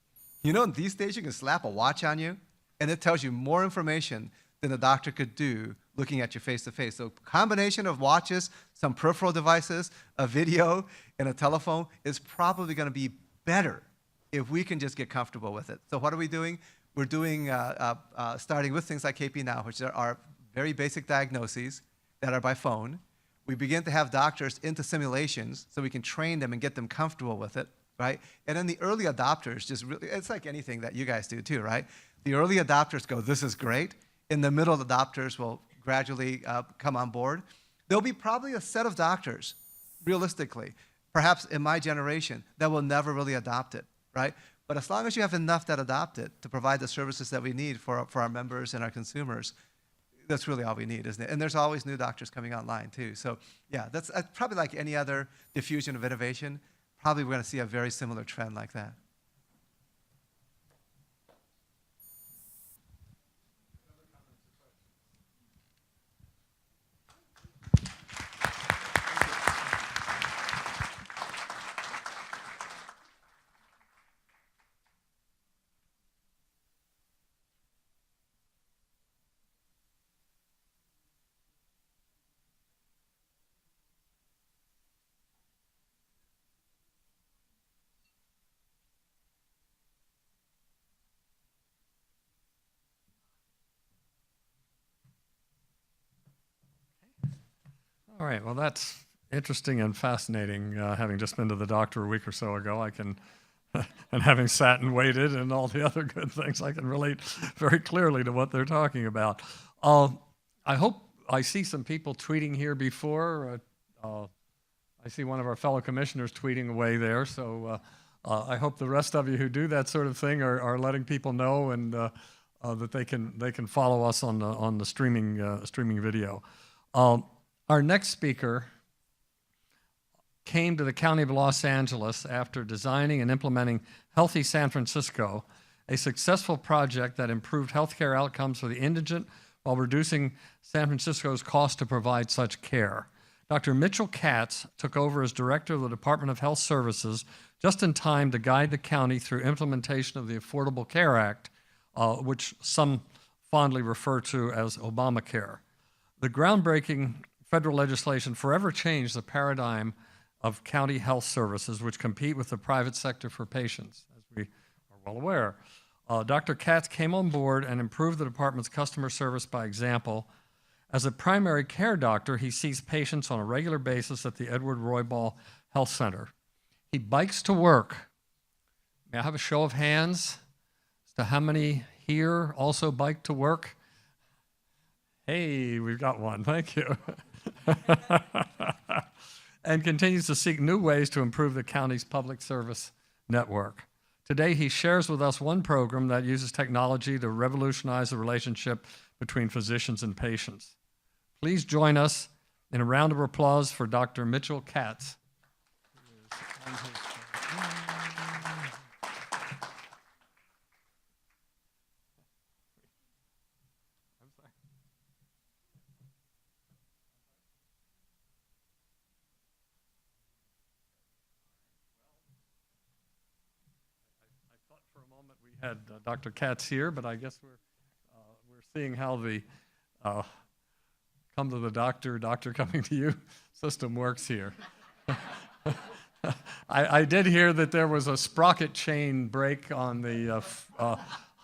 You know, these days you can slap a watch on you and it tells you more information than a doctor could do looking at you face to face. So combination of watches, some peripheral devices, a video, and a telephone is probably going to be better if we can just get comfortable with it. So what are we doing? We're doing, starting with things like KP Now, which are very basic diagnoses that are by phone. We begin to have doctors into simulations so we can train them and get them comfortable with it, right? And then the early adopters just really, it's like anything that you guys do too, right? The early adopters go, this is great. In the middle, adopters will gradually come on board. There'll be probably a set of doctors, realistically, perhaps in my generation, that will never really adopt it, right? But as long as you have enough that adopt it to provide the services that we need for our members and our consumers, that's really all we need, isn't it? And there's always new doctors coming online too. So yeah, that's probably like any other diffusion of innovation. Probably we're going to see a very similar trend like that. All right, well, that's interesting and fascinating. Having just been to the doctor a week or so ago, I can, and having sat and waited and all the other good things, I can relate very clearly to what they're talking about. I hope I see some people tweeting here before. I see one of our fellow commissioners tweeting away there, so I hope the rest of you who do that sort of thing are letting people know and that they can follow us on the streaming video. Our next speaker came to the County of Los Angeles after designing and implementing Healthy San Francisco, a successful project that improved healthcare outcomes for the indigent while reducing San Francisco's cost to provide such care. Dr. Mitchell Katz took over as director of the Department of Health Services just in time to guide the county through implementation of the Affordable Care Act, which some fondly refer to as Obamacare. The groundbreaking federal legislation forever changed the paradigm of county health services, which compete with the private sector for patients, as we are well aware. Dr. Katz came on board and improved the department's customer service by example. As a primary care doctor, he sees patients on a regular basis at the Edward Roybal Health Center. He bikes to work. May I have a show of hands as to how many here also bike to work? Hey, we've got one, thank you. And continues to seek new ways to improve the county's public service network. Today, he shares with us one program that uses technology to revolutionize the relationship between physicians and patients. Please join us in a round of applause for Dr. Mitchell Katz. We had Dr. Katz here, but I guess we're seeing how the come to the doctor coming to you system works here. I did hear that there was a sprocket chain break on the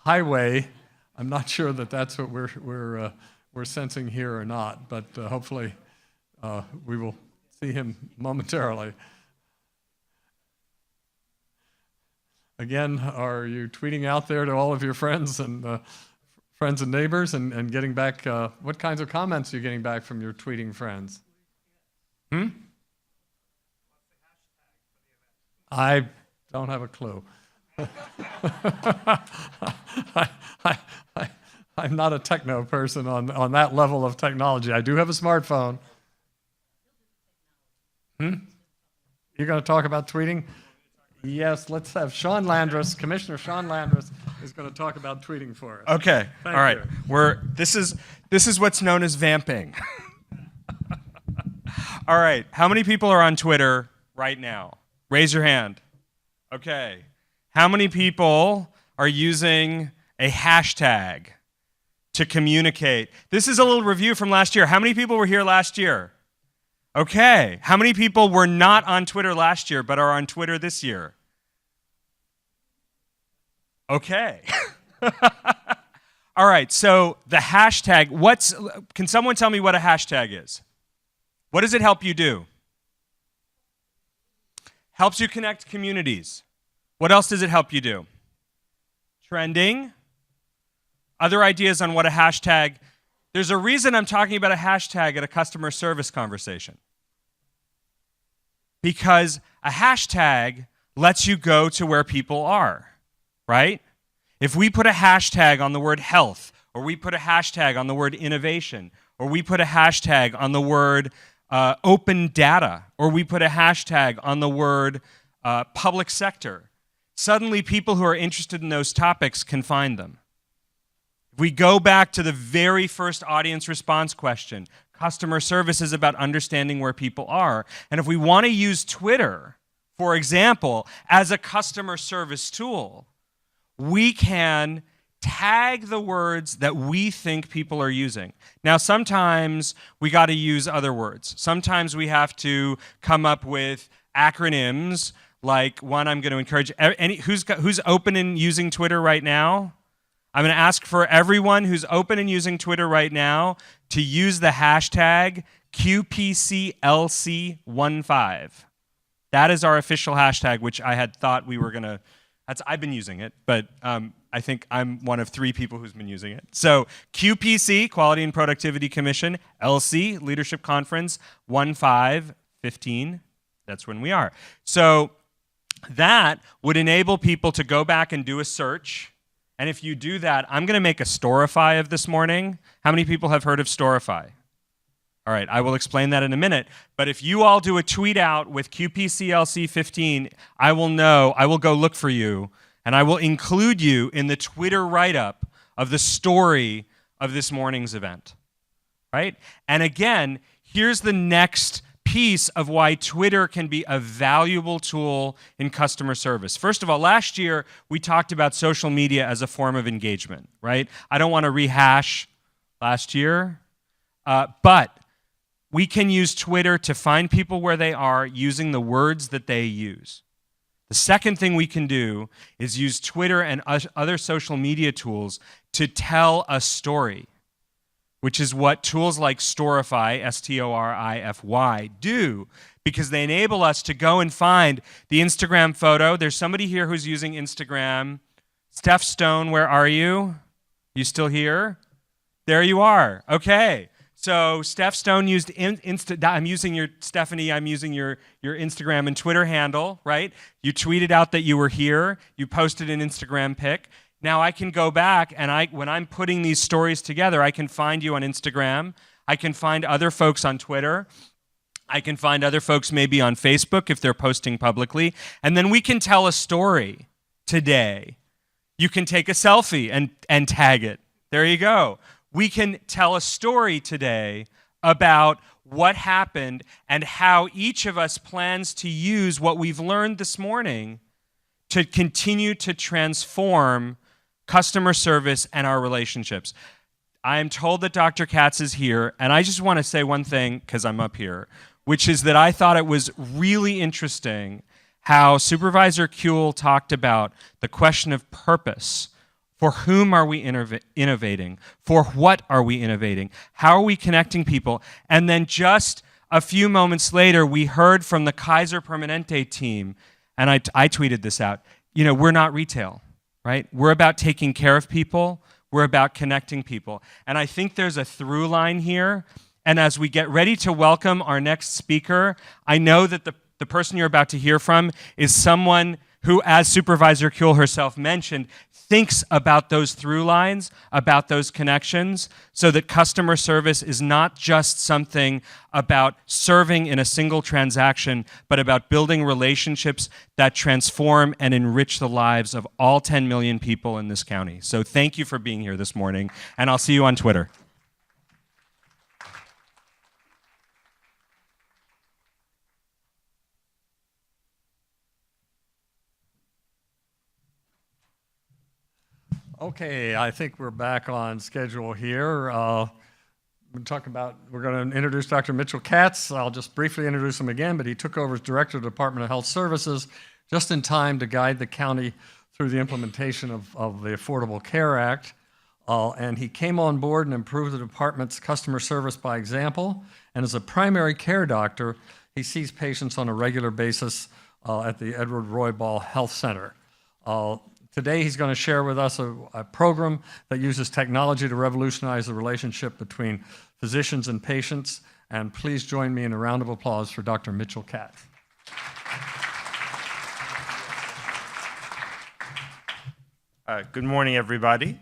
highway. I'm not sure that that's what we're sensing here or not, but hopefully we will see him momentarily. Again, are you tweeting out there to all of your friends and friends and neighbors and getting back, what kinds of comments are you getting back from your tweeting friends? I don't have a clue. I'm not a techno person on that level of technology. I do have a smartphone. You're going to talk about tweeting? Yes, let's have Sean Landris, Commissioner Sean Landris, is going to talk about tweeting for us. Okay, Thank all right. you. This is what's known as vamping. All right, how many people are on Twitter right now? Raise your hand. Okay. How many people are using a hashtag to communicate? This is a little review from last year. How many people were here last year? Okay. How many people were not on Twitter last year but are on Twitter this year? Okay. All right, so the hashtag, can someone tell me what a hashtag is? What does it help you do? Helps you connect communities. What else does it help you do? Trending. Other ideas on what a hashtag, there's a reason I'm talking about a hashtag at a customer service conversation. Because a hashtag lets you go to where people are, right? If we put a hashtag on the word health, or we put a hashtag on the word innovation, or we put a hashtag on the word open data, or we put a hashtag on the word public sector, suddenly people who are interested in those topics can find them. If we go back to the very first audience response question, customer service is about understanding where people are. And if we want to use Twitter, for example, as a customer service tool, we can tag the words that we think people are using. Now, sometimes we got to use other words. Sometimes we have to come up with acronyms, like one I'm going to encourage. Who's open and using Twitter right now? I'm going to ask for everyone who's open and using Twitter right now to use the hashtag QPCLC15. That is our official hashtag, which I had thought we were going to... I've been using it, but I think I'm one of 3 people who's been using it. So QPC, Quality and Productivity Commission, LC, Leadership Conference, 1515, that's when we are. So that would enable people to go back and do a search. And if you do that, I'm going to make a Storify of this morning. How many people have heard of Storify? All right, I will explain that in a minute. But if you all do a tweet out with QPCLC15, I will know, I will go look for you, and I will include you in the Twitter write-up of the story of this morning's event, right? And again, here's the next piece of why Twitter can be a valuable tool in customer service. First of all, last year, we talked about social media as a form of engagement, right? I don't want to rehash last year, but we can use Twitter to find people where they are using the words that they use. The second thing we can do is use Twitter and other social media tools to tell a story, which is what tools like Storify, S-T-O-R-I-F-Y, do, because they enable us to go and find the Instagram photo. There's somebody here who's using Instagram. Steph Stone, where are you? You still here? There you are. Okay. So Steph Stone used I'm using your Instagram and Twitter handle, right? You tweeted out that you were here. You posted an Instagram pic. Now I can go back and when I'm putting these stories together, I can find you on Instagram. I can find other folks on Twitter. I can find other folks maybe on Facebook if they're posting publicly. And then we can tell a story today. You can take a selfie and tag it. There you go. We can tell a story today about what happened and how each of us plans to use what we've learned this morning to continue to transform customer service and our relationships. I am told that Dr. Katz is here, and I just want to say one thing because I'm up here, which is that I thought it was really interesting how Supervisor Kuehl talked about the question of purpose. For whom are we innovating? For what are we innovating? How are we connecting people? And then just a few moments later, we heard from the Kaiser Permanente team, and I tweeted this out, we're not retail, right? We're about taking care of people. We're about connecting people. And I think there's a through line here. And as we get ready to welcome our next speaker, I know that the person you're about to hear from is someone who, as Supervisor Kuehl herself mentioned, thinks about those through lines, about those connections, so that customer service is not just something about serving in a single transaction, but about building relationships that transform and enrich the lives of all 10 million people in this county. So thank you for being here this morning, and I'll see you on Twitter. Okay, I think we're back on schedule here. We're going to introduce Dr. Mitchell Katz. I'll just briefly introduce him again, but he took over as Director of the Department of Health Services just in time to guide the county through the implementation of the Affordable Care Act. And he came on board and improved the department's customer service by example. And as a primary care doctor, he sees patients on a regular basis at the Edward Roy Ball Health Center. Today, he's going to share with us a program that uses technology to revolutionize the relationship between physicians and patients. And please join me in a round of applause for Dr. Mitchell Katz. Good morning, everybody.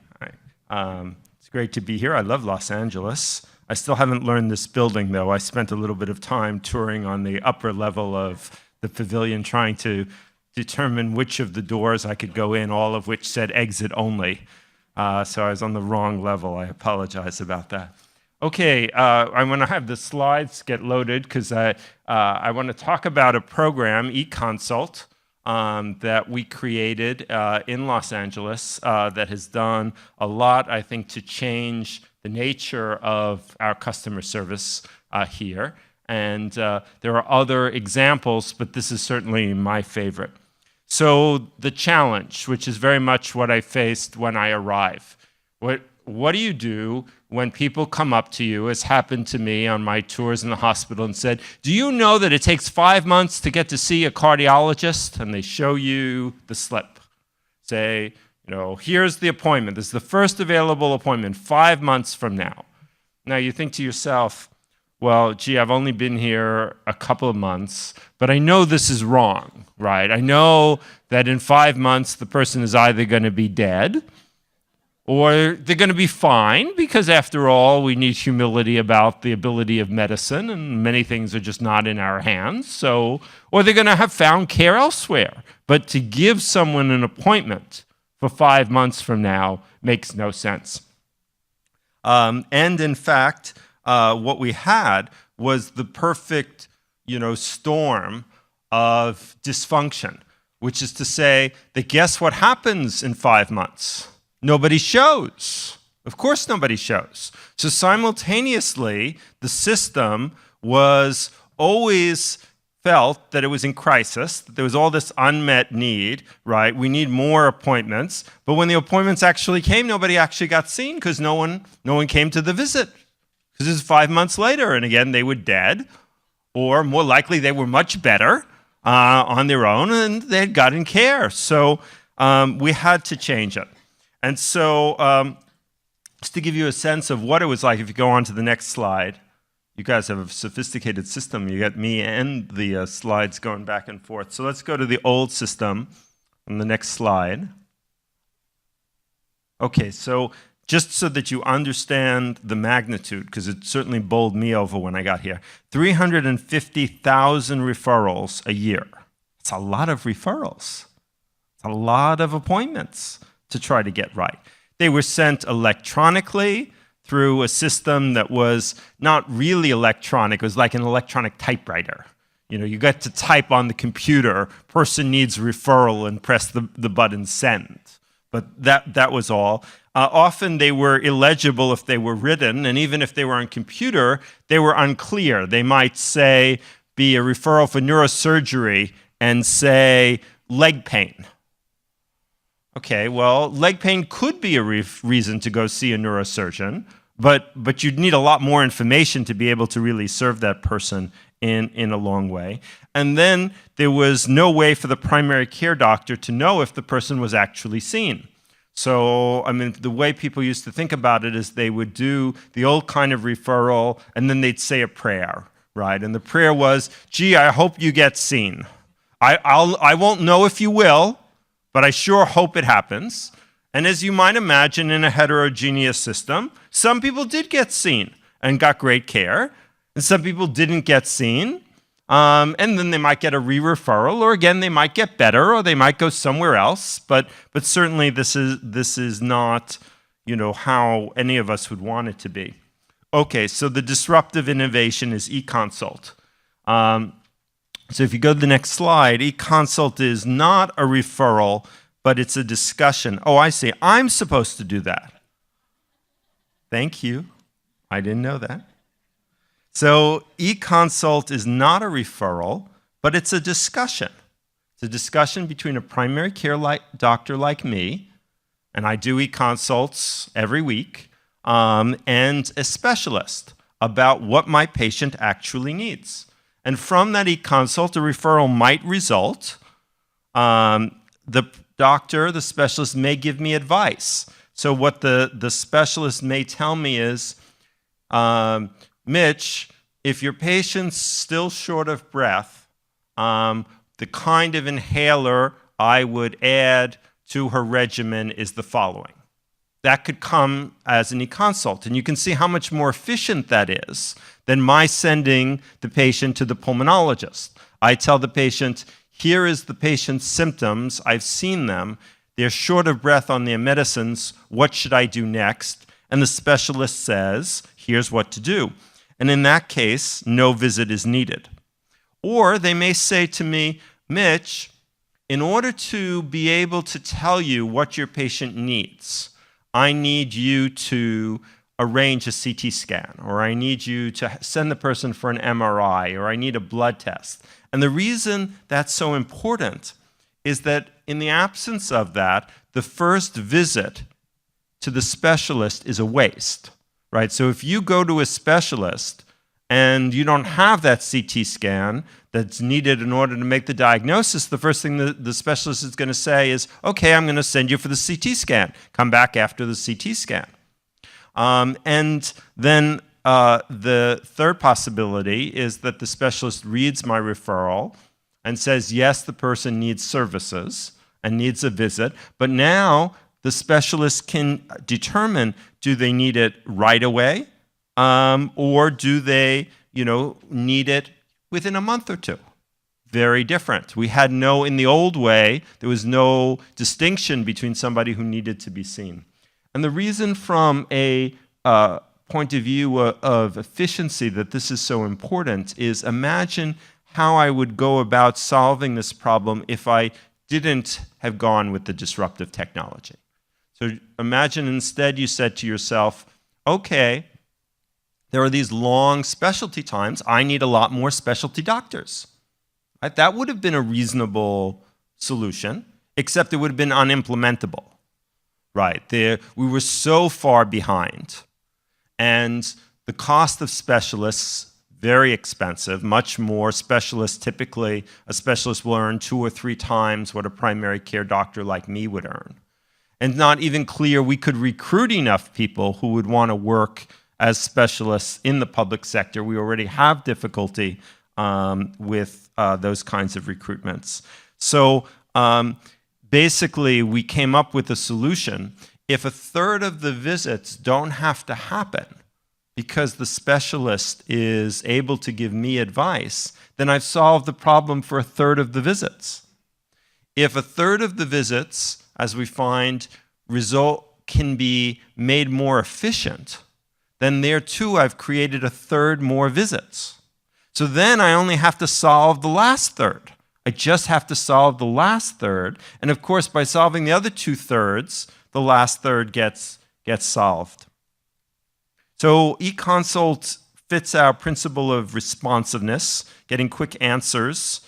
It's great to be here. I love Los Angeles. I still haven't learned this building, though. I spent a little bit of time touring on the upper level of the pavilion trying to determine which of the doors I could go in, all of which said exit only. So I was on the wrong level. I apologize about that. Okay, I'm going to have the slides get loaded because I want to talk about a program, eConsult, that we created in Los Angeles that has done a lot, I think, to change the nature of our customer service here. And there are other examples, but this is certainly my favorite. So the challenge, which is very much what I faced when I arrived. What do you do when people come up to you, as happened to me on my tours in the hospital, and said, do you know that it takes 5 months to get to see a cardiologist? And they show you the slip. Say, here's the appointment. This is the first available appointment 5 months from now. Now you think to yourself, well, gee, I've only been here a couple of months, but I know this is wrong, right? I know that in 5 months, the person is either going to be dead or they're going to be fine, because after all, we need humility about the ability of medicine, and many things are just not in our hands. So, or they're going to have found care elsewhere. But to give someone an appointment for 5 months from now makes no sense. And in fact, what we had was the perfect, storm of dysfunction, which is to say that guess what happens in 5 months? Nobody shows. Of course nobody shows. So simultaneously, the system was always felt that it was in crisis, that there was all this unmet need, right? We need more appointments. But when the appointments actually came, nobody actually got seen because no one came to the visit. Because it's 5 months later, and again, they were dead, or more likely they were much better on their own, and they had gotten care. So we had to change it. And so just to give you a sense of what it was like, if you go on to the next slide, you guys have a sophisticated system. You got me and the slides going back and forth. So let's go to the old system on the next slide. Okay, so just so that you understand the magnitude, because it certainly bowled me over when I got here, 350,000 referrals a year. It's a lot of referrals. It's a lot of appointments to try to get right. They were sent electronically through a system that was not really electronic. It was like an electronic typewriter. You got to type on the computer, person needs referral, and press the button send. But that was all. Often they were illegible if they were written, and even if they were on computer, they were unclear. They might say, be a referral for neurosurgery and say leg pain. Okay, well, leg pain could be a reason to go see a neurosurgeon, but you'd need a lot more information to be able to really serve that person in a long way. And then there was no way for the primary care doctor to know if the person was actually seen. So, I mean, the way people used to think about it is they would do the old kind of referral, and then they'd say a prayer, right? And the prayer was, gee, I hope you get seen. I won't know if you will, but I sure hope it happens. And as you might imagine, in a heterogeneous system, some people did get seen and got great care, and some people didn't get seen. And then they might get a re-referral, or again, they might get better, or they might go somewhere else. But certainly, this is not, how any of us would want it to be. Okay, so the disruptive innovation is eConsult. So if you go to the next slide, eConsult is not a referral, but it's a discussion. Oh, I see. I'm supposed to do that. Thank you. I didn't know that. So eConsult is not a referral, but it's a discussion. It's a discussion between a primary care doctor like me, and I do eConsults every week, and a specialist about what my patient actually needs. And from that eConsult, a referral might result. The doctor, the specialist, may give me advice. So what the specialist may tell me is, Mitch, if your patient's still short of breath, the kind of inhaler I would add to her regimen is the following. That could come as an eConsult, and you can see how much more efficient that is than my sending the patient to the pulmonologist. I tell the patient, here is the patient's symptoms, I've seen them, they're short of breath on their medicines, what should I do next? And the specialist says, here's what to do. And in that case, no visit is needed. Or they may say to me, Mitch, in order to be able to tell you what your patient needs, I need you to arrange a CT scan, or I need you to send the person for an MRI, or I need a blood test. And the reason that's so important is that in the absence of that, the first visit to the specialist is a waste, right? So if you go to a specialist and you don't have that CT scan that's needed in order to make the diagnosis, the first thing the specialist is going to say is, okay, I'm going to send you for the CT scan. Come back after the CT scan. And then the third possibility is that the specialist reads my referral and says, yes, the person needs services and needs a visit, but now the specialist can determine, do they need it right away, or do they, need it within a month or two? Very different. We had in the old way, there was no distinction between somebody who needed to be seen. And the reason from a point of view of efficiency that this is so important is, imagine how I would go about solving this problem if I didn't have gone with the disruptive technology. So imagine instead you said to yourself, okay, there are these long specialty times. I need a lot more specialty doctors. Right? That would have been a reasonable solution, except it would have been unimplementable. Right? We were so far behind. And the cost of specialists, very expensive, much more. Specialists, typically, a specialist will earn 2 or 3 times what a primary care doctor like me would earn. And not even clear we could recruit enough people who would want to work as specialists in the public sector. We already have difficulty with those kinds of recruitments. So basically, we came up with a solution. If a third of the visits don't have to happen because the specialist is able to give me advice, then I've solved the problem for a third of the visits. If a third of the visits, as we find, can be made more efficient, then there too I've created a third more visits. So then I only have to solve the last third. I just have to solve the last third. And of course, by solving the other 2/3, the last third gets solved. So eConsult fits our principle of responsiveness, getting quick answers,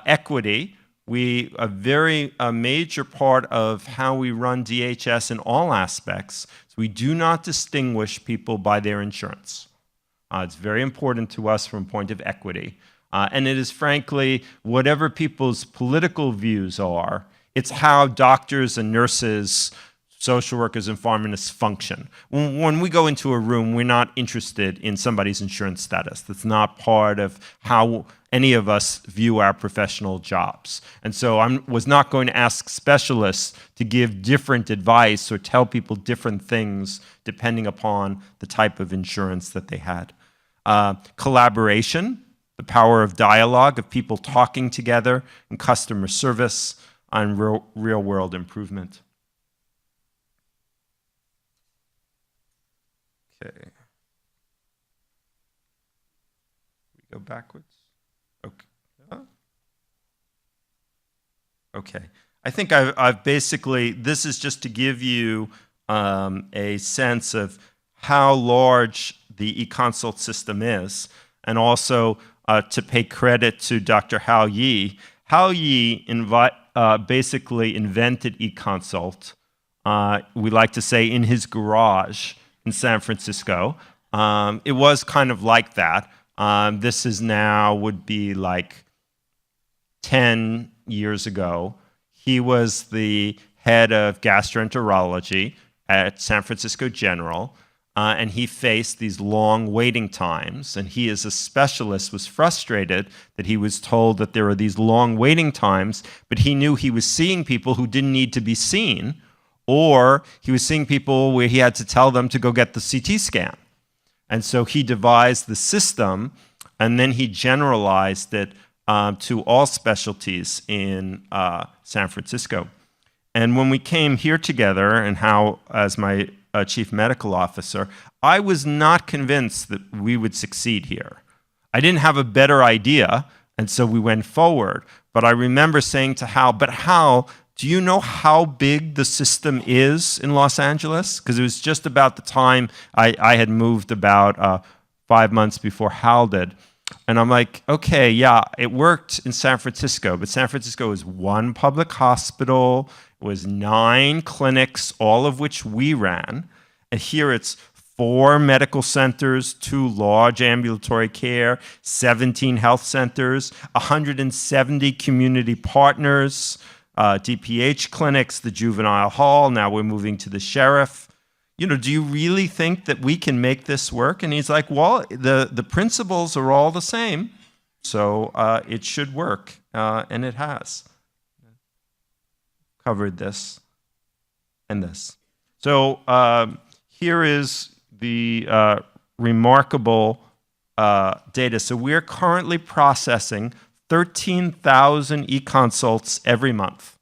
equity. A very major part of how we run DHS in all aspects is we do not distinguish people by their insurance. It's very important to us from a point of equity. And it is frankly, whatever people's political views are, it's how doctors and nurses social workers and pharmacists function. When we go into a room, we're not interested in somebody's insurance status. That's not part of how any of us view our professional jobs. And so I was not going to ask specialists to give different advice or tell people different things depending upon the type of insurance that they had. Collaboration, the power of dialogue, of people talking together, and customer service on real-world improvement. Okay. We go backwards. Okay. Okay. I think I've basically, this is just to give you a sense of how large the e-consult system is, and also to pay credit to Dr. Hao Yi. Hao Yi basically invented e-consult, we like to say, in his garage in San Francisco. It was kind of like that. This is now would be like 10 years ago. He was the head of gastroenterology at San Francisco General, and he faced these long waiting times. And he, as a specialist, was frustrated that he was told that there were these long waiting times, but he knew he was seeing people who didn't need to be seen, or he was seeing people where he had to tell them to go get the CT scan. And so he devised the system, and then he generalized it to all specialties in San Francisco. And when we came here together, and Hao, as my chief medical officer, I was not convinced that we would succeed here. I didn't have a better idea, and so we went forward. But I remember saying to Hao, but Hao, do you know how big the system is in Los Angeles? Because it was just about the time I had moved, about 5 months before Hal did. And I'm like, okay, yeah, it worked in San Francisco, but San Francisco is one public hospital, it was 9 clinics, all of which we ran. And here it's 4 medical centers, 2 large ambulatory care, 17 health centers, 170 community partners, DPH clinics, the juvenile hall, now we're moving to the sheriff. You know, do you really think that we can make this work? And he's like, well, the principles are all the same, so it should work, and it has. Covered this and this. So here is the remarkable data. So we're currently processing 13,000 e-consults every month,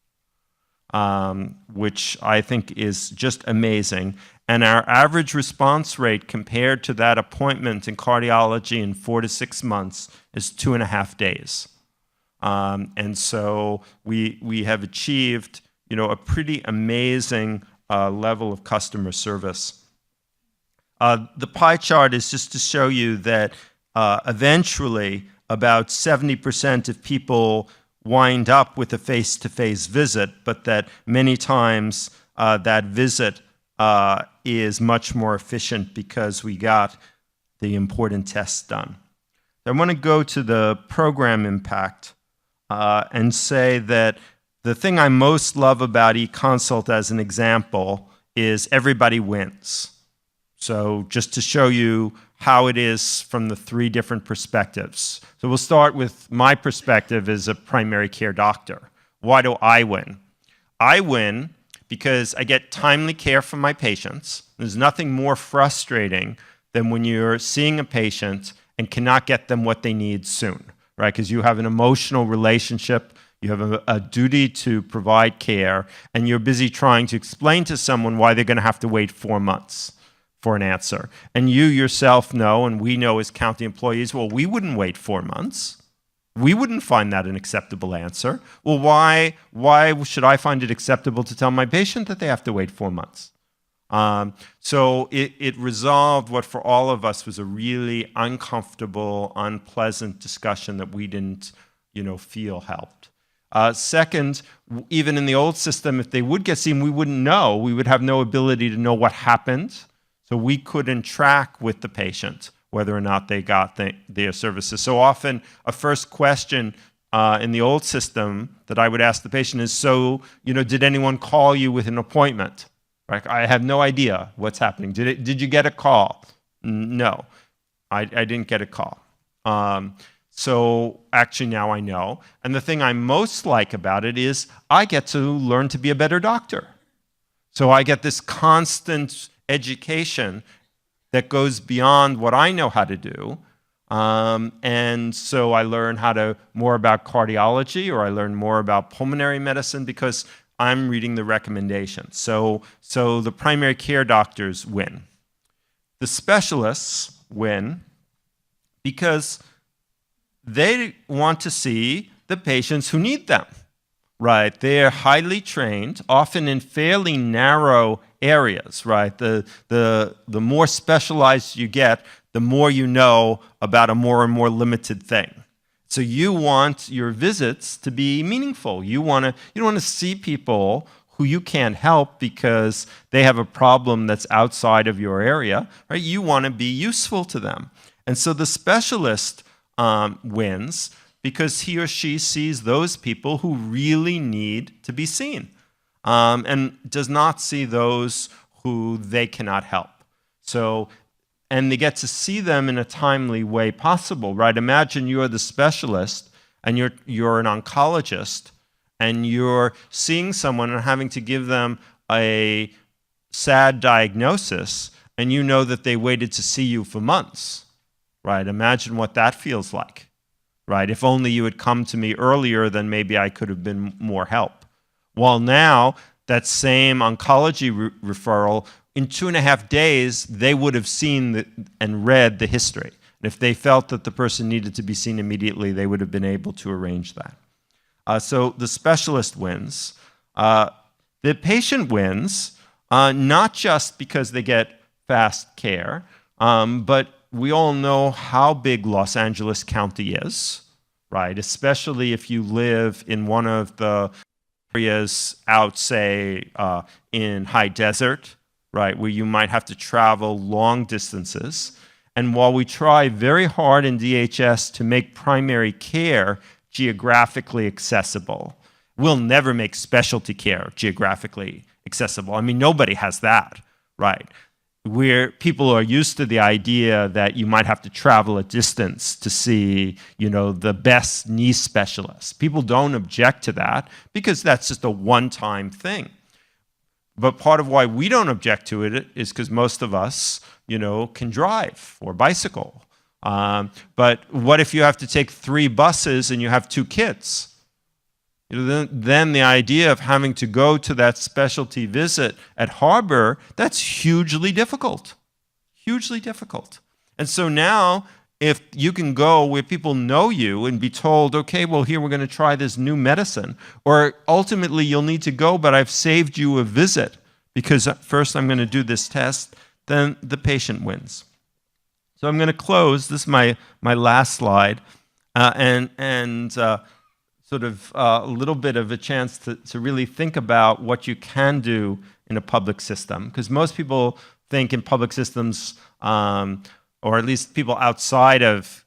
which I think is just amazing. And our average response rate compared to that appointment in cardiology in 4 to 6 months is 2.5 days. And so we have achieved, you know, a pretty amazing level of customer service. The pie chart is just to show you that eventually about 70% of people wind up with a face-to-face visit, but that many times that visit is much more efficient because we got the important tests done. I want to go to the program impact and say that the thing I most love about eConsult as an example is everybody wins. So just to show you how it is from the 3 different perspectives. So we'll start with my perspective as a primary care doctor. Why do I win? I win because I get timely care from my patients. There's nothing more frustrating than when you're seeing a patient and cannot get them what they need soon, right? Because you have an emotional relationship, you have a duty to provide care, and you're busy trying to explain to someone why they're going to have to wait 4 months for an answer. And you yourself know, and we know as county employees, well, we wouldn't wait 4 months. We wouldn't find that an acceptable answer. Well, why should I find it acceptable to tell my patient that they have to wait 4 months? So it resolved what for all of us was a really uncomfortable, unpleasant discussion that we didn't, feel helped. Second, even in the old system, if they would get seen, we wouldn't know. We would have no ability to know what happened. So we couldn't track with the patient whether or not they got their services. So often, a first question in the old system that I would ask the patient is, so, did anyone call you with an appointment? Right? I have no idea what's happening. Did you get a call? No, I didn't get a call. So actually now I know. And the thing I most like about it is I get to learn to be a better doctor. So I get this constant education that goes beyond what I know how to do. And so I learn more about cardiology, or I learn more about pulmonary medicine because I'm reading the recommendations. So the primary care doctors win. The specialists win because they want to see the patients who need them, right? They're highly trained, often in fairly narrow areas, right? The more specialized you get, the more you know about a more and more limited thing. So you want your visits to be meaningful. You don't want to see people who you can't help because they have a problem that's outside of your area, right? You want to be useful to them. And so the specialist wins because he or she sees those people who really need to be seen, and does not see those who they cannot help. And they get to see them in a timely way possible, right? Imagine you're the specialist and you're an oncologist and you're seeing someone and having to give them a sad diagnosis, and you know that they waited to see you for months, right? Imagine what that feels like, right? If only you had come to me earlier, then maybe I could have been more help. While now, that same oncology referral, in 2.5 days, they would have seen and read the history. And if they felt that the person needed to be seen immediately, they would have been able to arrange that. So the specialist wins. The patient wins, not just because they get fast care, but we all know how big Los Angeles County is, right? Especially if you live in one of the areas out, say, in high desert, right, where you might have to travel long distances. And while we try very hard in DHS to make primary care geographically accessible, we'll never make specialty care geographically accessible. I mean, nobody has that, right? Where people are used to the idea that you might have to travel a distance to see, the best knee specialist. People don't object to that because that's just a one-time thing. But part of why we don't object to it is because most of us, can drive or bicycle. But what if you have to take 3 buses and you have 2 kids? Then the idea of having to go to that specialty visit at Harbor, that's hugely difficult. Hugely difficult. And so now, if you can go where people know you and be told, okay, well, here we're going to try this new medicine, or ultimately you'll need to go, but I've saved you a visit because first I'm going to do this test, then the patient wins. So I'm going to close. This is my last slide, and sort of a little bit of a chance to really think about what you can do in a public system, because most people think in public systems, or at least people outside of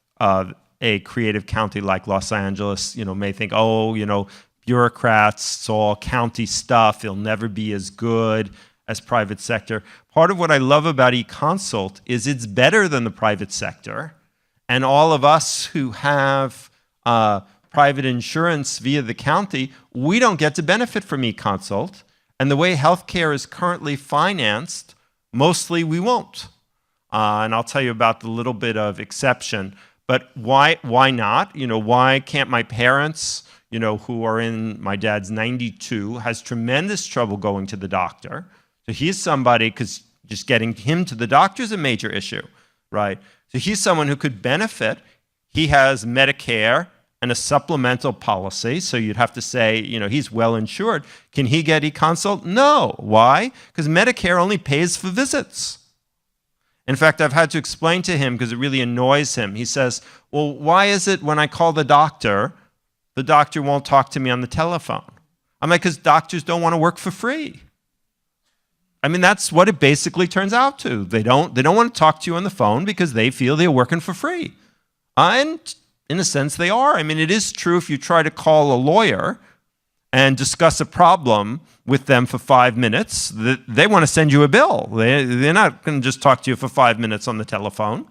a creative county like Los Angeles, may think, bureaucrats, it's all county stuff, it'll never be as good as private sector. Part of what I love about eConsult is it's better than the private sector, and all of us who have private insurance via the county, we don't get to benefit from eConsult, and the way healthcare is currently financed, mostly we won't. And I'll tell you about the little bit of exception. But why not? Why can't my parents, who are my dad's 92, has tremendous trouble going to the doctor. So he's somebody, because just getting him to the doctor is a major issue, right? So he's someone who could benefit. He has Medicare and a supplemental policy, so you'd have to say, he's well insured. Can he get eConsult? No. Why? Because Medicare only pays for visits. In fact, I've had to explain to him because it really annoys him. He says, well, why is it when I call the doctor won't talk to me on the telephone? I'm like, because doctors don't want to work for free. I mean, that's what it basically turns out to. They don't want to talk to you on the phone because they feel they're working for free. And in a sense, they are. I mean, it is true if you try to call a lawyer, and discuss a problem with them for 5 minutes, they want to send you a bill. They're not going to just talk to you for 5 minutes on the telephone.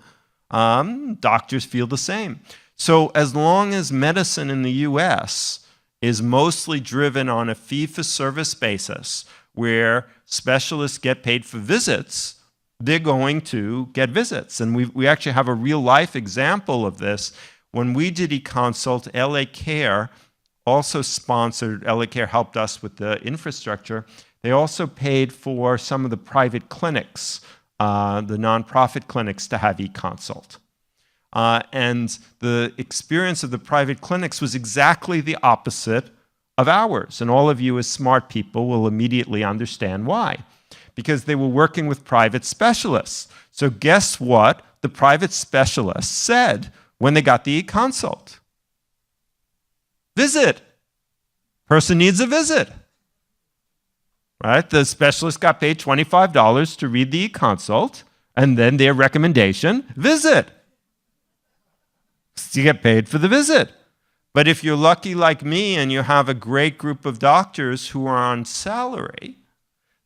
Doctors feel the same. So as long as medicine in the US is mostly driven on a fee-for-service basis, where specialists get paid for visits, they're going to get visits. And we actually have a real-life example of this. When we did eConsult, LA Care also sponsored, LA Care helped us with the infrastructure. They also paid for some of the private clinics, the nonprofit clinics, to have eConsult. And the experience of the private clinics was exactly the opposite of ours. And all of you as smart people will immediately understand why. Because they were working with private specialists. So guess what the private specialists said when they got the eConsult? Visit. Person needs a visit. Right? The specialist got paid $25 to read the eConsult, and then their recommendation, visit. You get paid for the visit. But if you're lucky like me and you have a great group of doctors who are on salary,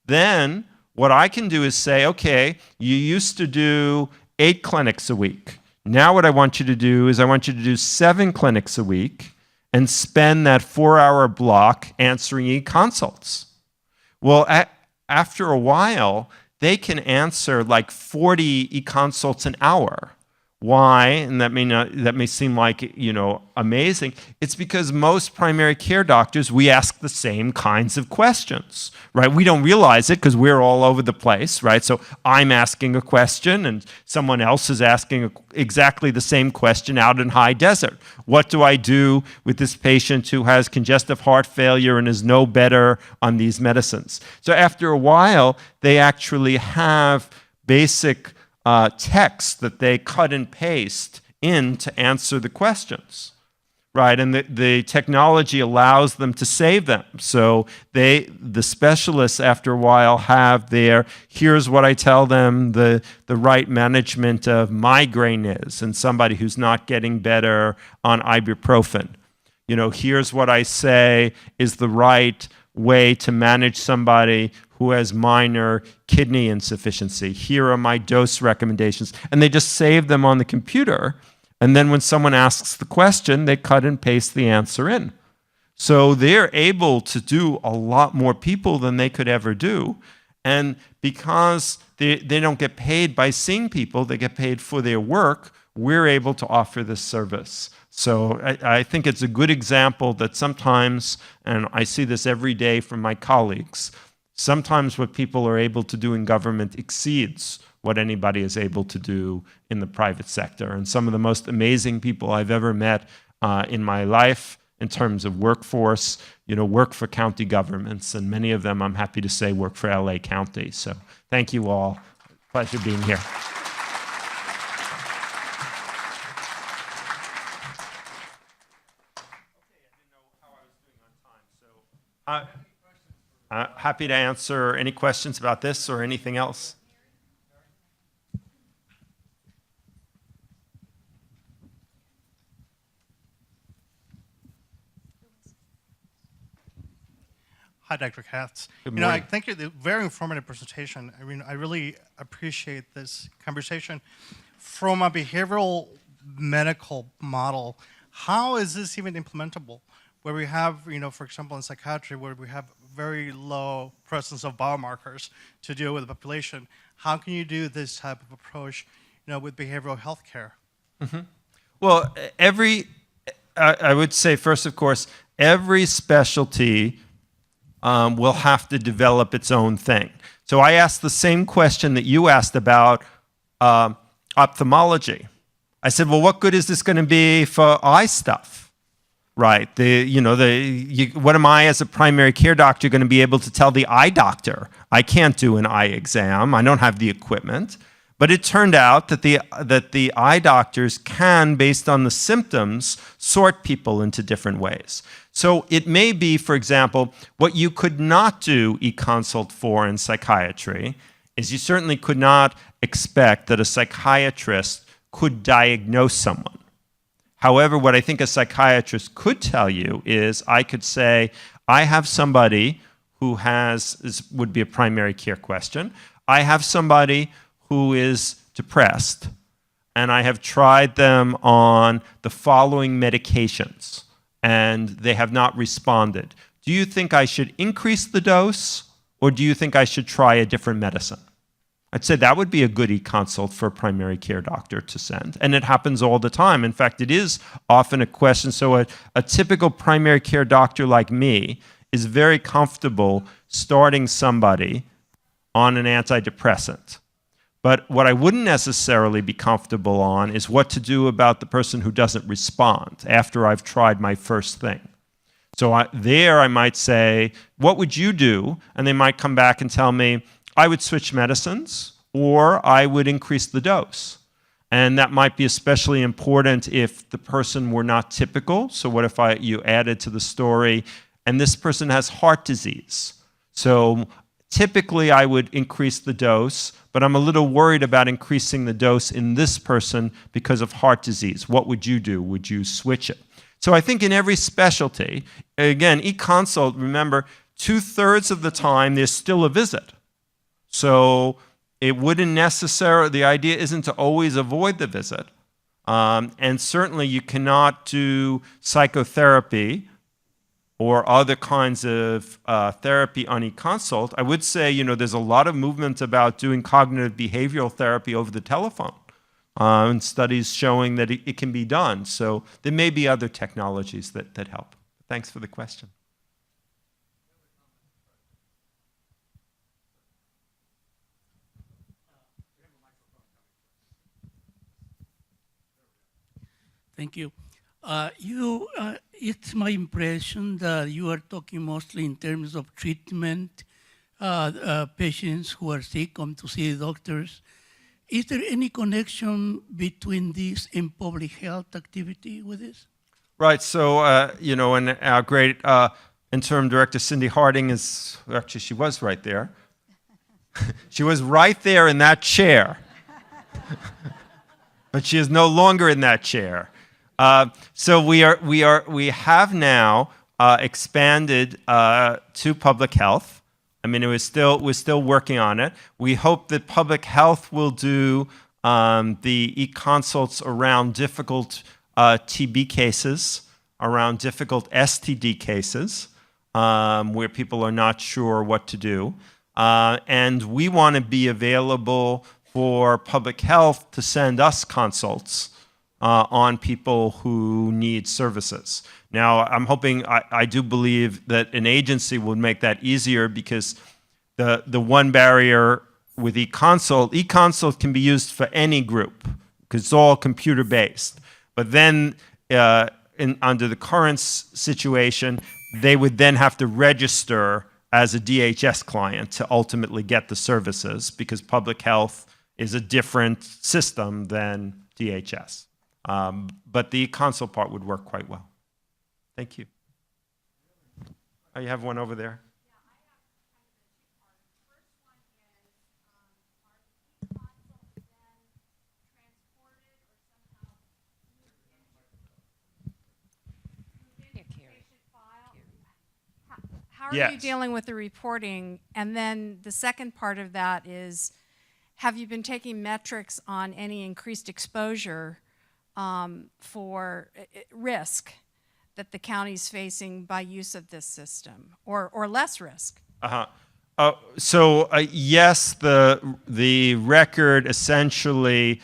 then what I can do is say, okay, you used to do 8 clinics a week. Now what I want you to do is I want you to do 7 clinics a week and spend that 4-hour block answering eConsults. Well, after a while, they can answer like 40 eConsults an hour. Why? And that may seem like, amazing. It's because most primary care doctors, we ask the same kinds of questions, right? We don't realize it because we're all over the place, right? So I'm asking a question and someone else is asking exactly the same question out in high desert. What do I do with this patient who has congestive heart failure and is no better on these medicines? So after a while, they actually have basic text that they cut and paste in to answer the questions, right? And the technology allows them to save them. So the specialists, after a while, have their, here's what I tell them the right management of migraine is, and somebody who's not getting better on ibuprofen. Here's what I say is the right way to manage somebody who has minor kidney insufficiency. Here are my dose recommendations. And they just save them on the computer. And then when someone asks the question, they cut and paste the answer in. So they're able to do a lot more people than they could ever do. And because they don't get paid by seeing people, they get paid for their work, we're able to offer this service. So I think it's a good example that sometimes, and I see this every day from my colleagues, sometimes what people are able to do in government exceeds what anybody is able to do in the private sector. And some of the most amazing people I've ever met in my life in terms of workforce, work for county governments, and many of them, I'm happy to say, work for LA County. So thank you all. Pleasure being here. Happy to answer any questions about this or anything else. Hi, Dr. Katz. Good morning. I thank you for the very informative presentation. I really appreciate this conversation. From a behavioral medical model, how is this even implementable? Where we have, for example, in psychiatry, where we have very low presence of biomarkers to deal with the population, how can you do this type of approach, with behavioral health care? Mm-hmm. Well, I would say first, of course, every specialty will have to develop its own thing. So I asked the same question that you asked about ophthalmology. I said, well, what good is this going to be for eye stuff? Right. What am I as a primary care doctor going to be able to tell the eye doctor? I can't do an eye exam. I don't have the equipment. But it turned out that the eye doctors can, based on the symptoms, sort people into different ways. So it may be, for example, what you could not do eConsult for in psychiatry is you certainly could not expect that a psychiatrist could diagnose someone. However, what I think a psychiatrist could tell you is I could say, I have somebody who has, this would be a primary care question, I have somebody who is depressed, and I have tried them on the following medications, and they have not responded. Do you think I should increase the dose, or do you think I should try a different medicine? I'd say that would be a good e-consult for a primary care doctor to send. And it happens all the time. In fact, it is often a question. So a typical primary care doctor like me is very comfortable starting somebody on an antidepressant. But what I wouldn't necessarily be comfortable on is what to do about the person who doesn't respond after I've tried my first thing. So I might say, what would you do? And they might come back and tell me, I would switch medicines or I would increase the dose. And that might be especially important if the person were not typical. So what if you added to the story, and this person has heart disease? So typically I would increase the dose, but I'm a little worried about increasing the dose in this person because of heart disease. What would you do? Would you switch it? So I think in every specialty, again, e-consult, remember, 2/3 of the time there's still a visit. So it wouldn't necessarily, the idea isn't to always avoid the visit. And certainly you cannot do psychotherapy or other kinds of therapy on e-consult. I would say, there's a lot of movement about doing cognitive behavioral therapy over the telephone. And studies showing that it can be done. So there may be other technologies that help. Thanks for the question. Thank you. It's my impression that you are talking mostly in terms of treatment, patients who are sick come to see doctors. Is there any connection between this and public health activity with this? Right. So, and our great interim director, Cindy Harding, actually, she was right there. She was right there in that chair. But she is no longer in that chair. So we have now expanded to public health. I mean, we're still working on it. We hope that public health will do the e-consults around difficult TB cases, around difficult STD cases, where people are not sure what to do. And we want to be available for public health to send us consults on people who need services. Now, I'm hoping, I do believe that an agency would make that easier, because the one barrier with e-consult can be used for any group because it's all computer-based. But then under the current situation, they would then have to register as a DHS client to ultimately get the services, because public health is a different system than DHS. But the e-consult part would work quite well. Thank you. Oh, you have one over there? How are you dealing with the reporting? And then the second part of that is, have you been taking metrics on any increased exposure for risk that the county's facing by use of this system, or less risk? Yes, the record essentially,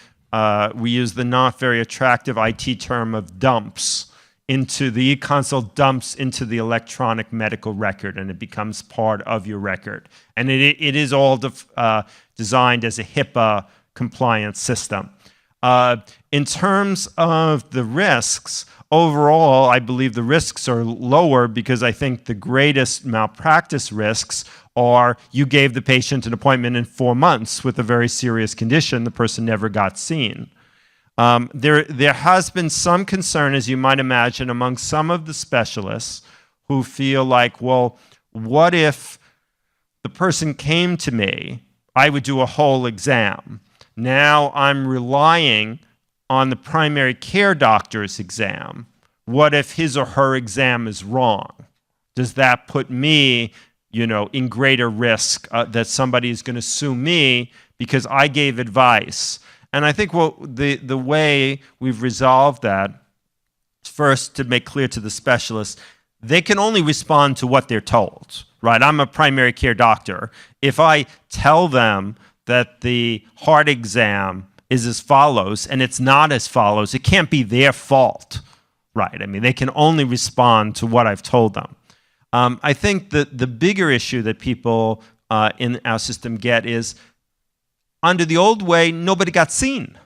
we use the not very attractive IT term of dumps into the e-consult, dumps into the electronic medical record, and it becomes part of your record. And it is all designed as a HIPAA compliant system. In terms of the risks, overall, I believe the risks are lower, because I think the greatest malpractice risks are you gave the patient an appointment in 4 months with a very serious condition, the person never got seen. There has been some concern, as you might imagine, among some of the specialists who feel like, well, what if the person came to me, I would do a whole exam. Now I'm relying on the primary care doctor's exam. What if his or her exam is wrong? does that put me, in greater risk that somebody is going to sue me because I gave advice? And I think the way we've resolved that is first to make clear to the specialists, they can only respond to what they're told, right? I'm a primary care doctor. If I tell them that the heart exam is as follows and it's not as follows, it can't be their fault, right? I mean, they can only respond to what I've told them. I think that the bigger issue that people in our system get is, under the old way, nobody got seen,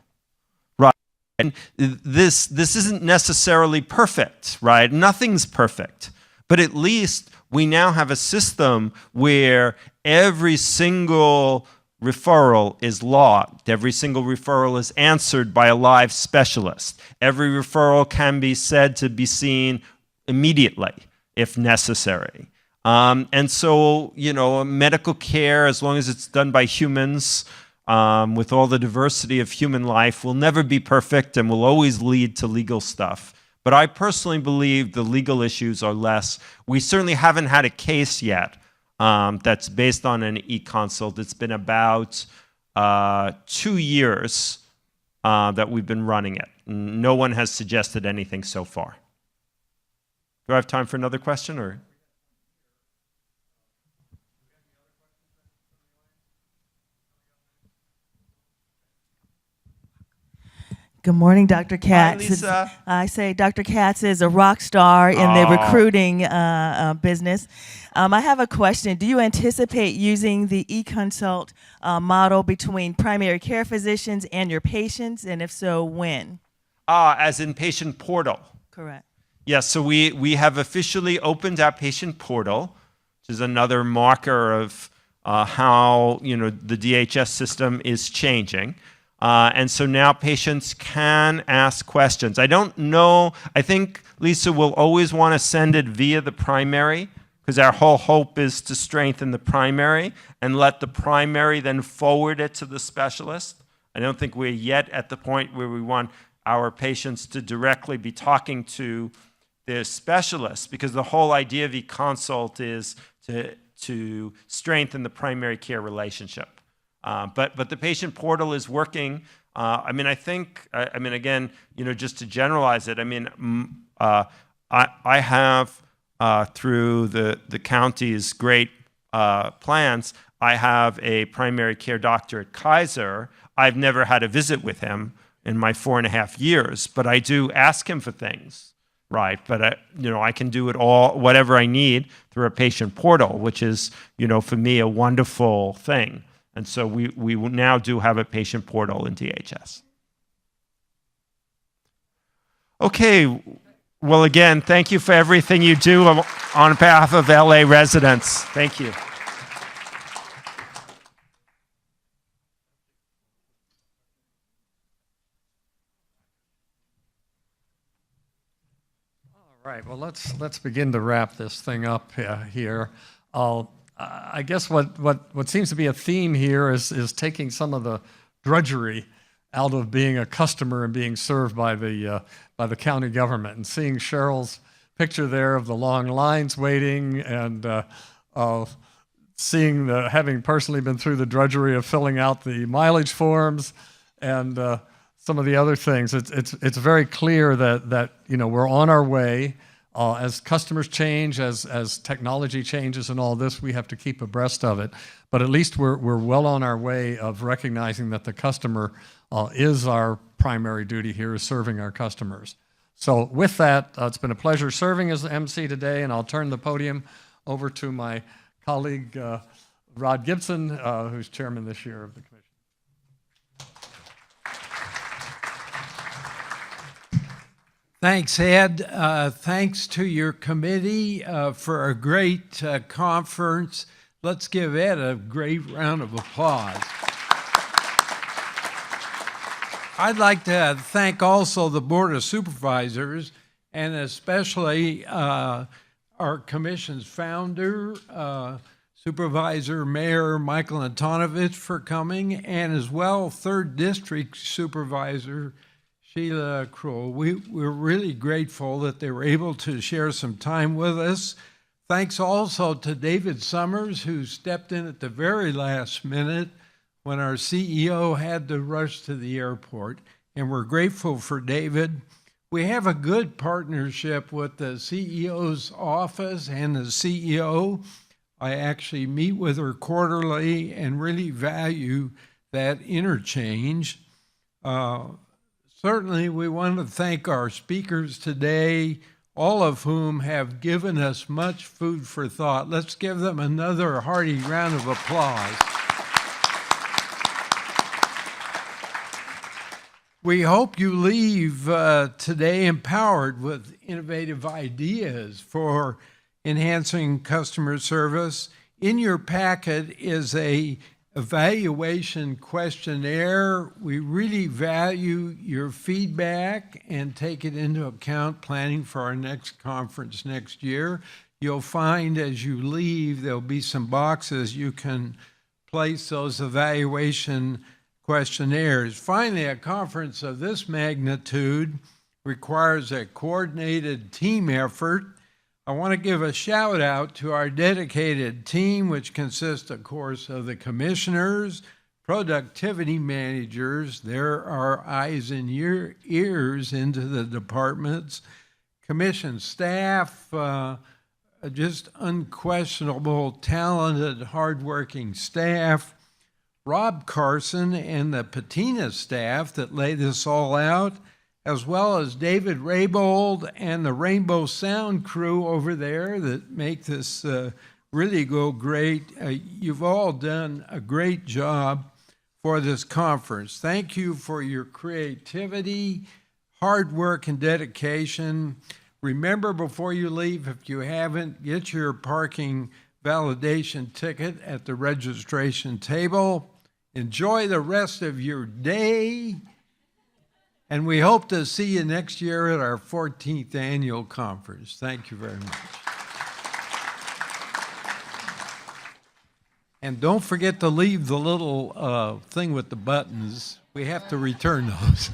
right? And this isn't necessarily perfect, right? Nothing's perfect. But at least we now have a system where every single referral is logged. Every single referral is answered by a live specialist. Every referral can be said to be seen immediately if necessary. And so, medical care, as long as it's done by humans, with all the diversity of human life, will never be perfect and will always lead to legal stuff. But I personally believe the legal issues are less. We certainly haven't had a case yet that's based on an e-consult. It's been about 2 years that we've been running it. No one has suggested anything so far. Do I have time for another question, or? Good morning, Dr. Katz. Hi, Lisa. I say Dr. Katz is a rock star in the recruiting business. I have a question. Do you anticipate using the e-consult model between primary care physicians and your patients? And if so, when? As in patient portal. Correct. Yes, so we have officially opened our patient portal, which is another marker of how the DHS system is changing. And so now patients can ask questions. I don't know, I think Lisa will always want to send it via the primary, because our whole hope is to strengthen the primary and let the primary then forward it to the specialist. I don't think we're yet at the point where we want our patients to directly be talking to their specialist, because the whole idea of e-consult is to strengthen the primary care relationship. But the patient portal is working. Again, just to generalize it, I have, through the county's great plans, I have a primary care doctor at Kaiser. I've never had a visit with him in my 4.5 years, but I do ask him for things, right? But I can do it all, whatever I need, through a patient portal, which is, for me, a wonderful thing. And so we now do have a patient portal in DHS. Okay, well, again, thank you for everything you do on behalf of LA residents. Thank you. All right, well, let's begin to wrap this thing up here. I guess what seems to be a theme here is taking some of the drudgery out of being a customer and being served by the county government, and seeing Cheryl's picture there of the long lines waiting, and seeing having personally been through the drudgery of filling out the mileage forms and some of the other things. It's very clear that we're on our way. As customers change, as technology changes and all this, we have to keep abreast of it. But at least we're well on our way of recognizing that the customer is our primary duty here, is serving our customers. So with that, it's been a pleasure serving as the MC today, and I'll turn the podium over to my colleague, Rod Gibson, who's chairman this year of the commission. Thanks, Ed. Thanks to your committee for a great conference. Let's give Ed a great round of applause. I'd like to thank also the Board of Supervisors, and especially our commission's founder, Supervisor Mayor Michael Antonovich, for coming, and as well 3rd District Supervisor Sheila Kroll. We're really grateful that they were able to share some time with us. Thanks also to David Summers, who stepped in at the very last minute when our CEO had to rush to the airport, and we're grateful for David. We have a good partnership with the CEO's office and the CEO. I actually meet with her quarterly and really value that interchange. Certainly, we want to thank our speakers today, all of whom have given us much food for thought. Let's give them another hearty round of applause. We hope you leave today empowered with innovative ideas for enhancing customer service. In your packet is a evaluation questionnaire. We really value your feedback and take it into account planning for our next conference next year. You'll find as you leave, there'll be some boxes you can place those evaluation questionnaires. Finally, a conference of this magnitude requires a coordinated team effort. I want to give a shout out to our dedicated team, which consists, of course, of the commissioners, productivity managers, there are eyes and ears into the departments, commission staff, just unquestionable, talented, hardworking staff, Rob Carson and the Patina staff that lay this all out, as well as David Raybold and the Rainbow Sound crew over there that make this really go great. You've all done a great job for this conference. Thank you for your creativity, hard work, and dedication. Remember, before you leave, if you haven't, get your parking validation ticket at the registration table. Enjoy the rest of your day. And we hope to see you next year at our 14th annual conference. Thank you very much. And don't forget to leave the little thing with the buttons. We have to return those.